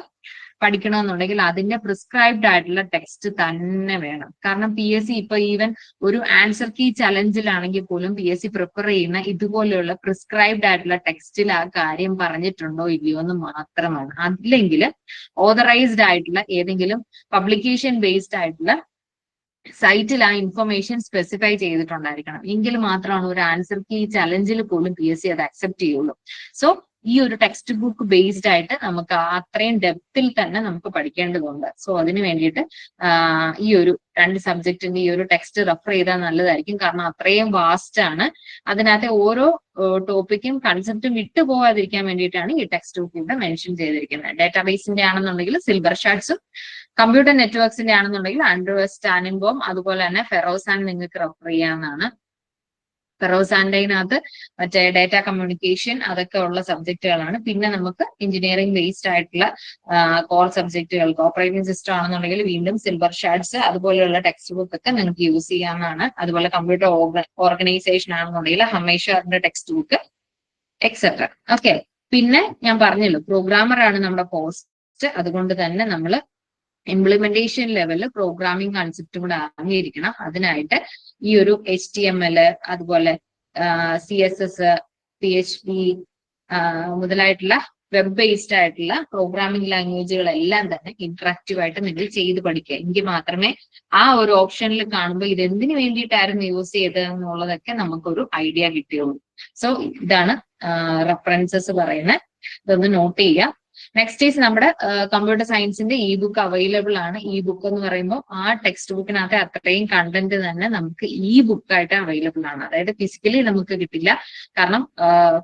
പഠിക്കണമെന്നുണ്ടെങ്കിൽ അതിന്റെ പ്രിസ്ക്രൈബ്ഡ് ആയിട്ടുള്ള ടെക്സ്റ്റ് തന്നെ വേണം. കാരണം PSC ഇപ്പൊ ഈവൻ ഒരു ആൻസർ കീ ചലഞ്ചിലാണെങ്കിൽ പോലും PSC പ്രിപ്പയർ ചെയ്യുന്ന ഇതുപോലെയുള്ള പ്രിസ്ക്രൈബ്ഡ് ആയിട്ടുള്ള ടെക്സ്റ്റിൽ ആ കാര്യം പറഞ്ഞിട്ടുണ്ടോ ഇല്ലയോ എന്ന് മാത്രമാണ്. അല്ലെങ്കിൽ ഓതറൈസ്ഡ് ആയിട്ടുള്ള ഏതെങ്കിലും പബ്ലിക്കേഷൻ ബേസ്ഡ് ആയിട്ടുള്ള സൈറ്റിൽ ആ ഇൻഫർമേഷൻ സ്പെസിഫൈ ചെയ്തിട്ടുണ്ടായിരിക്കണം. എങ്കിൽ മാത്രമാണ് ഒരു ആൻസർ കീ ചലഞ്ചിൽ പോലും PSC അത് അക്സെപ്റ്റ് ചെയ്യുള്ളൂ. സോ ഈ ഒരു ടെക്സ്റ്റ് ബുക്ക് ബേസ്ഡ് ആയിട്ട് നമുക്ക് അത്രയും ഡെപ്തിൽ തന്നെ നമുക്ക് പഠിക്കേണ്ടതുണ്ട്. സോ അതിന് വേണ്ടിയിട്ട് ഈ ഒരു 2 സബ്ജക്റ്റിന്റെ ഈ ഒരു ടെക്സ്റ്റ് റെഫർ ചെയ്താൽ നല്ലതായിരിക്കും. കാരണം അത്രയും വാസ്റ്റ് ആണ്. അതിനകത്തെ ഓരോ ടോപ്പിക്കും കൺസെപ്റ്റും വിട്ടുപോകാതിരിക്കാൻ വേണ്ടിയിട്ടാണ് ഈ ടെക്സ്റ്റ് ബുക്ക് ഇവിടെ മെൻഷൻ ചെയ്തിരിക്കുന്നത്. ഡാറ്റാബേസിന്റെ ആണെന്നുണ്ടെങ്കിൽ സിൽവർ ഷാർട്ട്സും, കമ്പ്യൂട്ടർ നെറ്റ്വർക്സിന്റെ ആണെന്നുണ്ടെങ്കിൽ ആൻഡ്രൂ എസ് ടാനിൻബോം, അതുപോലെ തന്നെ ഫെറോസാൻ നിങ്ങൾക്ക് റെഫർ ചെയ്യാവുന്നതാണ്. ഫെറോസാൻഡൈനകത്ത് മറ്റേ ഡാറ്റ കമ്മ്യൂണിക്കേഷൻ അതൊക്കെ ഉള്ള സബ്ജക്റ്റുകളാണ്. പിന്നെ നമുക്ക് എഞ്ചിനീയറിംഗ് ബേസ്ഡ് ആയിട്ടുള്ള കോർ സബ്ജക്റ്റുകൾക്ക് ഓപ്പറേറ്റിംഗ് സിസ്റ്റം ആണെന്നുണ്ടെങ്കിൽ വീണ്ടും സിൽവർ ഷാർട്ട്സ് അതുപോലെയുള്ള ടെക്സ്റ്റ് ബുക്ക് ഒക്കെ നിങ്ങൾക്ക് യൂസ് ചെയ്യാവുന്നതാണ്. അതുപോലെ കമ്പ്യൂട്ടർ ഓർഗനൈസേഷൻ ആണെന്നുണ്ടെങ്കിൽ ഹമേഷറിന്റെ ടെക്സ്റ്റ് ബുക്ക് എക്സെട്ര. ഓക്കെ, പിന്നെ ഞാൻ പറഞ്ഞല്ലോ പ്രോഗ്രാമർ ആണ് നമ്മുടെ പോസ്റ്റ്. അതുകൊണ്ട് തന്നെ നമ്മൾ ഇംപ്ലിമെന്റേഷൻ ലെവലിൽ പ്രോഗ്രാമിംഗ് കൺസെപ്റ്റ് കൂടെ അറിഞ്ഞിരിക്കണം. അതിനായിട്ട് ഈ ഒരു HTML, അതുപോലെ CSS, PHP മുതലായിട്ടുള്ള വെബ് ബേസ്ഡ് ആയിട്ടുള്ള പ്രോഗ്രാമിംഗ് ലാംഗ്വേജുകളെല്ലാം തന്നെ ഇന്ററാക്റ്റീവ് ആയിട്ട് നിങ്ങൾ ചെയ്ത് പഠിക്കുക. എങ്കിൽ മാത്രമേ ആ ഒരു ഓപ്ഷനിൽ കാണുമ്പോൾ ഇത് എന്തിനു വേണ്ടിയിട്ടായിരുന്നു യൂസ് ചെയ്തത് എന്നുള്ളതൊക്കെ നമുക്കൊരു ഐഡിയ കിട്ടിയുള്ളൂ. സോ ഇതാണ് റെഫറൻസസ് പറയുന്നത്. ഇതൊന്ന് നോട്ട് ചെയ്യുക. നെക്സ്റ്റ് ഈസ് നമ്മുടെ കമ്പ്യൂട്ടർ സയൻസിന്റെ ഇ ബുക്ക് അവൈലബിൾ ആണ്. ഇ ബുക്ക് എന്ന് പറയുമ്പോൾ ആ ടെക്സ്റ്റ് ബുക്കിനകത്തെ അത്രയും കണ്ടന്റ് തന്നെ നമുക്ക് ഇ ബുക്കായിട്ട് അവൈലബിൾ ആണ്. അതായത് ഫിസിക്കലി നമുക്ക് കിട്ടില്ല, കാരണം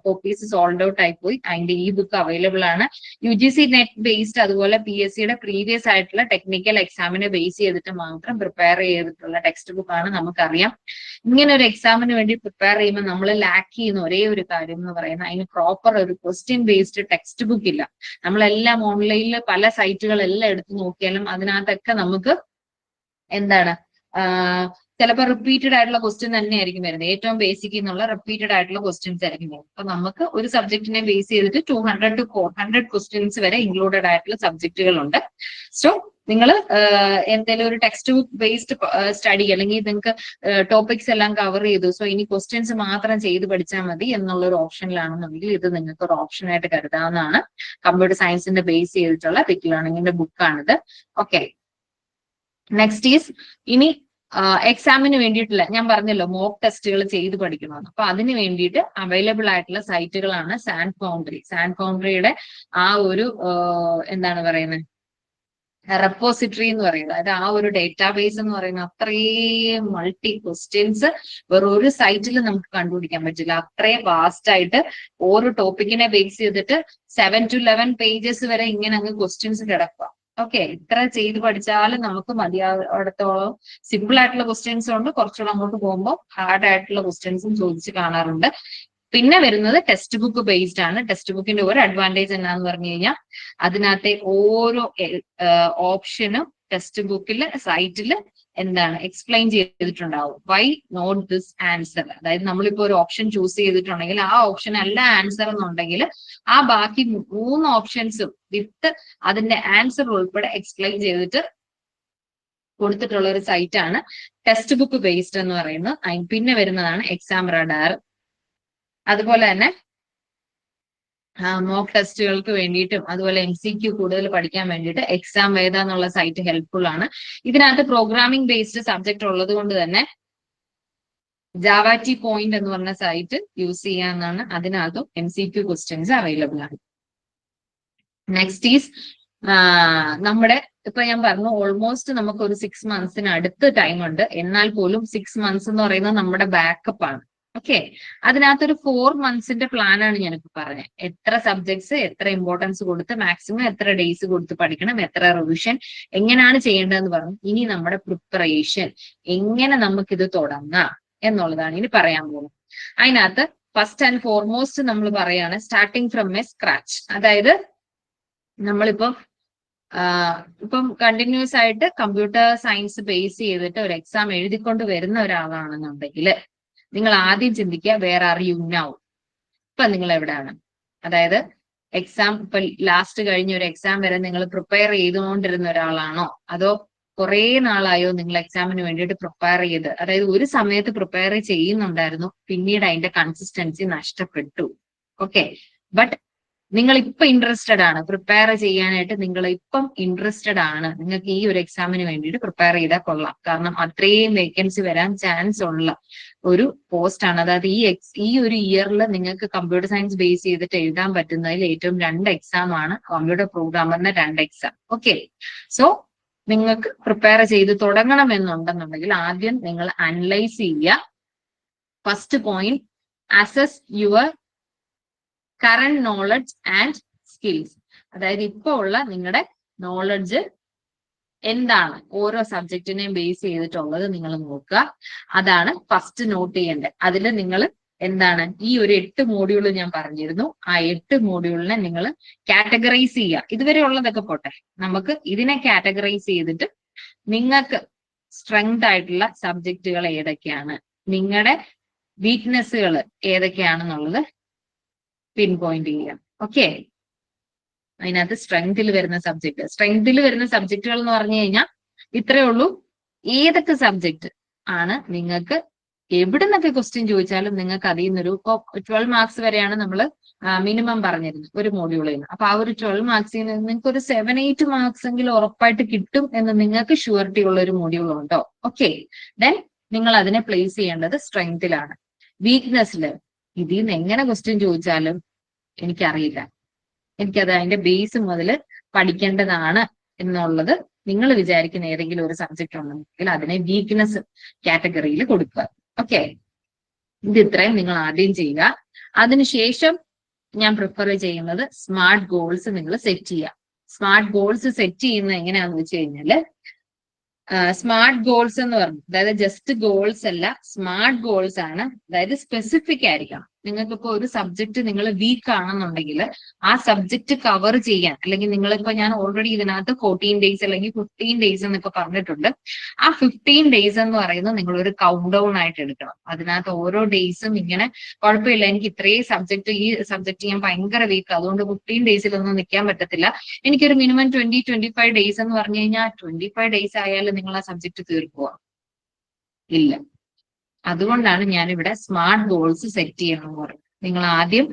കോപ്പീസ് സോൾഡ് ഔട്ട് ആയി പോയി. അതിന്റെ ഇ ബുക്ക് അവൈലബിൾ ആണ്. UGC നെറ്റ് ബേസ്ഡ് അതുപോലെ PSCയുടെ പ്രീവിയസ് ആയിട്ടുള്ള ടെക്നിക്കൽ എക്സാമിനെ ബേസ് ചെയ്തിട്ട് മാത്രം പ്രിപ്പയർ ചെയ്തിട്ടുള്ള ടെക്സ്റ്റ് ബുക്കാണ്. നമുക്കറിയാം ഇങ്ങനെ ഒരു എക്സാമിന് വേണ്ടി പ്രിപ്പയർ ചെയ്യുമ്പോൾ നമ്മൾ ലാക്ക് ചെയ്യുന്ന ഒരേ ഒരു കാര്യം എന്ന് പറയുന്നത് അതിന് പ്രോപ്പർ ഒരു ക്വസ്റ്റ്യൻ ബേസ്ഡ് ടെക്സ്റ്റ് ബുക്ക് ഇല്ല. നമ്മളെല്ലാം ഓൺലൈനിൽ പല സൈറ്റുകളെല്ലാം എടുത്ത് നോക്കിയാലും അതിനകത്തൊക്കെ നമുക്ക് എന്താണ് ചിലപ്പോൾ റിപ്പീറ്റഡ് ആയിട്ടുള്ള ക്വസ്റ്റ്യൻ തന്നെയായിരിക്കും വരുന്നത്. ഏറ്റവും ബേസിക് എന്നുള്ള റിപ്പീറ്റഡ് ആയിട്ടുള്ള ക്വസ്റ്റ്യൻസ് ആയിരിക്കും വരുന്നത്. അപ്പൊ നമുക്ക് ഒരു സബ്ജക്റ്റിനെ ബേസ് ചെയ്തിട്ട് 200 to 400 ക്വസ്റ്റ്യൻസ് വരെ ഇൻക്ലൂഡഡ് ആയിട്ടുള്ള സബ്ജക്റ്റുകളുണ്ട്. സോ നിങ്ങൾ എന്തെങ്കിലും ഒരു ടെക്സ്റ്റ് ബുക്ക് ബേസ്ഡ് സ്റ്റഡി അല്ലെങ്കിൽ നിങ്ങൾക്ക് ടോപ്പിക്സ് എല്ലാം കവർ ചെയ്തു, സോ ഇനി ക്വസ്റ്റ്യൻസ് മാത്രം ചെയ്ത് പഠിച്ചാൽ മതി എന്നുള്ള ഒരു ഓപ്ഷനിലാണെന്നുണ്ടെങ്കിൽ ഇത് നിങ്ങൾക്ക് ഒരു ഓപ്ഷൻ ആയിട്ട് കരുതാവുന്നതാണ്. കമ്പ്യൂട്ടർ സയൻസിന്റെ ബേസ് ചെയ്തിട്ടുള്ള ക്വിക്ക് ലേണിംഗിന്റെ ബുക്കാണിത്. ഓക്കെ, നെക്സ്റ്റ് ഈസ് ഇനി എക്സാമിന് വേണ്ടിയിട്ടുള്ള ഞാൻ പറഞ്ഞല്ലോ മോക്ക് ടെസ്റ്റുകൾ ചെയ്ത് പഠിക്കണമെന്ന്. അപ്പൊ അതിന് വേണ്ടിയിട്ട് അവൈലബിൾ ആയിട്ടുള്ള സൈറ്റുകളാണ് സാൻഡ് ഫൗണ്ടറി. സാൻഡ് ഫൗണ്ടറിയുടെ ആ ഒരു എന്താണ് പറയുന്നത് റെപ്പോസിറ്ററി എന്ന് പറയുന്നത്, അതായത് ആ ഒരു ഡേറ്റാബേസ് എന്ന് പറയുന്നത് അത്രയും മൾട്ടി ക്വസ്റ്റ്യൻസ് വേറെ ഒരു സൈറ്റിൽ നമുക്ക് കണ്ടുപിടിക്കാൻ പറ്റില്ല. അത്രയും വാസ്റ്റ് ആയിട്ട് ഓരോ ടോപ്പിക്കിനെ ബേസ് ചെയ്തിട്ട് 7 to 11 പേജസ് വരെ ഇങ്ങനെ അങ്ങ് ക്വസ്റ്റ്യൻസ് കിടക്കുക. ഓക്കെ, ഇത്ര ചെയ്ത് പഠിച്ചാലും നമുക്ക് മതിയാവടത്തോളം സിമ്പിൾ ആയിട്ടുള്ള ക്വസ്റ്റ്യൻസ് ഉണ്ട്. കുറച്ചുകൂടെ അങ്ങോട്ട് പോകുമ്പോൾ ഹാർഡ് ആയിട്ടുള്ള ക്വസ്റ്റ്യൻസും ചോദിച്ച് കാണാറുണ്ട്. പിന്നെ വരുന്നത് ടെക്സ്റ്റ് ബുക്ക് ബേസ്ഡ് ആണ്. ടെക്സ്റ്റ് ബുക്കിന്റെ ഒരു അഡ്വാൻറ്റേജ് എന്നാന്ന് പറഞ്ഞു കഴിഞ്ഞാൽ അതിനകത്തെ ഓരോ ഓപ്ഷനും ടെക്സ്റ്റ് ബുക്കിൽ സൈറ്റിൽ എന്താണ് എക്സ്പ്ലെയിൻ ചെയ്തിട്ടുണ്ടാവും. വൈ നോട്ട് ദിസ് ആൻസർ, അതായത് നമ്മളിപ്പോ ഒരു ഓപ്ഷൻ ചൂസ് ചെയ്തിട്ടുണ്ടെങ്കിൽ ആ ഓപ്ഷൻ അല്ല ആൻസർ എന്നുണ്ടെങ്കിൽ ആ ബാക്കി 3 ഓപ്ഷൻസും വിത്ത് അതിന്റെ ആൻസർ ഉൾപ്പെടെ എക്സ്പ്ലെയിൻ ചെയ്തിട്ട് കൊടുത്തിട്ടുള്ള ഒരു സൈറ്റാണ് ടെക്സ്റ്റ് ബുക്ക് ബേസ്ഡ് എന്ന് പറയുന്നത്. പിന്നെ വരുന്നതാണ് എക്സാം റഡാർ. അതുപോലെ തന്നെ മോക്ക് ടെസ്റ്റുകൾക്ക് വേണ്ടിയിട്ടും അതുപോലെ MCQ കൂടുതൽ പഠിക്കാൻ വേണ്ടിയിട്ട് എക്സാം വേദ എന്നുള്ള സൈറ്റ് ഹെൽപ്ഫുൾ ആണ്. ഇതിനകത്ത് പ്രോഗ്രാമിംഗ് ബേസ്ഡ് സബ്ജക്ട് ഉള്ളത് കൊണ്ട് തന്നെ ജാവാറ്റി പോയിന്റ് എന്ന് പറഞ്ഞ സൈറ്റ് യൂസ് ചെയ്യാവുന്നതാണ്. അതിനകത്തും MCQ ക്വസ്റ്റ്യൻസ് അവൈലബിൾ ആണ്. നെക്സ്റ്റ് ഈസ് നമ്മുടെ ഇപ്പൊ ഞാൻ പറഞ്ഞു ഓൾമോസ്റ്റ് നമുക്ക് ഒരു 6 monthsന് അടുത്ത് ടൈം ഉണ്ട്. എന്നാൽ പോലും 6 months എന്ന് പറയുന്നത് നമ്മുടെ ബാക്കപ്പ് ആണ്. ഓക്കെ, അതിനകത്തൊരു 4 monthsന്റെ പ്ലാനാണ് ഞാനിപ്പോ പറഞ്ഞത്. എത്ര സബ്ജക്ട്സ് എത്ര ഇമ്പോർട്ടൻസ് കൊടുത്ത് മാക്സിമം എത്ര ഡേയ്സ് കൊടുത്ത് പഠിക്കണം, എത്ര റിവിഷൻ എങ്ങനെയാണ് ചെയ്യേണ്ടതെന്ന് പറഞ്ഞു. ഇനി നമ്മുടെ പ്രിപ്പറേഷൻ എങ്ങനെ നമുക്കിത് തുടങ്ങാം എന്നുള്ളതാണ് ഇനി പറയാൻ പോകുന്നത്. അതിനകത്ത് ഫസ്റ്റ് ആൻഡ് ഫോർമോസ്റ്റ് നമ്മൾ പറയാണ് സ്റ്റാർട്ടിങ് ഫ്രം എ സ്ക്രാച്ച്. അതായത് നമ്മളിപ്പം കണ്ടിന്യൂസ് ആയിട്ട് കമ്പ്യൂട്ടർ സയൻസ് ബേസ് ചെയ്തിട്ട് ഒരു എക്സാം എഴുതിക്കൊണ്ട് വരുന്ന ഒരാളാണെന്നുണ്ടെങ്കിൽ നിങ്ങൾ ആദ്യം ചിന്തിക്കുക വേർ ആർ യു നൗ. ഇപ്പൊ നിങ്ങൾ എവിടെയാണ്? അതായത് എക്സാം ഇപ്പൊ ലാസ്റ്റ് കഴിഞ്ഞ ഒരു എക്സാം വരെ നിങ്ങൾ പ്രിപ്പയർ ചെയ്തുകൊണ്ടിരുന്ന ഒരാളാണോ, അതോ കുറെ നാളായോ നിങ്ങൾ എക്സാമിന് വേണ്ടിയിട്ട് പ്രിപ്പയർ ചെയ്ത്, അതായത് ഒരു സമയത്ത് പ്രിപ്പയർ ചെയ്യുന്നുണ്ടായിരുന്നു, പിന്നീട് അതിന്റെ കൺസിസ്റ്റൻസി നഷ്ടപ്പെട്ടു. ഓക്കെ, ബട്ട് നിങ്ങൾ ഇപ്പൊ ഇൻട്രസ്റ്റഡ് ആണ് പ്രിപ്പയർ ചെയ്യാനായിട്ട്, നിങ്ങൾ ഇപ്പം ഇൻട്രസ്റ്റഡ് ആണ്, നിങ്ങൾക്ക് ഈ ഒരു എക്സാമിന് വേണ്ടിയിട്ട് പ്രിപ്പയർ ചെയ്താൽ കൊള്ളാം, കാരണം അത്രയും വേക്കൻസി വരാൻ ചാൻസ് ഉള്ള ഒരു പോസ്റ്റ് ആണ്. അതായത് ഈ ഒരു ഇയറിൽ നിങ്ങൾക്ക് കമ്പ്യൂട്ടർ സയൻസ് ബേസ് ചെയ്തിട്ട് എഴുതാൻ പറ്റുന്നതിൽ ഏറ്റവും 2 എക്സാം ആണ് കമ്പ്യൂട്ടർ പ്രോഗ്രാമറിന്റെ 2 എക്സാം. ഓക്കെ, സോ നിങ്ങൾക്ക് പ്രിപ്പയർ ചെയ്ത് തുടങ്ങണമെന്നുണ്ടെന്നുണ്ടെങ്കിൽ ആദ്യം നിങ്ങൾ അനലൈസ് ചെയ്യുക. First point, assess your current knowledge and skills. അതായത് ഇപ്പോൾ ഉള്ള നിങ്ങളുടെ നോളജ് എന്താണ്, ഓരോ സബ്ജക്റ്റിനെയും ബേസ് ചെയ്തിട്ടുള്ളത് നിങ്ങൾ നോക്കുക. അതാണ് ഫസ്റ്റ് നോട്ട് ചെയ്യേണ്ടത്. അതിൽ നിങ്ങൾ എന്താണ്, ഈ ഒരു 8 മോഡ്യൂൾ ഞാൻ പറഞ്ഞിരുന്നു, ആ 8 മോഡ്യൂളിനെ നിങ്ങൾ കാറ്റഗറൈസ് ചെയ്യുക. ഇതുവരെ ഉള്ളതൊക്കെ പോട്ടെ, നമുക്ക് ഇതിനെ കാറ്റഗറൈസ് ചെയ്തിട്ട് നിങ്ങൾക്ക് സ്ട്രെങ്ത് ആയിട്ടുള്ള സബ്ജക്റ്റുകൾ ഏതൊക്കെയാണ്, നിങ്ങളുടെ വീക്ക്നെസ്സുകൾ ഏതൊക്കെയാണെന്നുള്ളത് പിൻ പോയിന്റ് ചെയ്യാം. ഓക്കെ, അതിനകത്ത് സ്ട്രെങ്തിൽ വരുന്ന സബ്ജക്റ്റുകൾ എന്ന് പറഞ്ഞു കഴിഞ്ഞാൽ ഇത്രയേ ഉള്ളൂ. ഏതൊക്കെ സബ്ജക്ട് ആണ് നിങ്ങൾക്ക് എവിടെ നിന്നൊക്കെ ക്വസ്റ്റ്യൻ ചോദിച്ചാലും നിങ്ങൾക്ക് അതിൽ നിന്നൊരു, ഇപ്പൊ 12 മാർക്സ് വരെയാണ് നമ്മൾ മിനിമം പറഞ്ഞിരുന്നത് ഒരു മോഡ്യൂളിൽ നിന്ന്. അപ്പൊ ആ ഒരു 12 മാർക്സിൽ നിന്ന് നിങ്ങൾക്ക് ഒരു 7-8 മാർക്സ് എങ്കിലും ഉറപ്പായിട്ട് കിട്ടും എന്ന് നിങ്ങൾക്ക് ഷുവറിറ്റി ഉള്ള ഒരു മോഡ്യൂൾ ഉണ്ടോ? ഓക്കെ, ദെൻ നിങ്ങൾ അതിനെ പ്ലേസ് ചെയ്യേണ്ടത് സ്ട്രെങ്തിലാണ്. വീക്ക്നെസ്സിൽ ഇതിൽ നിന്ന് എങ്ങനെ ക്വസ്റ്റ്യൻ ചോദിച്ചാലും എനിക്കറിയില്ല, എനിക്കത് അതിന്റെ ബേസ് മുതൽ പഠിക്കേണ്ടതാണ് എന്നുള്ളത് നിങ്ങൾ വിചാരിക്കുന്ന ഏതെങ്കിലും ഒരു സബ്ജക്ട് ഉണ്ടെങ്കിൽ അതിനെ വീക്ക്നെസ് കാറ്റഗറിയിൽ കൊടുക്കുക. ഓക്കെ, ഇത് ഇത്രയും നിങ്ങൾ ആദ്യം ചെയ്യുക. അതിനുശേഷം ഞാൻ പ്രിഫർ ചെയ്യുന്നത് സ്മാർട്ട് ഗോൾസ് നിങ്ങൾ സെറ്റ് ചെയ്യുക. സ്മാർട്ട് ഗോൾസ് സെറ്റ് ചെയ്യുന്നത് എങ്ങനെയാണെന്ന് വെച്ച് കഴിഞ്ഞാല്, സ്മാർട്ട് ഗോൾസ് എന്ന് പറഞ്ഞു, അതായത് ജസ്റ്റ് ഗോൾസ് അല്ല, സ്മാർട്ട് ഗോൾസ് ആണ്. അതായത് സ്പെസിഫിക് ആയിരിക്കണം. നിങ്ങൾക്ക് ഇപ്പോൾ ഒരു സബ്ജക്ട് നിങ്ങൾ വീക്ക് ആണെന്നുണ്ടെങ്കിൽ ആ സബ്ജക്ട് കവർ ചെയ്യാൻ, അല്ലെങ്കിൽ നിങ്ങളിപ്പോ ഞാൻ ഓൾറെഡി ഇതിനകത്ത് 14 ഡേയ്സ് അല്ലെങ്കിൽ 15 ഡേയ്സ് എന്നൊക്കെ പറഞ്ഞിട്ടുണ്ട്. ആ 15 ഡേയ്സ് എന്ന് പറയുന്നത് നിങ്ങൾ ഒരു കൗണ്ട് ഡൗൺ ആയിട്ട് എടുക്കണം. അതിനകത്ത് ഓരോ ഡേയ്സും ഇങ്ങനെ കുഴപ്പമില്ല, എനിക്ക് ഇത്രയും ഈ സബ്ജക്ട് ഞാൻ ഭയങ്കര വീക്ക്, അതുകൊണ്ട് 15 ഡേയ്സിലൊന്നും നിൽക്കാൻ പറ്റത്തില്ല, എനിക്കൊരു മിനിമം 20-25 ഡേയ്സ് എന്ന് പറഞ്ഞു കഴിഞ്ഞാൽ 25 ഡേയ്സ് ആയാലും നിങ്ങൾ ആ സബ്ജക്ട് തീർക്കുക ഇല്ല. അതുകൊണ്ടാണ് ഞാനിവിടെ സ്മാർട്ട് ഗോൾസ് സെറ്റ് ചെയ്യണമെന്ന് പറയുന്നത്. നിങ്ങൾ ആദ്യം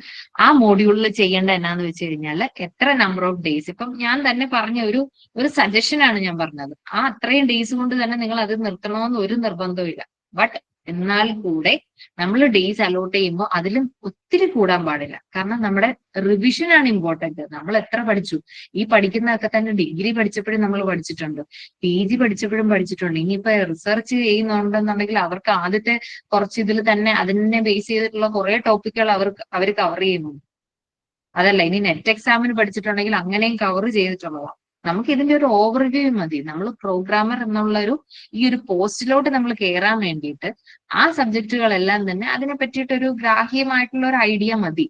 ആ മോഡ്യൂളിൽ ചെയ്യേണ്ട എന്നാന്ന് വെച്ച് കഴിഞ്ഞാൽ, എത്ര നമ്പർ ഓഫ് ഡേയ്സ്, ഇപ്പം ഞാൻ തന്നെ പറഞ്ഞ ഒരു സജഷനാണ് ഞാൻ പറഞ്ഞത്, ആ അത്രയും ഡേയ്സ് കൊണ്ട് തന്നെ നിങ്ങൾ അത് നിർത്തണമെന്ന് ഒരു നിർബന്ധവും ഇല്ല. ബട്ട് എന്നാൽ കൂടെ നമ്മൾ ഡേയ്സ് അലോട്ട് ചെയ്യുമ്പോൾ അതിലും ഒത്തിരി കൂടാൻ പാടില്ല. കാരണം നമ്മുടെ റിവിഷൻ ആണ് ഇമ്പോർട്ടന്റ്. നമ്മൾ എത്ര പഠിച്ചു, ഈ പഠിക്കുന്നതൊക്കെ തന്നെ ഡിഗ്രി പഠിച്ചപ്പോഴും നമ്മൾ പഠിച്ചിട്ടുണ്ട്, PG പഠിച്ചപ്പോഴും പഠിച്ചിട്ടുണ്ട്. ഇനിയിപ്പോ റിസർച്ച് ചെയ്യുന്നുണ്ടെന്നുണ്ടെങ്കിൽ അവർക്ക് ആദ്യത്തെ കുറച്ച് ഇതിൽ തന്നെ അതിനെ ബേസ് ചെയ്തിട്ടുള്ള കുറെ ടോപ്പിക്കുകൾ അവർ കവർ ചെയ്യുന്നുണ്ട്. അതല്ല, ഇനി നെറ്റ് എക്സാമിന് പഠിച്ചിട്ടുണ്ടെങ്കിൽ അങ്ങനെയും കവർ ചെയ്തിട്ടുള്ളതാണ്. നമുക്ക് ഇതിന്റെ ഒരു ഓവർവ്യൂ മതി. നമ്മൾ പ്രോഗ്രാമർ എന്നുള്ള ഈ ഒരു പോസ്റ്റിലോട്ട് നമ്മൾ കയറാൻ വേണ്ടിയിട്ട് ആ സബ്ജക്റ്റുകളെല്ലാം തന്നെ അതിനെ പറ്റിയിട്ടൊരു ഗ്രാഹ്യമായിട്ടുള്ള ഒരു ഐഡിയ മതി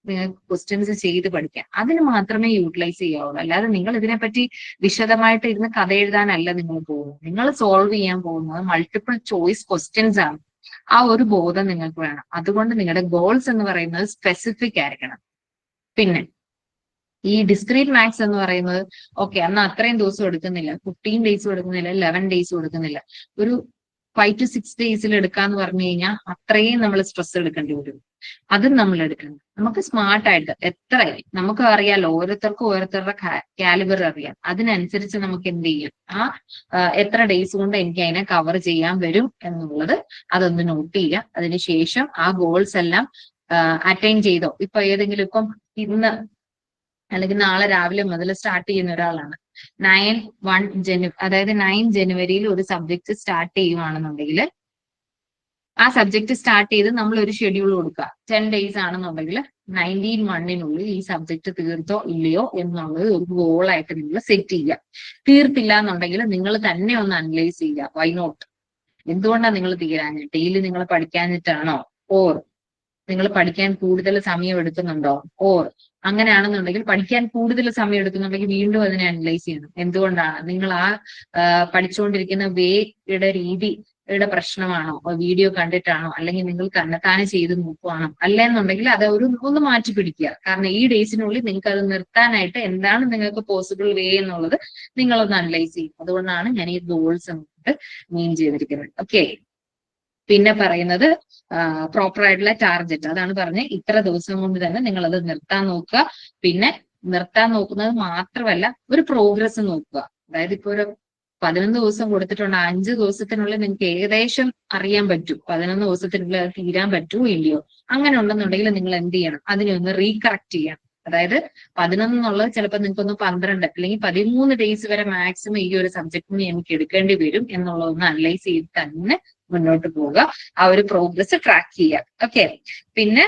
നിങ്ങൾക്ക് ക്വസ്റ്റ്യൻസ് ചെയ്ത് പഠിക്കാൻ. അതിന് മാത്രമേ യൂട്ടിലൈസ് ചെയ്യാവുള്ളൂ. അല്ലാതെ നിങ്ങൾ ഇതിനെപ്പറ്റി വിശദമായിട്ട് ഇരുന്ന് കഥ എഴുതാനല്ല നിങ്ങൾ പോകുന്നത്. നിങ്ങൾ സോൾവ് ചെയ്യാൻ പോകുന്നത് മൾട്ടിപ്പിൾ ചോയ്സ് ക്വസ്റ്റ്യൻസ് ആണ്. ആ ഒരു ബോധം നിങ്ങൾക്ക് വേണം. അതുകൊണ്ട് നിങ്ങളുടെ ഗോൾസ് എന്ന് പറയുന്നത് സ്പെസിഫിക് ആയിരിക്കണം. പിന്നെ ഈ ഡിസ്ക്രീറ്റ് മാത്സ് എന്ന് പറയുന്നത് ഓക്കെ, അന്ന് അത്രയും ദിവസം എടുക്കുന്നില്ല, 15 ഡേയ്സും എടുക്കുന്നില്ല, 11 ഡേയ്സും എടുക്കുന്നില്ല, ഒരു 5 to 6 ഡേയ്സിൽ എടുക്കാന്ന് പറഞ്ഞു കഴിഞ്ഞാൽ അത്രയും നമ്മൾ സ്ട്രെസ് എടുക്കേണ്ടി വരും. അതും നമ്മൾ എടുക്കണം. നമുക്ക് സ്മാർട്ടായിട്ട് എത്ര, നമുക്ക് അറിയാലോ, ഓരോരുത്തരുടെ കാലിബർ അറിയാം. അതിനനുസരിച്ച് നമുക്ക് എന്ത് ചെയ്യാം, എത്ര ഡേയ്സ് കൊണ്ട് എനിക്ക് അതിനെ കവർ ചെയ്യാൻ വരും എന്നുള്ളത് അതൊന്ന് നോട്ട് ചെയ്യുക. അതിനുശേഷം ആ ഗോൾസ് എല്ലാം അറ്റൈൻ ചെയ്തോ, ഇപ്പൊ ഏതെങ്കിലും ഇപ്പം ഇന്ന് അല്ലെങ്കിൽ നാളെ രാവിലെ മുതൽ സ്റ്റാർട്ട് ചെയ്യുന്ന ഒരാളാണ്, 9 ജനുവരിയിൽ ഒരു സബ്ജക്ട് സ്റ്റാർട്ട് ചെയ്യുവാണെന്നുണ്ടെങ്കിൽ ആ സബ്ജക്ട് സ്റ്റാർട്ട് ചെയ്ത് നമ്മൾ ഒരു ഷെഡ്യൂൾ കൊടുക്കുക. 10 ഡേയ്സ് ആണെന്നുണ്ടെങ്കിൽ 19/1 ഈ സബ്ജക്ട് തീർത്തോ ഇല്ലയോ എന്നുള്ളത് ഒരു ഗോളായിട്ട് നിങ്ങൾ സെറ്റ് ചെയ്യുക. തീർത്തില്ല എന്നുണ്ടെങ്കിൽ നിങ്ങൾ തന്നെ ഒന്ന് അനലൈസ് ചെയ്യുക. വൈ നോട്ട്, എന്തുകൊണ്ടാണ് നിങ്ങൾ തീരാഞ്ഞിട്ട്? ഡെയിലി നിങ്ങൾ പഠിക്കാഞ്ഞിട്ടാണോ, ഓർ നിങ്ങൾ പഠിക്കാൻ കൂടുതൽ സമയം എടുക്കുന്നുണ്ടോ, ഓർ അങ്ങനെയാണെന്നുണ്ടെങ്കിൽ പഠിക്കാൻ കൂടുതൽ സമയം എടുക്കുന്നുണ്ടെങ്കിൽ വീണ്ടും അതിനെ അനലൈസ് ചെയ്യണം. എന്തുകൊണ്ടാണ് നിങ്ങൾ പഠിച്ചുകൊണ്ടിരിക്കുന്ന വേയുടെ രീതി യുടെ പ്രശ്നമാണോ, വീഡിയോ കണ്ടിട്ടാണോ, അല്ലെങ്കിൽ നിങ്ങൾ തന്നെത്താനെ ചെയ്ത് നോക്കുവാണോ, അല്ലെന്നുണ്ടെങ്കിൽ അത് ഒന്ന് മാറ്റി പിടിക്കുക. കാരണം ഈ ഡേയ്സിനുള്ളിൽ നിങ്ങൾക്ക് അത് നിർത്താനായിട്ട് എന്താണ് നിങ്ങൾക്ക് പോസിബിൾ വേ എന്നുള്ളത് നിങ്ങളൊന്ന് അനലൈസ് ചെയ്യും. അതുകൊണ്ടാണ് ഞാൻ ഈ ഗോൾസ് എന്നിട്ട് മീൻ ചെയ്തിരിക്കുന്നത്. ഓക്കെ. പിന്നെ പറയുന്നത് പ്രോപ്പർ ആയിട്ടുള്ള ടാർഗറ്റ്, അതാണ് പറഞ്ഞത് ഇത്ര ദിവസം കൊണ്ട് തന്നെ നിങ്ങൾ അത് നിർത്താൻ നോക്കുക. പിന്നെ നിർത്താൻ നോക്കുന്നത് മാത്രമല്ല, ഒരു പ്രോഗ്രസ് നോക്കുക. അതായത് ഇപ്പൊ ഒരു 11 ദിവസം കൊടുത്തിട്ടുണ്ട്, 5 ദിവസത്തിനുള്ളിൽ നിങ്ങൾക്ക് ഏകദേശം അറിയാൻ പറ്റും 11 ദിവസത്തിനുള്ളിൽ അത് തീരാൻ പറ്റുമോ ഇല്ലയോ. അങ്ങനെ ഉണ്ടെന്നുണ്ടെങ്കിൽ നിങ്ങൾ എന്ത് ചെയ്യണം, അതിനെ ഒന്ന് റീകറക്റ്റ് ചെയ്യണം. അതായത് 11 എന്നുള്ളത് ചിലപ്പോൾ നിങ്ങൾക്കൊന്ന് 12 അല്ലെങ്കിൽ 13 ഡേയ്സ് വരെ മാക്സിമം ഈ ഒരു സബ്ജക്റ്റിന് എനിക്ക് എടുക്കേണ്ടി വരും എന്നുള്ളതൊന്ന് അനലൈസ് ചെയ്ത് തന്നെ മുന്നോട്ട് പോവുക. ആ ഒരു പ്രോഗ്രസ് ട്രാക്ക് ചെയ്യുക. ഓക്കെ. പിന്നെ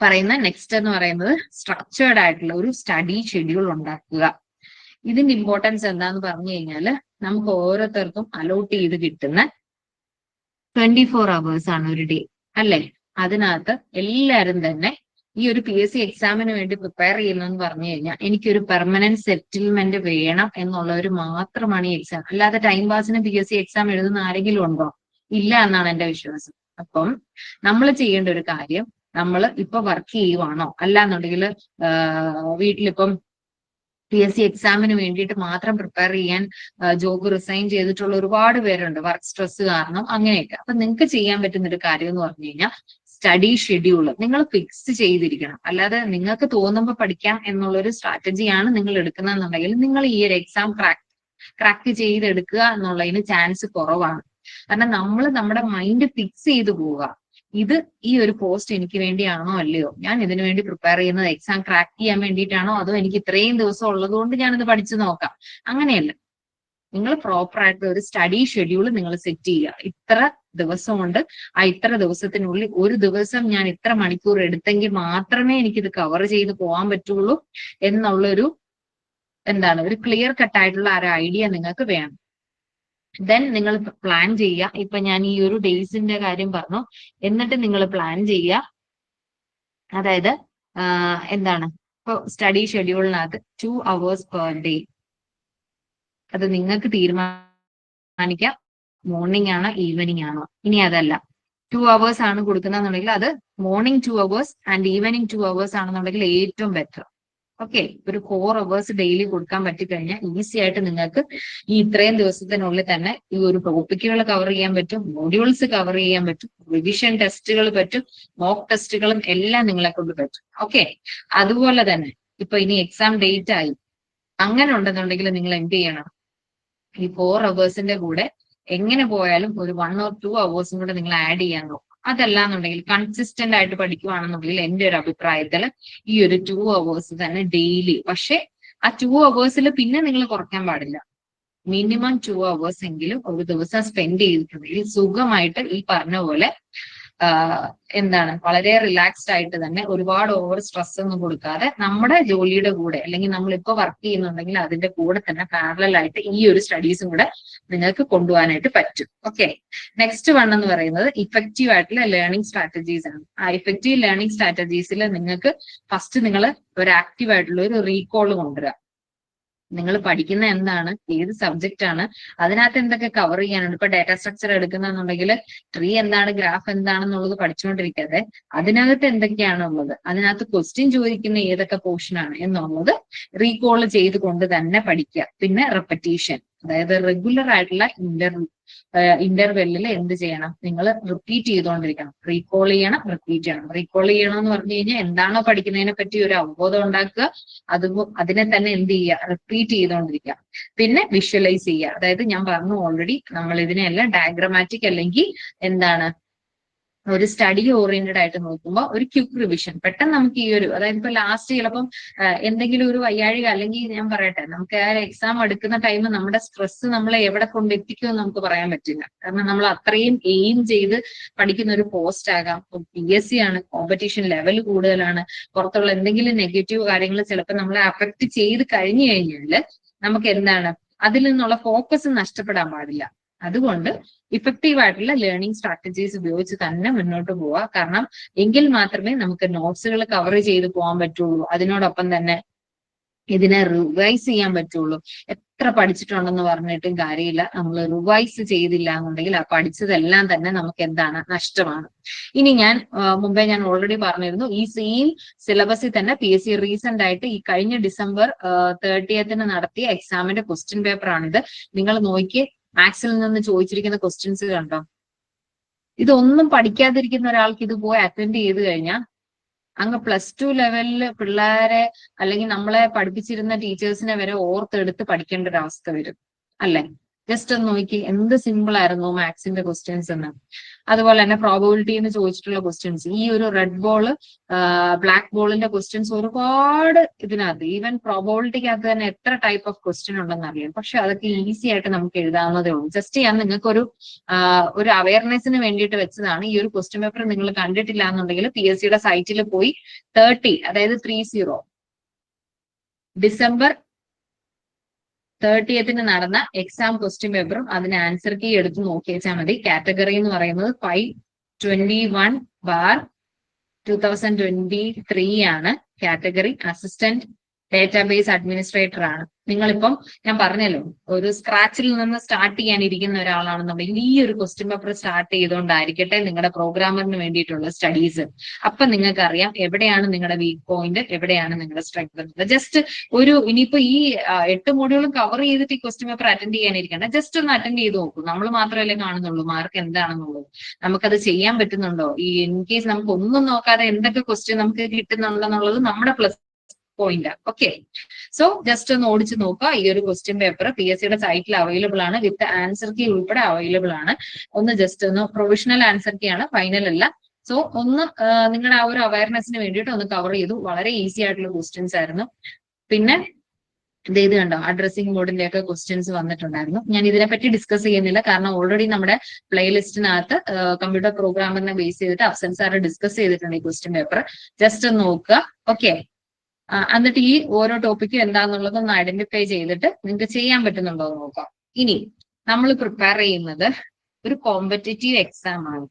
പറയുന്ന നെക്സ്റ്റ് എന്ന് പറയുന്നത് സ്ട്രക്ചേർഡ് ആയിട്ടുള്ള ഒരു സ്റ്റഡി ഷെഡ്യൂൾ ഉണ്ടാക്കുക. ഇതിന്റെ ഇമ്പോർട്ടൻസ് എന്താന്ന് പറഞ്ഞു കഴിഞ്ഞാല്, നമുക്ക് ഓരോരുത്തർക്കും അലോട്ട് ചെയ്ത് കിട്ടുന്ന 24 hours ആണ് ഒരു ഡേ, അല്ലെ? അതിനകത്ത് എല്ലാവരും തന്നെ ഈ ഒരു PSC എക്സാമിന് വേണ്ടി പ്രിപ്പയർ ചെയ്യുന്നതെന്ന് പറഞ്ഞു കഴിഞ്ഞാൽ എനിക്കൊരു പെർമനന്റ് സെറ്റിൽമെന്റ് വേണം എന്നുള്ളവർ മാത്രമാണ് ഈ എക്സാം. അല്ലാതെ ടൈം പാസിന് PSC എക്സാം എഴുതുന്ന ആരെങ്കിലും ഉണ്ടോ? ഇല്ല എന്നാണ് എന്റെ വിശ്വാസം. അപ്പം നമ്മൾ ചെയ്യേണ്ട ഒരു കാര്യം, നമ്മൾ ഇപ്പൊ വർക്ക് ചെയ്യുവാണോ, അല്ലാന്നുണ്ടെങ്കിൽ വീട്ടിലിപ്പം PSC എക്സാമിന് വേണ്ടിയിട്ട് മാത്രം പ്രിപ്പയർ ചെയ്യാൻ ജോബ് റിസൈൻ ചെയ്തിട്ടുള്ള ഒരുപാട് പേരുണ്ട്, വർക്ക് സ്ട്രെസ് കാരണം, അങ്ങനെയൊക്കെ. അപ്പൊ നിങ്ങൾക്ക് ചെയ്യാൻ പറ്റുന്ന ഒരു കാര്യം എന്ന് പറഞ്ഞു കഴിഞ്ഞാൽ സ്റ്റഡി ഷെഡ്യൂൾ നിങ്ങൾ ഫിക്സ് ചെയ്തിരിക്കണം. അല്ലാതെ നിങ്ങൾക്ക് തോന്നുമ്പോൾ പഠിക്കാം എന്നുള്ളൊരു സ്ട്രാറ്റജിയാണ് നിങ്ങൾ എടുക്കുന്നതെന്നുണ്ടെങ്കിൽ നിങ്ങൾ ഈ ഒരു എക്സാം ക്രാക്ക് ചെയ്തെടുക്കുക എന്നുള്ളതിന് ചാൻസ് കുറവാണ്. കാരണം നമ്മൾ നമ്മുടെ മൈൻഡ് ഫിക്സ് ചെയ്തു പോവുക, ഇത് ഈ ഒരു പോസ്റ്റ് എനിക്ക് വേണ്ടിയാണോ അല്ലയോ, ഞാൻ ഇതിനു വേണ്ടി പ്രിപ്പയർ ചെയ്യുന്നത് എക്സാം ക്രാക്ക് ചെയ്യാൻ വേണ്ടിയിട്ടാണോ, അതോ എനിക്ക് ഇത്രയും ദിവസം ഉള്ളത് കൊണ്ട് ഞാനിത് പഠിച്ചു നോക്കാം. അങ്ങനെയല്ല. നിങ്ങൾ പ്രോപ്പർ ആയിട്ടുള്ള ഒരു സ്റ്റഡി ഷെഡ്യൂൾ നിങ്ങൾ സെറ്റ് ചെയ്യുക. ഇത്ര ദിവസം കൊണ്ട് ആ ഇത്ര ദിവസത്തിനുള്ളിൽ ഒരു ദിവസം ഞാൻ ഇത്ര മണിക്കൂർ എടുത്തെങ്കിൽ മാത്രമേ എനിക്കിത് കവർ ചെയ്ത് പോകാൻ പറ്റുള്ളൂ എന്നുള്ളൊരു ഒരു ക്ലിയർ കട്ടായിട്ടുള്ള ഒരു ഐഡിയ നിങ്ങൾക്ക് വേണം. ദെൻ നിങ്ങൾ പ്ലാൻ ചെയ്യുക. ഇപ്പൊ ഞാൻ ഈ ഒരു ഡേയ്സിന്റെ കാര്യം പറഞ്ഞു, എന്നിട്ട് നിങ്ങൾ പ്ലാൻ ചെയ്യുക. അതായത് ഇപ്പൊ സ്റ്റഡി ഷെഡ്യൂളിനകത്ത് 2 hours പെർ ഡേ, അത് നിങ്ങൾക്ക് തീരുമാനിക്കാം മോർണിംഗ് ആണോ ഈവനിങ് ആണോ. ഇനി അതല്ല 2 hours ആണ് കൊടുക്കുന്നതെന്നുണ്ടെങ്കിൽ അത് morning 2 hours and evening 2 hours ആണെന്നുണ്ടെങ്കിൽ ഏറ്റവും ബെറ്റർ. ഓക്കെ. ഒരു 4 hours ഡെയിലി കൊടുക്കാൻ പറ്റിക്കഴിഞ്ഞാൽ ഈസി ആയിട്ട് നിങ്ങൾക്ക് ഈ ഇത്രയും ദിവസത്തിനുള്ളിൽ തന്നെ ഈ ഒരു ടോപ്പിക്കുകൾ കവർ ചെയ്യാൻ പറ്റും, മോഡ്യൂൾസ് കവർ ചെയ്യാൻ പറ്റും, റിവിഷൻ ടെസ്റ്റുകൾ പറ്റും, മോക്ക് ടെസ്റ്റുകളും എല്ലാം നിങ്ങളെ കൊണ്ട് പറ്റും. ഓക്കെ. അതുപോലെ തന്നെ ഇപ്പൊ ഇനി എക്സാം ഡേറ്റ് ആയി, അങ്ങനെ ഉണ്ടെന്നുണ്ടെങ്കിൽ നിങ്ങൾ എന്ത് ചെയ്യണം, ഈ 4 hours കൂടെ എങ്ങനെ പോയാലും ഒരു 1 or 2 hours കൂടെ നിങ്ങൾ ആഡ് ചെയ്യാൻ നോക്കും. അതല്ലാന്നുണ്ടെങ്കിൽ കൺസിസ്റ്റന്റ് ആയിട്ട് പഠിക്കുവാണെന്നുണ്ടെങ്കിൽ എന്റെ ഒരു അഭിപ്രായത്തിൽ ഈ ഒരു 2 hours തന്നെ ഡെയിലി. പക്ഷെ ആ 2 hours പിന്നെ നിങ്ങൾ കുറയ്ക്കാൻ പാടില്ല. മിനിമം 2 hours എങ്കിലും ഒരു ദിവസം സ്പെൻഡ് ചെയ്തിട്ടുണ്ടെങ്കിൽ സുഖമായിട്ട് ഈ പറഞ്ഞ പോലെ വളരെ റിലാക്സ്ഡ് ആയിട്ട് തന്നെ, ഒരുപാട് ഓവർ സ്ട്രെസ് ഒന്നും കൊടുക്കാതെ നമ്മുടെ ജോലിയുടെ കൂടെ, അല്ലെങ്കിൽ നമ്മളിപ്പോ വർക്ക് ചെയ്യുന്നുണ്ടെങ്കിൽ അതിന്റെ കൂടെ തന്നെ പാരലൽ ആയിട്ട് ഈ ഒരു സ്റ്റഡീസും കൂടെ നിങ്ങൾക്ക് കൊണ്ടുപോകാനായിട്ട് പറ്റും. ഓക്കെ. നെക്സ്റ്റ് വൺ എന്ന് പറയുന്നത് ഇഫക്റ്റീവ് ആയിട്ടുള്ള ലേണിംഗ് സ്ട്രാറ്റജീസ് ആണ്. ആ ഇഫക്റ്റീവ് ലേണിംഗ് സ്ട്രാറ്റജീസിൽ നിങ്ങൾക്ക് ഫസ്റ്റ് നിങ്ങൾ ഒരു ആക്റ്റീവ് ആയിട്ടുള്ള ഒരു റീകോൾ കൊണ്ടുവരിക. നിങ്ങൾ പഠിക്കുന്ന എന്താണ്, ഏത് സബ്ജക്റ്റ് ആണ്, അതിനകത്ത് എന്തൊക്കെ കവർ ചെയ്യാനുണ്ട്. ഇപ്പൊ ഡാറ്റ സ്ട്രക്ചർ എടുക്കുന്നുണ്ടെങ്കിൽ ട്രീ എന്താണ്, ഗ്രാഫ് എന്താണെന്നുള്ളത് പഠിച്ചുകൊണ്ടിരിക്കാതെ അതിനകത്ത് എന്തൊക്കെയാണുള്ളത്, അതിനകത്ത് ക്വസ്റ്റ്യൻ ചോദിക്കുന്ന ഏതൊക്കെ പോർഷൻ ആണ് എന്നുള്ളത് റീകോൾ ചെയ്തുകൊണ്ട് തന്നെ പഠിക്കുക. പിന്നെ റെപ്പറ്റീഷൻ, അതായത് റെഗുലർ ആയിട്ടുള്ള ഇന്റർവെല്ലിൽ എന്ത് ചെയ്യണം, നിങ്ങൾ റിപ്പീറ്റ് ചെയ്തുകൊണ്ടിരിക്കണം. റീകോൾ ചെയ്യണം, റിപ്പീറ്റ് ചെയ്യണം. റീകോൾ ചെയ്യണം എന്ന് പറഞ്ഞു കഴിഞ്ഞാൽ എന്താണോ പഠിക്കുന്നതിനെ പറ്റി ഒരു അവബോധം ഉണ്ടാക്കുക, അതിനെ തന്നെ എന്ത് ചെയ്യുക, റിപ്പീറ്റ് ചെയ്തുകൊണ്ടിരിക്കുക. പിന്നെ വിഷ്വലൈസ് ചെയ്യുക. അതായത് ഞാൻ പറഞ്ഞു ഓൾറെഡി, നമ്മൾ ഇതിനെല്ലാം ഡയഗ്രമാറ്റിക് അല്ലെങ്കിൽ ഒരു സ്റ്റഡി ഓറിയന്റഡ് ആയിട്ട് നോക്കുമ്പോൾ ഒരു ക്വിക്ക് റിവിഷൻ പെട്ടെന്ന് നമുക്ക് ഈ ഒരു, അതായത് ഇപ്പൊ ലാസ്റ്റ് ചിലപ്പം എന്തെങ്കിലും ഒരു വയ്യാഴിക, അല്ലെങ്കിൽ ഞാൻ പറയട്ടെ, നമുക്ക് ആ എക്സാം എടുക്കുന്ന ടൈം നമ്മുടെ സ്ട്രെസ് നമ്മളെ എവിടെ കൊണ്ടെത്തിക്കുമെന്ന് നമുക്ക് പറയാൻ പറ്റില്ല. കാരണം നമ്മൾ അത്രയും എയിം ചെയ്ത് പഠിക്കുന്ന ഒരു പോസ്റ്റ് ആകാം. PSC ആണ്, കോമ്പറ്റീഷൻ ലെവൽ കൂടുതലാണ്, പുറത്തുള്ള എന്തെങ്കിലും നെഗറ്റീവ് കാര്യങ്ങൾ ചിലപ്പോൾ നമ്മളെ അഫക്ട് ചെയ്ത് കഴിഞ്ഞു കഴിഞ്ഞാൽ നമുക്ക് അതിൽ നിന്നുള്ള ഫോക്കസ് നഷ്ടപ്പെടാൻ പാടില്ല. അതുകൊണ്ട് ഇഫക്റ്റീവ് ആയിട്ടുള്ള ലേണിംഗ് സ്ട്രാറ്റജീസ് ഉപയോഗിച്ച് തന്നെ മുന്നോട്ട് പോവുക. കാരണം എങ്കിൽ മാത്രമേ നമുക്ക് നോട്ട്സുകൾ കവർ ചെയ്ത് പോകാൻ പറ്റുള്ളൂ. അതിനോടൊപ്പം തന്നെ ഇതിനെ റിവൈസ് ചെയ്യാൻ പറ്റുള്ളൂ. എത്ര പഠിച്ചിട്ടുണ്ടെന്ന് പറഞ്ഞിട്ടും കാര്യമില്ല. നമ്മൾ റിവൈസ് ചെയ്തില്ല എന്നുണ്ടെങ്കിൽ ആ പഠിച്ചതെല്ലാം തന്നെ നമുക്ക് എന്താണ്, നഷ്ടമാണ്. ഇനി ഞാൻ മുമ്പേ ഞാൻ ഓൾറെഡി പറഞ്ഞിരുന്നു, ഈ സെയിം സിലബസിൽ തന്നെ PSC റീസെന്റ് ആയിട്ട് ഈ കഴിഞ്ഞ ഡിസംബർ 30 നടത്തിയ എക്സാമിന്റെ ക്വസ്റ്റ്യൻ പേപ്പർ ആണിത്. നിങ്ങൾ നോക്കി മാത്സിൽ നിന്ന് ചോദിച്ചിരിക്കുന്ന ക്വസ്റ്റ്യൻസ് കണ്ടോ? ഇതൊന്നും പഠിക്കാതിരിക്കുന്ന ഒരാൾക്ക് ഇത് പോയി അറ്റൻഡ് ചെയ്ത് കഴിഞ്ഞാൽ അങ്ങ് +2 ലെവലില് പിള്ളേരെ അല്ലെങ്കിൽ നമ്മളെ പഠിപ്പിച്ചിരുന്ന ടീച്ചേഴ്സിനെ വരെ ഓർത്തെടുത്ത് പഠിക്കേണ്ട ഒരു അവസ്ഥ വരും, അല്ലെ? ജസ്റ്റ് ഒന്ന് നോക്കി എന്ത് സിമ്പിൾ ആയിരുന്നു മാത്സിന്റെ ക്വസ്റ്റ്യൻസ് എന്ന്. അതുപോലെ തന്നെ പ്രോബബിലിറ്റി എന്ന് ചോദിച്ചിട്ടുള്ള ക്വസ്റ്റ്യൻസ്, ഈ ഒരു റെഡ് ബോള് ബ്ലാക്ക് ബോളിന്റെ ക്വസ്റ്റ്യൻസ് ഒരുപാട് ഇതിനകത്ത്, ഈവൻ പ്രോബബിലിറ്റിക്കകത്ത് തന്നെ എത്ര ടൈപ്പ് ഓഫ് ക്വസ്റ്റ്യൻ ഉണ്ടെന്ന് അറിയാം. പക്ഷെ അതൊക്കെ ഈസി ആയിട്ട് നമുക്ക് എഴുതാവുന്നതേ ഉള്ളൂ. ജസ്റ്റ് ഞാൻ നിങ്ങൾക്കൊരു ഒരു അവയർനെസ്സിന് വേണ്ടിയിട്ട് വെച്ചതാണ്. ഈ ഒരു ക്വസ്റ്റ്യൻ പേപ്പർ നിങ്ങൾ കണ്ടിട്ടില്ല എന്നുണ്ടെങ്കിൽ PSCയുടെ സൈറ്റിൽ പോയി 30, അതായത് 30 ഡിസംബർ 30 നടന്ന എക്സാം ക്വസ്റ്റ്യൻ പേപ്പറും അതിന് ആൻസർ കീ എടുത്ത് നോക്കി വെച്ചാൽ മതി. കാറ്റഗറി എന്ന് പറയുന്നത് 521/2023 ആണ്. കാറ്റഗറി അസിസ്റ്റന്റ് ഡേറ്റാബേസ് അഡ്മിനിസ്ട്രേറ്റർ ആണ്. നിങ്ങളിപ്പം ഞാൻ പറഞ്ഞല്ലോ, ഒരു സ്ക്രാച്ചിൽ നിന്ന് സ്റ്റാർട്ട് ചെയ്യാനിരിക്കുന്ന ഒരാളാണെന്നുണ്ടെങ്കിൽ ഈ ഒരു ക്വസ്റ്റ്യൻ പേപ്പർ സ്റ്റാർട്ട് ചെയ്തുകൊണ്ടായിരിക്കട്ടെ നിങ്ങളുടെ പ്രോഗ്രാമറിന് വേണ്ടിയിട്ടുള്ള സ്റ്റഡീസ്. അപ്പൊ നിങ്ങൾക്ക് അറിയാം എവിടെയാണ് നിങ്ങളുടെ വീക്ക് പോയിന്റ്, എവിടെയാണ് നിങ്ങളുടെ സ്ട്രെങ്ത് എന്നുള്ളത്. ജസ്റ്റ് ഇനിയിപ്പോ ഈ 8 മോഡ്യൂളും കവർ ചെയ്തിട്ട് ഈ ക്വസ്റ്റ്യൻ പേപ്പർ അറ്റൻഡ് ചെയ്യാനിരിക്കണ്ട, ജസ്റ്റ് ഒന്ന് അറ്റൻഡ് ചെയ്ത് നോക്കൂ. നമ്മൾ മാത്രമല്ലേ കാണുന്നുള്ളൂ മാർക്ക് എന്താണെന്നുള്ളത്. നമുക്കത് ചെയ്യാൻ പറ്റുന്നുണ്ടോ? ഈ ഇൻ കേസ് നമുക്ക് ഒന്നും നോക്കാതെ എന്തൊക്കെ ക്വസ്റ്റ്യൻ നമുക്ക് കിട്ടുന്നുണ്ടെന്നുള്ളത് നമ്മുടെ plus point. Okay, so just ഒന്ന് ഓടിച്ച് നോക്കുക. ഈ ഒരു ക്വസ്റ്റ്യൻ പേപ്പർ PSCയുടെ സൈറ്റിൽ അവൈലബിൾ ആണ്, വിത്ത് ആൻസർ കീ ഉൾപ്പെടെ അവൈലബിൾ ആണ്. ഒന്ന് ജസ്റ്റ് ഒന്ന് പ്രൊവിഷണൽ ആൻസർ കീ ആണ്, ഫൈനൽ അല്ല. സോ ഒന്ന് നിങ്ങളുടെ ആ ഒരു അവയർനെസ്സിന് വേണ്ടിയിട്ട് ഒന്ന് കവർ ചെയ്തു. വളരെ ഈസി ആയിട്ടുള്ള ക്വസ്റ്റ്യൻസ് ആയിരുന്നു. പിന്നെ ഇത് കണ്ടോ, അഡ്രസ്സിംഗ് ബോർഡിന്റെ ഒക്കെ ക്വസ്റ്റ്യൻസ് വന്നിട്ടുണ്ടായിരുന്നു. ഞാൻ ഇതിനെപ്പറ്റി ഡിസ്കസ് ചെയ്യുന്നില്ല, കാരണം ഓൾറെഡി നമ്മുടെ പ്ലേലിസ്റ്റിനകത്ത് കമ്പ്യൂട്ടർ പ്രോഗ്രാമിനെ ബേസ് ചെയ്തിട്ട് അഫ്സൽ സാർ ഡിസ്കസ് ചെയ്തിട്ടുണ്ട് ഈ ക്വസ്റ്റ്യൻ പേപ്പർ. ജസ്റ്റ് ഒന്ന് നോക്കുക. ഓക്കെ, എന്നിട്ട് ഈ ഓരോ ടോപ്പിക്കും എന്താന്നുള്ളത് ഒന്ന് ഐഡന്റിഫൈ ചെയ്തിട്ട് നിങ്ങൾക്ക് ചെയ്യാൻ പറ്റുന്നുണ്ടോ എന്ന് നോക്കാം. ഇനി നമ്മൾ പ്രിപ്പയർ ചെയ്യുന്നത് ഒരു കോമ്പറ്റേറ്റീവ് എക്സാം ആണ്.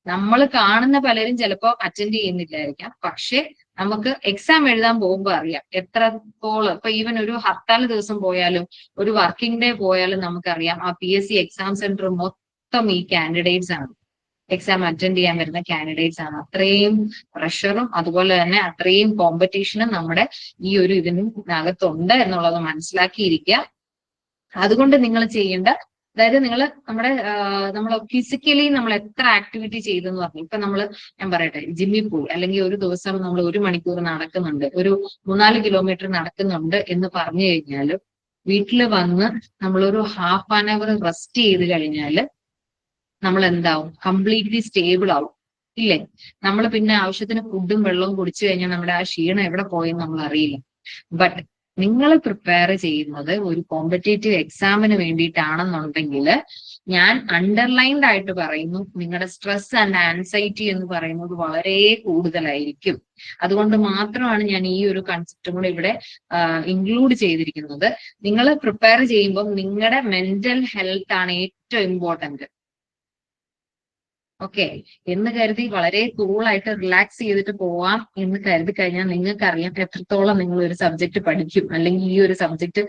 നമ്മൾ കാണുന്ന പലരും ചിലപ്പോൾ അറ്റൻഡ് ചെയ്യുന്നില്ലായിരിക്കാം, പക്ഷെ നമുക്ക് എക്സാം എഴുതാൻ പോകുമ്പോൾ അറിയാം എത്രത്തോളം. ഇപ്പൊ ഈവൻ ഒരു ഹർത്താൽ ദിവസം പോയാലും ഒരു വർക്കിംഗ് ഡേ പോയാലും നമുക്കറിയാം ആ PSC എക്സാം സെന്റർ മൊത്തം ഈ കാൻഡിഡേറ്റ്സ് ആണ്, എക്സാം അറ്റൻഡ് ചെയ്യാൻ വരുന്ന കാൻഡിഡേറ്റ്സ് ആണ്. അത്രയും പ്രഷറും അതുപോലെ തന്നെ അത്രയും കോമ്പറ്റീഷനും നമ്മുടെ ഈ ഒരു ഇതിനകത്തുണ്ട് എന്നുള്ളത് മനസ്സിലാക്കിയിരിക്കുക. അതുകൊണ്ട് നിങ്ങൾ ചെയ്യേണ്ട, അതായത് നമ്മൾ ഫിസിക്കലി നമ്മൾ എത്ര ആക്ടിവിറ്റി ചെയ്തെന്ന് പറഞ്ഞു. ഇപ്പൊ ഞാൻ പറയട്ടെ, ജിമ്മിൽ പോയി അല്ലെങ്കിൽ ഒരു ദിവസം നമ്മൾ 1 മണിക്കൂർ നടക്കുന്നുണ്ട്, ഒരു 3-4 കിലോമീറ്റർ നടക്കുന്നുണ്ട് എന്ന് പറഞ്ഞു കഴിഞ്ഞാലും വീട്ടിൽ വന്ന് നമ്മളൊരു ½ ആൻ അവർ റെസ്റ്റ് ചെയ്ത് കഴിഞ്ഞാൽ നമ്മൾ എന്താവും, കംപ്ലീറ്റ്ലി സ്റ്റേബിൾ ആവും, ഇല്ലേ? നമ്മൾ പിന്നെ ആവശ്യത്തിന് ഫുഡും വെള്ളവും കുടിച്ചു കഴിഞ്ഞാൽ നമ്മുടെ ആ ക്ഷീണം എവിടെ പോയെന്ന് നമ്മൾ അറിയില്ല. ബട്ട് നിങ്ങൾ പ്രിപ്പയർ ചെയ്യുന്നത് ഒരു കോമ്പറ്റേറ്റീവ് എക്സാമിന് വേണ്ടിയിട്ടാണെന്നുണ്ടെങ്കിൽ ഞാൻ അണ്ടർലൈൻഡ് ആയിട്ട് പറയുന്നു, നിങ്ങളുടെ സ്ട്രെസ് ആൻഡ് ആൻസൈറ്റി എന്ന് പറയുന്നത് വളരെ കൂടുതലായിരിക്കും. അതുകൊണ്ട് മാത്രമാണ് ഞാൻ ഈ ഒരു കൺസെപ്റ്റും കൂടെ ഇവിടെ ഇൻക്ലൂഡ് ചെയ്തിരിക്കുന്നത്. നിങ്ങൾ പ്രിപ്പയർ ചെയ്യുമ്പോൾ നിങ്ങളുടെ മെന്റൽ ഹെൽത്ത് ആണ് ഏറ്റവും ഇമ്പോർട്ടന്റ്. ഓക്കെ, എന്ന് കരുതി വളരെ കൂളായിട്ട് റിലാക്സ് ചെയ്തിട്ട് പോവാം എന്ന് കരുതി കഴിഞ്ഞാൽ നിങ്ങൾക്കറിയാം എത്രത്തോളം നിങ്ങൾ ഒരു സബ്ജക്ട് പഠിക്കും, അല്ലെങ്കിൽ ഈ ഒരു സബ്ജക്ട്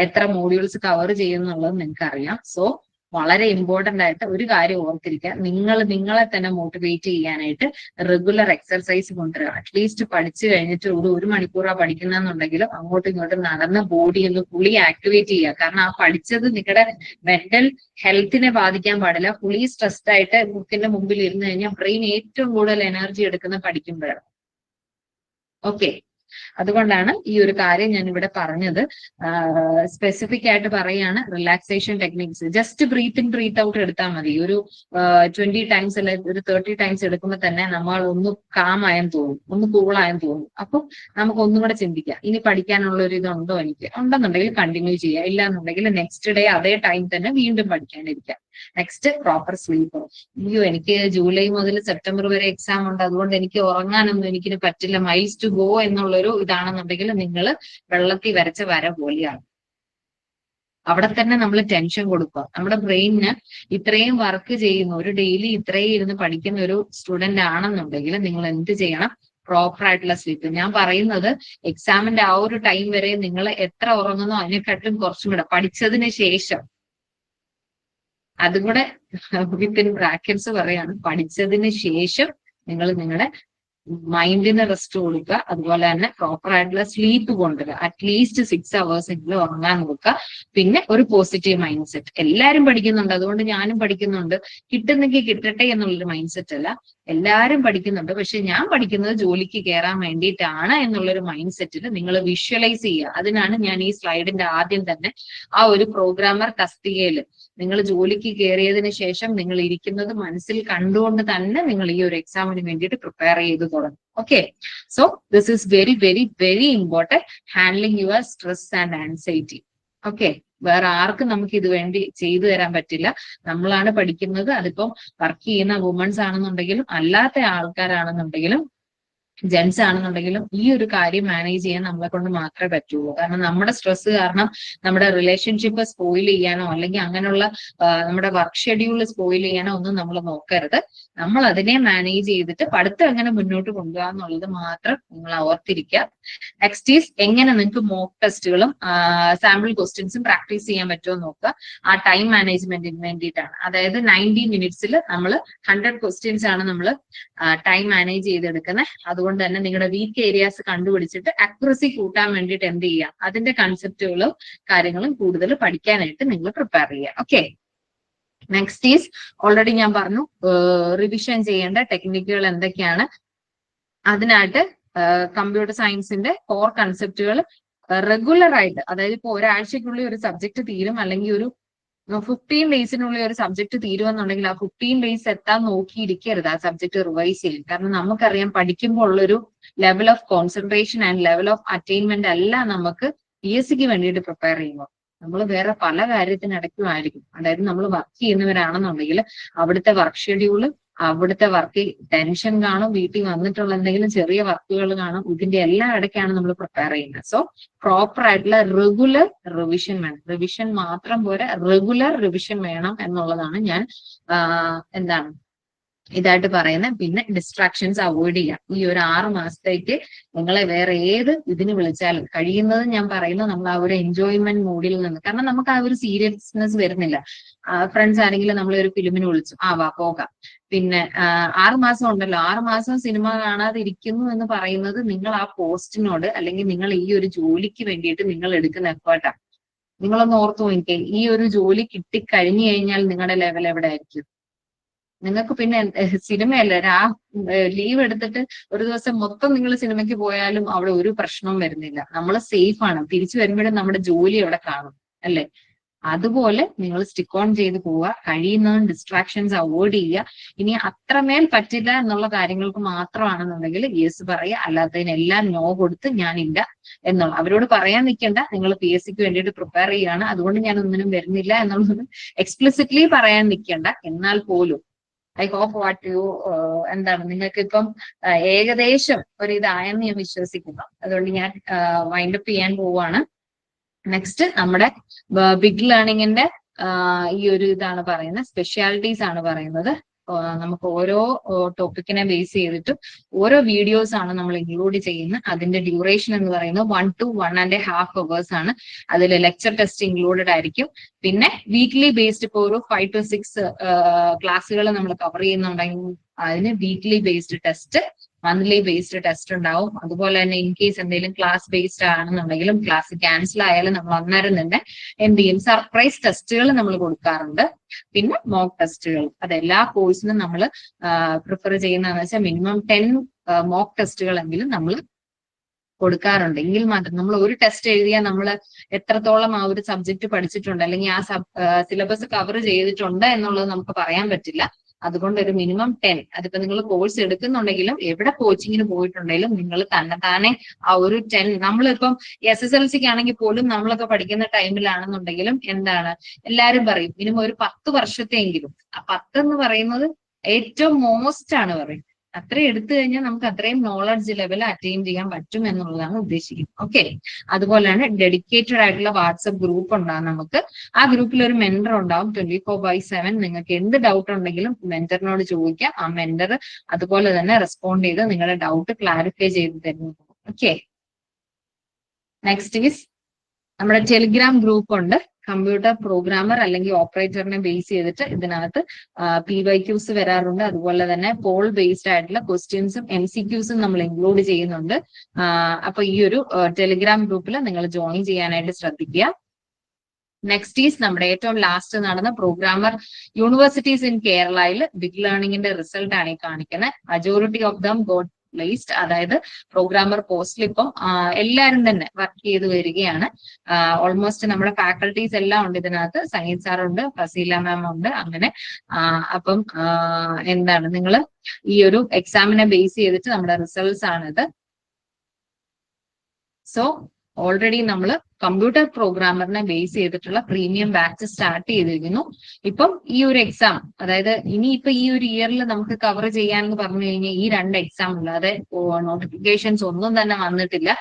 എത്ര മോഡ്യൂൾസ് കവർ ചെയ്യും എന്നുള്ളത് നിങ്ങൾക്കറിയാം. സോ വളരെ ഇമ്പോർട്ടന്റ് ആയിട്ട് ഒരു കാര്യം ഓർത്തിരിക്കുക, നിങ്ങളെ തന്നെ മോട്ടിവേറ്റ് ചെയ്യാനായിട്ട് റെഗുലർ എക്സർസൈസ് കൊണ്ടുവരിക. അറ്റ്ലീസ്റ്റ് പഠിച്ചു കഴിഞ്ഞിട്ട് 1 മണിക്കൂറാണ് പഠിക്കുന്നതെന്നുണ്ടെങ്കിലും അങ്ങോട്ടും ഇങ്ങോട്ടും നടന്ന് ബോഡി ഒന്ന് ഫുള്ളി ആക്ടിവേറ്റ് ചെയ്യുക. കാരണം ആ പഠിച്ചത് നിങ്ങളുടെ മെന്റൽ ഹെൽത്തിനെ ബാധിക്കാൻ പാടില്ല. ഫുള്ളി സ്ട്രെസ്ഡ് ആയിട്ട് ബുക്കിന്റെ മുമ്പിൽ ഇരുന്ന് കഴിഞ്ഞാൽ ബ്രെയിൻ ഏറ്റവും കൂടുതൽ എനർജി എടുക്കുന്ന പഠിക്കുമ്പോഴാണ്. ഓക്കെ, അതുകൊണ്ടാണ് ഈ ഒരു കാര്യം ഞാൻ ഇവിടെ പറഞ്ഞത്. സ്പെസിഫിക് ആയിട്ട് പറയാണ്, relaxation techniques just breathe in breathe out എടുത്താൽ മതി. ഒരു 20 ടൈംസ് അല്ലെങ്കിൽ ഒരു 30 ടൈംസ് എടുക്കുമ്പോൾ തന്നെ നമ്മൾ ഒന്ന് കാമായെന്ന് തോന്നും, ഒന്ന് കൂളായെന്ന് തോന്നും. അപ്പം നമുക്ക് ഒന്നും കൂടെ ചിന്തിക്കാം, ഇനി പഠിക്കാനുള്ള ഒരു ഇതുണ്ടോ എനിക്ക്, ഉണ്ടെന്നുണ്ടെങ്കിൽ കണ്ടിന്യൂ ചെയ്യുക, ഇല്ലാന്നുണ്ടെങ്കിൽ നെക്സ്റ്റ് ഡേ അതേ ടൈം തന്നെ വീണ്ടും പഠിക്കാനിരിക്കാം. Next proper sleep. എനിക്ക് ജൂലൈ മുതൽ സെപ്റ്റംബർ വരെ എക്സാം ഉണ്ട്, അതുകൊണ്ട് എനിക്ക് ഉറങ്ങാനൊന്നും എനിക്ക് പറ്റില്ല, മൈൽസ് ടു ഗോ എന്നുള്ളൊരു ഇതാണെന്നുണ്ടെങ്കിൽ നിങ്ങൾ വെള്ളത്തിൽ വരച്ച വര പോലെയാണ്. അവിടെ തന്നെ നമ്മൾ ടെൻഷൻ കൊടുക്കുക. നമ്മുടെ ബ്രെയിനിന് ഇത്രയും വർക്ക് ചെയ്യുന്ന, ഒരു ഡെയിലി ഇത്രയും ഇരുന്ന് പഠിക്കുന്ന ഒരു സ്റ്റുഡന്റ് ആണെന്നുണ്ടെങ്കിൽ നിങ്ങൾ എന്ത് ചെയ്യണം, പ്രോപ്പർ ആയിട്ടുള്ള സ്ലീപ്പ്. ഞാൻ പറയുന്നത് എക്സാമിന്റെ ആ ഒരു ടൈം വരെ നിങ്ങൾ എത്ര ഉറങ്ങുന്നോ അതിനെക്കാട്ടും കുറച്ചും കൂടെ പഠിച്ചതിന് ശേഷം, അതും കൂടെ വിത്തിൻ ബ്രാക്കറ്റ്സ് പറയാണ്, പഠിച്ചതിന് ശേഷം നിങ്ങൾ നിങ്ങളുടെ മൈൻഡിന് റെസ്റ്റ് കൊടുക്കുക. അതുപോലെ തന്നെ പ്രോപ്പർ ആയിട്ടുള്ള സ്ലീപ്പ് കൊണ്ടുവരിക. അറ്റ്ലീസ്റ്റ് 6 hours എങ്കിലും ഉറങ്ങാൻ നോക്കുക. പിന്നെ ഒരു പോസിറ്റീവ് മൈൻഡ് സെറ്റ്. എല്ലാവരും പഠിക്കുന്നുണ്ട്, അതുകൊണ്ട് ഞാനും പഠിക്കുന്നുണ്ട്, കിട്ടുന്നെങ്കിൽ കിട്ടട്ടെ എന്നുള്ളൊരു മൈൻഡ് സെറ്റ് അല്ല. എല്ലാവരും പഠിക്കുന്നുണ്ട്, പക്ഷെ ഞാൻ പഠിക്കുന്നത് ജോലിക്ക് കയറാൻ വേണ്ടിയിട്ടാണ് എന്നുള്ളൊരു മൈൻഡ് സെറ്റിൽ നിങ്ങൾ വിഷ്വലൈസ് ചെയ്യുക. അതിനാണ് ഞാൻ ഈ സ്ലൈഡിന്റെ ആദ്യം തന്നെ ആ ഒരു പ്രോഗ്രാമർ തസ്തികയിൽ നിങ്ങൾ ജോലിക്ക് കയറിയതിനു ശേഷം നിങ്ങൾ ഇരിക്കുന്നത് മനസ്സിൽ കണ്ടുകൊണ്ട് തന്നെ നിങ്ങൾ ഈ ഒരു എക്സാമിന് വേണ്ടിയിട്ട് പ്രിപ്പയർ ചെയ്ത് തുടങ്ങും. Okay, so this is very very very important, handling your stress and anxiety. Okay, വേറെ ആർക്കും നമുക്ക് ഇത് വേണ്ടി ചെയ്തു തരാൻ പറ്റില്ല. നമ്മളാണ് പഠിക്കുന്നത്. അതിപ്പം വർക്ക് ചെയ്യുന്ന വുമൺസ് ആണെന്നുണ്ടെങ്കിലും അല്ലാത്ത ആൾക്കാരാണെന്നുണ്ടെങ്കിലും ജെൻസ് ആണെന്നുണ്ടെങ്കിലും ഈ ഒരു കാര്യം മാനേജ് ചെയ്യാൻ നമ്മളെ കൊണ്ട് മാത്രമേ പറ്റുള്ളൂ. കാരണം നമ്മുടെ സ്ട്രെസ് കാരണം നമ്മുടെ റിലേഷൻഷിപ്പ് സ്പോയിൽ ചെയ്യാനോ അല്ലെങ്കിൽ അങ്ങനെയുള്ള നമ്മുടെ വർക്ക് ഷെഡ്യൂൾ സ്പോയിൽ ചെയ്യാനോ ഒന്നും നമ്മൾ നോക്കരുത്. നമ്മൾ അതിനെ മാനേജ് ചെയ്തിട്ട് പഠിത്തം എങ്ങനെ മുന്നോട്ട് കൊണ്ടുപോകാം എന്നുള്ളത് മാത്രം നിങ്ങൾ ഓർത്തിരിക്കുക. നെക്സ്റ്റ് ഈസ് എങ്ങനെ നിങ്ങൾക്ക് മോക്ക് ടെസ്റ്റുകളും സാമ്പിൾ ക്വസ്റ്റ്യൻസും പ്രാക്ടീസ് ചെയ്യാൻ പറ്റുമോ നോക്കുക. ആ ടൈം മാനേജ്മെന്റിന് വേണ്ടിയിട്ടാണ്. അതായത് 90 minutes നമ്മൾ 100 questions ആണ് നമ്മൾ ടൈം മാനേജ് ചെയ്തെടുക്കുന്നത്. അതുകൊണ്ട് തന്നെ നിങ്ങളുടെ വീക്ക് ഏരിയാസ് കണ്ടുപിടിച്ചിട്ട് അക്യുറസി കൂട്ടാൻ വേണ്ടിയിട്ട് എന്ത് ചെയ്യുക, അതിന്റെ കൺസെപ്റ്റുകളും കാര്യങ്ങളും കൂടുതൽ പഠിക്കാനായിട്ട് നിങ്ങൾ പ്രിപ്പയർ ചെയ്യുക. ഓക്കെ, നെക്സ്റ്റ് ഈസ് ഓൾറെഡി ഞാൻ പറഞ്ഞു റിവിഷൻ ചെയ്യേണ്ട ടെക്നിക്കുകൾ എന്തൊക്കെയാണ്. അതിനായിട്ട് കമ്പ്യൂട്ടർ സയൻസിന്റെ കോർ കൺസെപ്റ്റുകൾ റെഗുലർ ആയിട്ട്, അതായത് ഇപ്പൊ ഒരാഴ്ചക്കുള്ളിൽ ഒരു സബ്ജക്ട് തീരും, അല്ലെങ്കിൽ ഒരു 15 daysനുള്ളിൽ ഒരു സബ്ജക്ട് തീരുമെന്നുണ്ടെങ്കിൽ ആ 15 days എത്താൻ നോക്കിയിരിക്കരുത് ആ സബ്ജക്ട് റിവൈസ് ചെയ്യാൻ. കാരണം നമുക്കറിയാം പഠിക്കുമ്പോൾ ഉള്ളൊരു level of concentration and level of attainment അല്ല നമുക്ക് PSC വേണ്ടിയിട്ട് പ്രിപ്പയർ ചെയ്യുമ്പോൾ. നമ്മൾ വേറെ പല കാര്യത്തിനിടയ്ക്കുമായിരിക്കും. അതായത് നമ്മൾ വർക്ക് ചെയ്യുന്നവരാണെന്നുണ്ടെങ്കിൽ അവിടുത്തെ വർക്ക് ഷെഡ്യൂള്, അവിടുത്തെ വർക്ക് ടെൻഷൻ കാണും, വീട്ടിൽ വന്നിട്ടുള്ള എന്തെങ്കിലും ചെറിയ വർക്കുകൾ കാണും. ഇതിന്റെ എല്ലാ ഇടയ്ക്കാണ് നമ്മൾ പ്രിപ്പയർ ചെയ്യുന്നത്. സോ പ്രോപ്പർ ആയിട്ടുള്ള റെഗുലർ റിവിഷൻ വേണം. റിവിഷൻ മാത്രം പോരാ, റെഗുലർ റിവിഷൻ വേണം എന്നുള്ളതാണ് ഞാൻ എന്താണ് ഇതായിട്ട് പറയുന്നത്. പിന്നെ ഡിസ്ട്രാക്ഷൻസ് അവോയ്ഡ് ചെയ്യാം. ഈ ഒരു 6 മാസത്തേക്ക് നിങ്ങളെ വേറെ ഏത് ഇതിന് വിളിച്ചാലും കഴിയുന്നത് ഞാൻ പറയുന്നത് നമ്മൾ ആ ഒരു എൻജോയ്മെന്റ് മൂഡിൽ നിന്ന്, കാരണം നമുക്ക് ആ ഒരു സീരിയസ്നെസ് വരുന്നില്ല. ഫ്രണ്ട്സ് ആണെങ്കിലും നമ്മളെ ഒരു ഫിലിമിന് വിളിച്ചു, വാ പോകാം. പിന്നെ 6 മാസം ഉണ്ടല്ലോ, 6 മാസം സിനിമ കാണാതെ ഇരിക്കുന്നു എന്ന് പറയുന്നത് നിങ്ങൾ ആ പോസ്റ്റിനോട് അല്ലെങ്കിൽ നിങ്ങൾ ഈ ഒരു ജോലിക്ക് വേണ്ടിയിട്ട് നിങ്ങൾ എടുക്കുന്ന എഫേർട്ടാണ്. നിങ്ങളൊന്ന് ഓർത്തു നോക്കിക്കേ, ഈ ഒരു ജോലി കിട്ടിക്കഴിഞ്ഞു കഴിഞ്ഞാൽ നിങ്ങളുടെ ലെവൽ എവിടെ ആയിരിക്കും? നിങ്ങൾക്ക് പിന്നെ സിനിമയല്ല, ലീവ് എടുത്തിട്ട് ഒരു ദിവസം മൊത്തം നിങ്ങൾ സിനിമയ്ക്ക് പോയാലും അവിടെ ഒരു പ്രശ്നവും വരുന്നില്ല. നമ്മൾ സേഫ് ആണ്. തിരിച്ചു വരുമ്പോഴും നമ്മുടെ ജോലി അവിടെ കാണും, അല്ലെ? അതുപോലെ നിങ്ങൾ സ്റ്റിക്ക് ഓൺ ചെയ്ത് പോവുക. കഴിയുന്നതും ഡിസ്ട്രാക്ഷൻസ് അവോയ്ഡ് ചെയ്യുക. ഇനി അത്രമേൽ പറ്റില്ല എന്നുള്ള കാര്യങ്ങൾക്ക് മാത്രമാണെന്നുണ്ടെങ്കിൽ യെസ് പറയുക, അല്ലാത്തതിനെല്ലാം നോ കൊടുത്ത് ഞാനില്ല എന്നുള്ള അവരോട് പറയാൻ നിൽക്കേണ്ട. നിങ്ങൾ PSC വേണ്ടിയിട്ട് പ്രിപ്പയർ ചെയ്യുകയാണ്, അതുകൊണ്ട് ഞാൻ ഒന്നിനും വരുന്നില്ല എന്നുള്ളത് എക്സ്പ്ലിസിറ്റ്ലി പറയാൻ നിൽക്കേണ്ട. എന്നാൽ പോലും ഐ ഹോപ്പ് വാട്ട് യു എന്താണ് നിങ്ങൾക്ക് ഇപ്പം ഏകദേശം ഒരു ഇതായെന്ന് ഞാൻ വിശ്വസിക്കുന്നു. അതുകൊണ്ട് ഞാൻ വൈൻഡപ്പ് ചെയ്യാൻ പോവാണ്. നെക്സ്റ്റ് നമ്മുടെ ബിഗ് ലേണിംഗിന്റെ ഈ ഒരു ഇതാണ് പറയുന്നത്, സ്പെഷ്യാലിറ്റീസ് ആണ് പറയുന്നത്. നമുക്ക് ഓരോ ടോപ്പിക്കിനെ ബേസ് ചെയ്തിട്ടും ഓരോ വീഡിയോസ് ആണ് നമ്മൾ ഇൻക്ലൂഡ് ചെയ്യുന്നത്. അതിന്റെ ഡ്യൂറേഷൻ എന്ന് പറയുന്നത് 1 to 1.5 hours ആണ്. അതിൽ ലെക്ചർ ടെസ്റ്റ് ഇൻക്ലൂഡഡ് ആയിരിക്കും. പിന്നെ വീക്ക്ലി ബേസ്ഡ് ഇപ്പോൾ ഒരു 5 to 6 ക്ലാസ്സുകൾ നമ്മൾ കവർ ചെയ്യുന്നുണ്ടെങ്കിൽ അതിന് weekly based test, monthly based test ഉണ്ടാവും. അതുപോലെ തന്നെ ഇൻ കേസ് എന്തെങ്കിലും ക്ലാസ് ബേസ്ഡ് ആണെന്നുണ്ടെങ്കിലും ക്ലാസ് ക്യാൻസൽ ആയാലും നമ്മൾ അന്നേരം തന്നെ എന്ത് ചെയ്യും, സർപ്രൈസ് ടെസ്റ്റുകൾ നമ്മൾ കൊടുക്കാറുണ്ട്. പിന്നെ മോക്ക് ടെസ്റ്റുകൾ, അതെല്ലാ കോഴ്സിനും നമ്മൾ പ്രിഫർ ചെയ്യുന്നതെന്ന് വെച്ചാൽ മിനിമം 10 മോക്ക് ടെസ്റ്റുകളെങ്കിലും നമ്മൾ കൊടുക്കാറുണ്ട്. എങ്കിൽ മാത്രം നമ്മൾ ഒരു ടെസ്റ്റ് എഴുതിയാൽ നമ്മൾ എത്രത്തോളം ആ ഒരു സബ്ജക്ട് പഠിച്ചിട്ടുണ്ട് അല്ലെങ്കിൽ ആ സിലബസ് കവർ ചെയ്തിട്ടുണ്ട് എന്നുള്ളത് നമുക്ക് പറയാൻ പറ്റില്ല. അതുകൊണ്ട് ഒരു മിനിമം 10, അതിപ്പോ നിങ്ങൾ കോഴ്സ് എടുക്കുന്നുണ്ടെങ്കിലും എവിടെ കോച്ചിങ്ങിന് പോയിട്ടുണ്ടെങ്കിലും നിങ്ങൾ തന്നെ ആ ഒരു 10, നമ്മളിപ്പം SSLCക്ക് ആണെങ്കിൽ പോലും നമ്മളൊക്കെ പഠിക്കുന്ന ടൈമിലാണെന്നുണ്ടെങ്കിലും എന്താണ് എല്ലാരും പറയും മിനിമം ഒരു 10 വർഷത്തെയെങ്കിലും. ആ 10 എന്ന് പറയുന്നത് ഏറ്റവും മോസ്റ്റ് ആണ് പറയും. അത്രയും എടുത്തു കഴിഞ്ഞാൽ നമുക്ക് അത്രയും നോളജ് ലെവൽ അറ്റൈൻ ചെയ്യാൻ പറ്റും എന്നുള്ളതാണ് ഉദ്ദേശിക്കുന്നത്. ഓക്കെ, അതുപോലെയാണ് ഡെഡിക്കേറ്റഡ് ആയിട്ടുള്ള വാട്സപ്പ് ഗ്രൂപ്പ് ഉണ്ടാകും നമുക്ക്. ആ ഗ്രൂപ്പിൽ ഒരു മെന്റർ ഉണ്ടാവും 24/7. നിങ്ങൾക്ക് എന്ത് ഡൗട്ട് ഉണ്ടെങ്കിലും മെന്ററിനോട് ചോദിക്കാം. ആ മെന്റർ അതുപോലെ തന്നെ റെസ്പോണ്ട് ചെയ്ത് നിങ്ങളുടെ ഡൗട്ട് ക്ലാരിഫൈ ചെയ്ത് തരുന്നു. ഓക്കെ, നെക്സ്റ്റ് ഈസ് നമ്മുടെ ടെലിഗ്രാം ഗ്രൂപ്പ് ഉണ്ട്. കമ്പ്യൂട്ടർ പ്രോഗ്രാമർ അല്ലെങ്കിൽ ഓപ്പറേറ്ററിനെ ബേസ് ചെയ്തിട്ട് ഇതിനകത്ത് PYQs വരാറുണ്ട്. അതുപോലെ തന്നെ പോൾ ബേസ്ഡ് ആയിട്ടുള്ള ക്വസ്റ്റ്യൻസും MCQസും നമ്മൾ ഇൻക്ലൂഡ് ചെയ്യുന്നുണ്ട്. അപ്പൊ ഈ ഒരു ടെലിഗ്രാം ഗ്രൂപ്പിൽ നിങ്ങൾ ജോയിൻ ചെയ്യാനായിട്ട് ശ്രദ്ധിക്കുക. നെക്സ്റ്റ് ഈസ് നമ്മുടെ ഏറ്റവും ലാസ്റ്റ് നടന്ന പ്രോഗ്രാമർ യൂണിവേഴ്സിറ്റീസ് ഇൻ കേരളയിൽ ബിഗ് ലേണിംഗിന്റെ റിസൾട്ട് ആണ് ഈ കാണിക്കുന്നത്. Majority of them got placed. അതായത് പ്രോഗ്രാമർ പോസ്റ്റിൽ ഇപ്പം എല്ലാവരും തന്നെ വർക്ക് ചെയ്ത് വരികയാണ്. ഓൾമോസ്റ്റ് നമ്മുടെ ഫാക്കൽറ്റീസ് എല്ലാം ഉണ്ട് ഇതിനകത്ത്. സനീത് സാർ ഉണ്ട്, ഫസീല മാം ഉണ്ട്. അങ്ങനെ അപ്പം എന്താണ് നിങ്ങൾ ഈ ഒരു എക്സാമിനെ ബേസ് ചെയ്തിട്ട് നമ്മുടെ റിസൾട്ട്സ് ആണിത്. സോ ഓൾറെഡി നമ്മൾ കമ്പ്യൂട്ടർ പ്രോഗ്രാമറിനെ ബേസ് ചെയ്തിട്ടുള്ള പ്രീമിയം ബാച്ച് സ്റ്റാർട്ട് ചെയ്തിരിക്കുന്നു. ഇപ്പം ഈ ഒരു എക്സാം, അതായത് ഇനിയിപ്പോ ഈ ഒരു ഇയറിൽ നമുക്ക് കവർ ചെയ്യാന്ന് പറഞ്ഞു കഴിഞ്ഞാൽ ഈ 2 എക്സാം അല്ലാതെ നോട്ടിഫിക്കേഷൻസ് ഒന്നും തന്നെ വന്നിട്ടില്ല.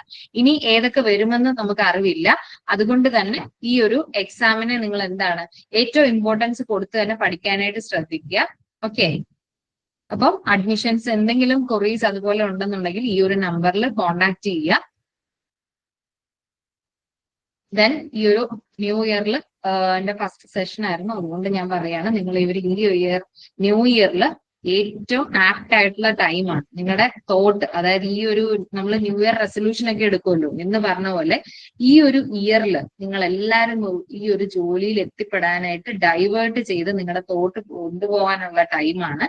ഇനി ഏതൊക്കെ വരുമെന്ന് നമുക്ക് അറിവില്ല. അതുകൊണ്ട് തന്നെ ഈ ഒരു എക്സാമിനെ നിങ്ങൾ എന്താണ് ഏറ്റവും ഇമ്പോർട്ടൻസ് കൊടുത്ത് തന്നെ പഠിക്കാനായിട്ട് ശ്രദ്ധിക്കുക. ഓക്കെ, അപ്പം അഡ്മിഷൻസ് എന്തെങ്കിലും ക്വറീസ് അതുപോലെ ഉണ്ടെന്നുണ്ടെങ്കിൽ ഈ ഒരു നമ്പറിൽ കോൺടാക്ട് ചെയ്യുക. ദെൻ ഈ ഒരു ന്യൂ ഇയറിൽ എന്റെ ഫസ്റ്റ് സെഷൻ ആയിരുന്നു. അതുകൊണ്ട് ഞാൻ പറയാണ്, നിങ്ങൾ ഈ ന്യൂ ഇയറിൽ ഏറ്റവും ആപ്റ്റ് ആയിട്ടുള്ള ടൈമാണ്. നിങ്ങളുടെ തോട്ട്, അതായത് ഈ ഒരു നമ്മൾ ന്യൂ ഇയർ റെസൊല്യൂഷൻ ഒക്കെ എടുക്കുമല്ലോ എന്ന് പറഞ്ഞ പോലെ ഈ ഒരു ഇയറിൽ നിങ്ങൾ എല്ലാവരും ഈ ഒരു ജോലിയിൽ എത്തിപ്പെടാനായിട്ട് ഡൈവേർട്ട് ചെയ്ത് നിങ്ങളുടെ തോട്ട് കൊണ്ടുപോകാനുള്ള ടൈമാണ്.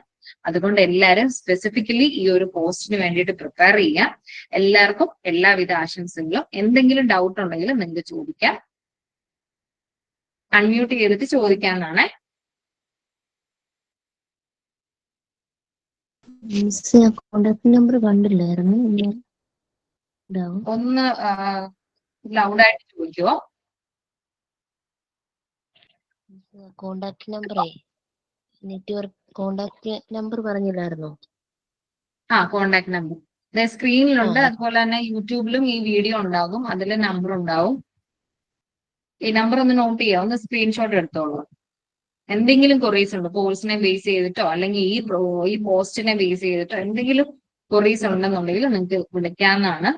അതുകൊണ്ട് എല്ലാവരും സ്പെസിഫിക്കലി ഈ ഒരു പോസ്റ്റിന് വേണ്ടിയിട്ട് പ്രിപ്പയർ ചെയ്യാം. എല്ലാവർക്കും എല്ലാവിധ ആശംസകളും. എന്തെങ്കിലും ഡൗട്ട് ഉണ്ടെങ്കിൽ നിങ്ങൾക്ക് ചോദിക്കാം. അൺമ്യൂട്ട് ചെയ്തിട്ട് ചോദിക്കാന്നാണ്. കോണ്ടാക്ട് നമ്പർ കണ്ടില്ലായിരുന്നു. ഒന്ന് ലൗഡായിട്ട് ചോദിക്കുവോ? കോണ്ടാക്ട് നമ്പറേ, നെറ്റ്വർക്ക് കോണ്ടാക്ട് നമ്പർ പറഞ്ഞില്ലായിരുന്നോ? കോണ്ടാക്ട് നമ്പർ സ്ക്രീനിലുണ്ട്. അതുപോലെ തന്നെ യൂട്യൂബിലും ഈ വീഡിയോ ഉണ്ടാകും, അതിൽ നമ്പർ ഉണ്ടാവും. ഈ നമ്പർ ഒന്ന് നോട്ട് ചെയ്യാം, ഒന്ന് സ്ക്രീൻഷോട്ട് എടുത്തോളൂ. എന്തെങ്കിലും ക്വറീസ് ഉണ്ട് കോഴ്സിനെ ബേസ് ചെയ്തിട്ടോ അല്ലെങ്കിൽ ഈ പോസ്റ്റിനെ ബേസ് ചെയ്തിട്ടോ എന്തെങ്കിലും ക്വറീസ് ഉണ്ടെന്നുണ്ടെങ്കിൽ നിങ്ങൾക്ക് വിളിക്കാവുന്നതാണ്.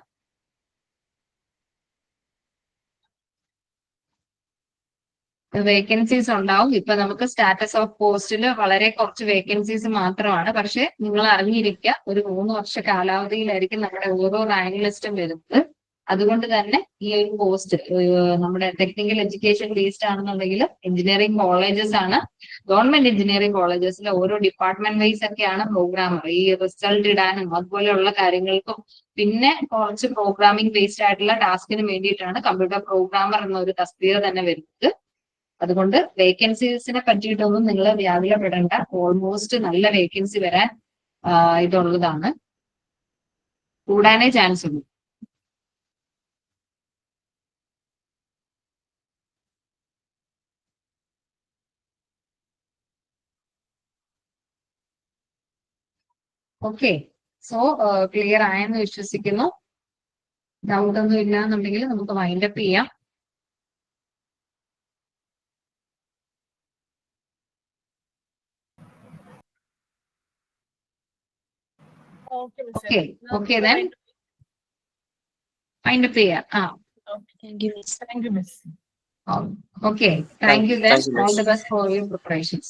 വേക്കൻസീസ് ഉണ്ടാവും. ഇപ്പൊ നമുക്ക് സ്റ്റാറ്റസ് ഓഫ് പോസ്റ്റിൽ വളരെ കുറച്ച് വേക്കൻസീസ് മാത്രമാണ്. പക്ഷെ നിങ്ങൾ അറിഞ്ഞിരിക്കുക, ഒരു 3 വർഷ കാലാവധിയിലായിരിക്കും നമ്മുടെ ഓരോ റാങ്ക് ലിസ്റ്റും വരുന്നത്. അതുകൊണ്ട് തന്നെ ഈ ഒരു പോസ്റ്റ് നമ്മുടെ ടെക്നിക്കൽ എഡ്യൂക്കേഷൻ ബേസ്ഡ് ആണെന്നുണ്ടെങ്കിൽ എഞ്ചിനീയറിംഗ് കോളേജസ് ആണ്. ഗവൺമെന്റ് എഞ്ചിനീയറിംഗ് കോളേജസിലെ ഓരോ ഡിപ്പാർട്ട്മെന്റ് വൈസ് ഒക്കെയാണ് പ്രോഗ്രാമർ ഈ റിസൾട്ട് ഇടാനും അതുപോലെയുള്ള കാര്യങ്ങൾക്കും പിന്നെ കുറച്ച് പ്രോഗ്രാമിംഗ് ബേസ്ഡ് ആയിട്ടുള്ള ടാസ്കിന് വേണ്ടിയിട്ടാണ് കമ്പ്യൂട്ടർ പ്രോഗ്രാമർ എന്നൊരു തസ്തിക തന്നെ വരുന്നത്. അതുകൊണ്ട് വേക്കൻസീസിനെ പറ്റിയിട്ടൊന്നും നിങ്ങൾ വ്യാകുലപ്പെടേണ്ട. ഓൾമോസ്റ്റ് നല്ല വേക്കൻസി വരാൻ ഇതുള്ളതാണ്, കൂടാനേ ചാൻസ് ഉള്ളൂ. ഓക്കെ, സോ ക്ലിയർ ആയെന്ന് വിശ്വസിക്കുന്നു. ഡൗട്ട് ഒന്നും ഇല്ല എന്നുണ്ടെങ്കിൽ നമുക്ക് വൈൻഡപ്പ് ചെയ്യാം. ഓക്കെ then വൈൻഡപ്പ് ചെയ്യാം. Okay, thank you then. All the best for your preparations.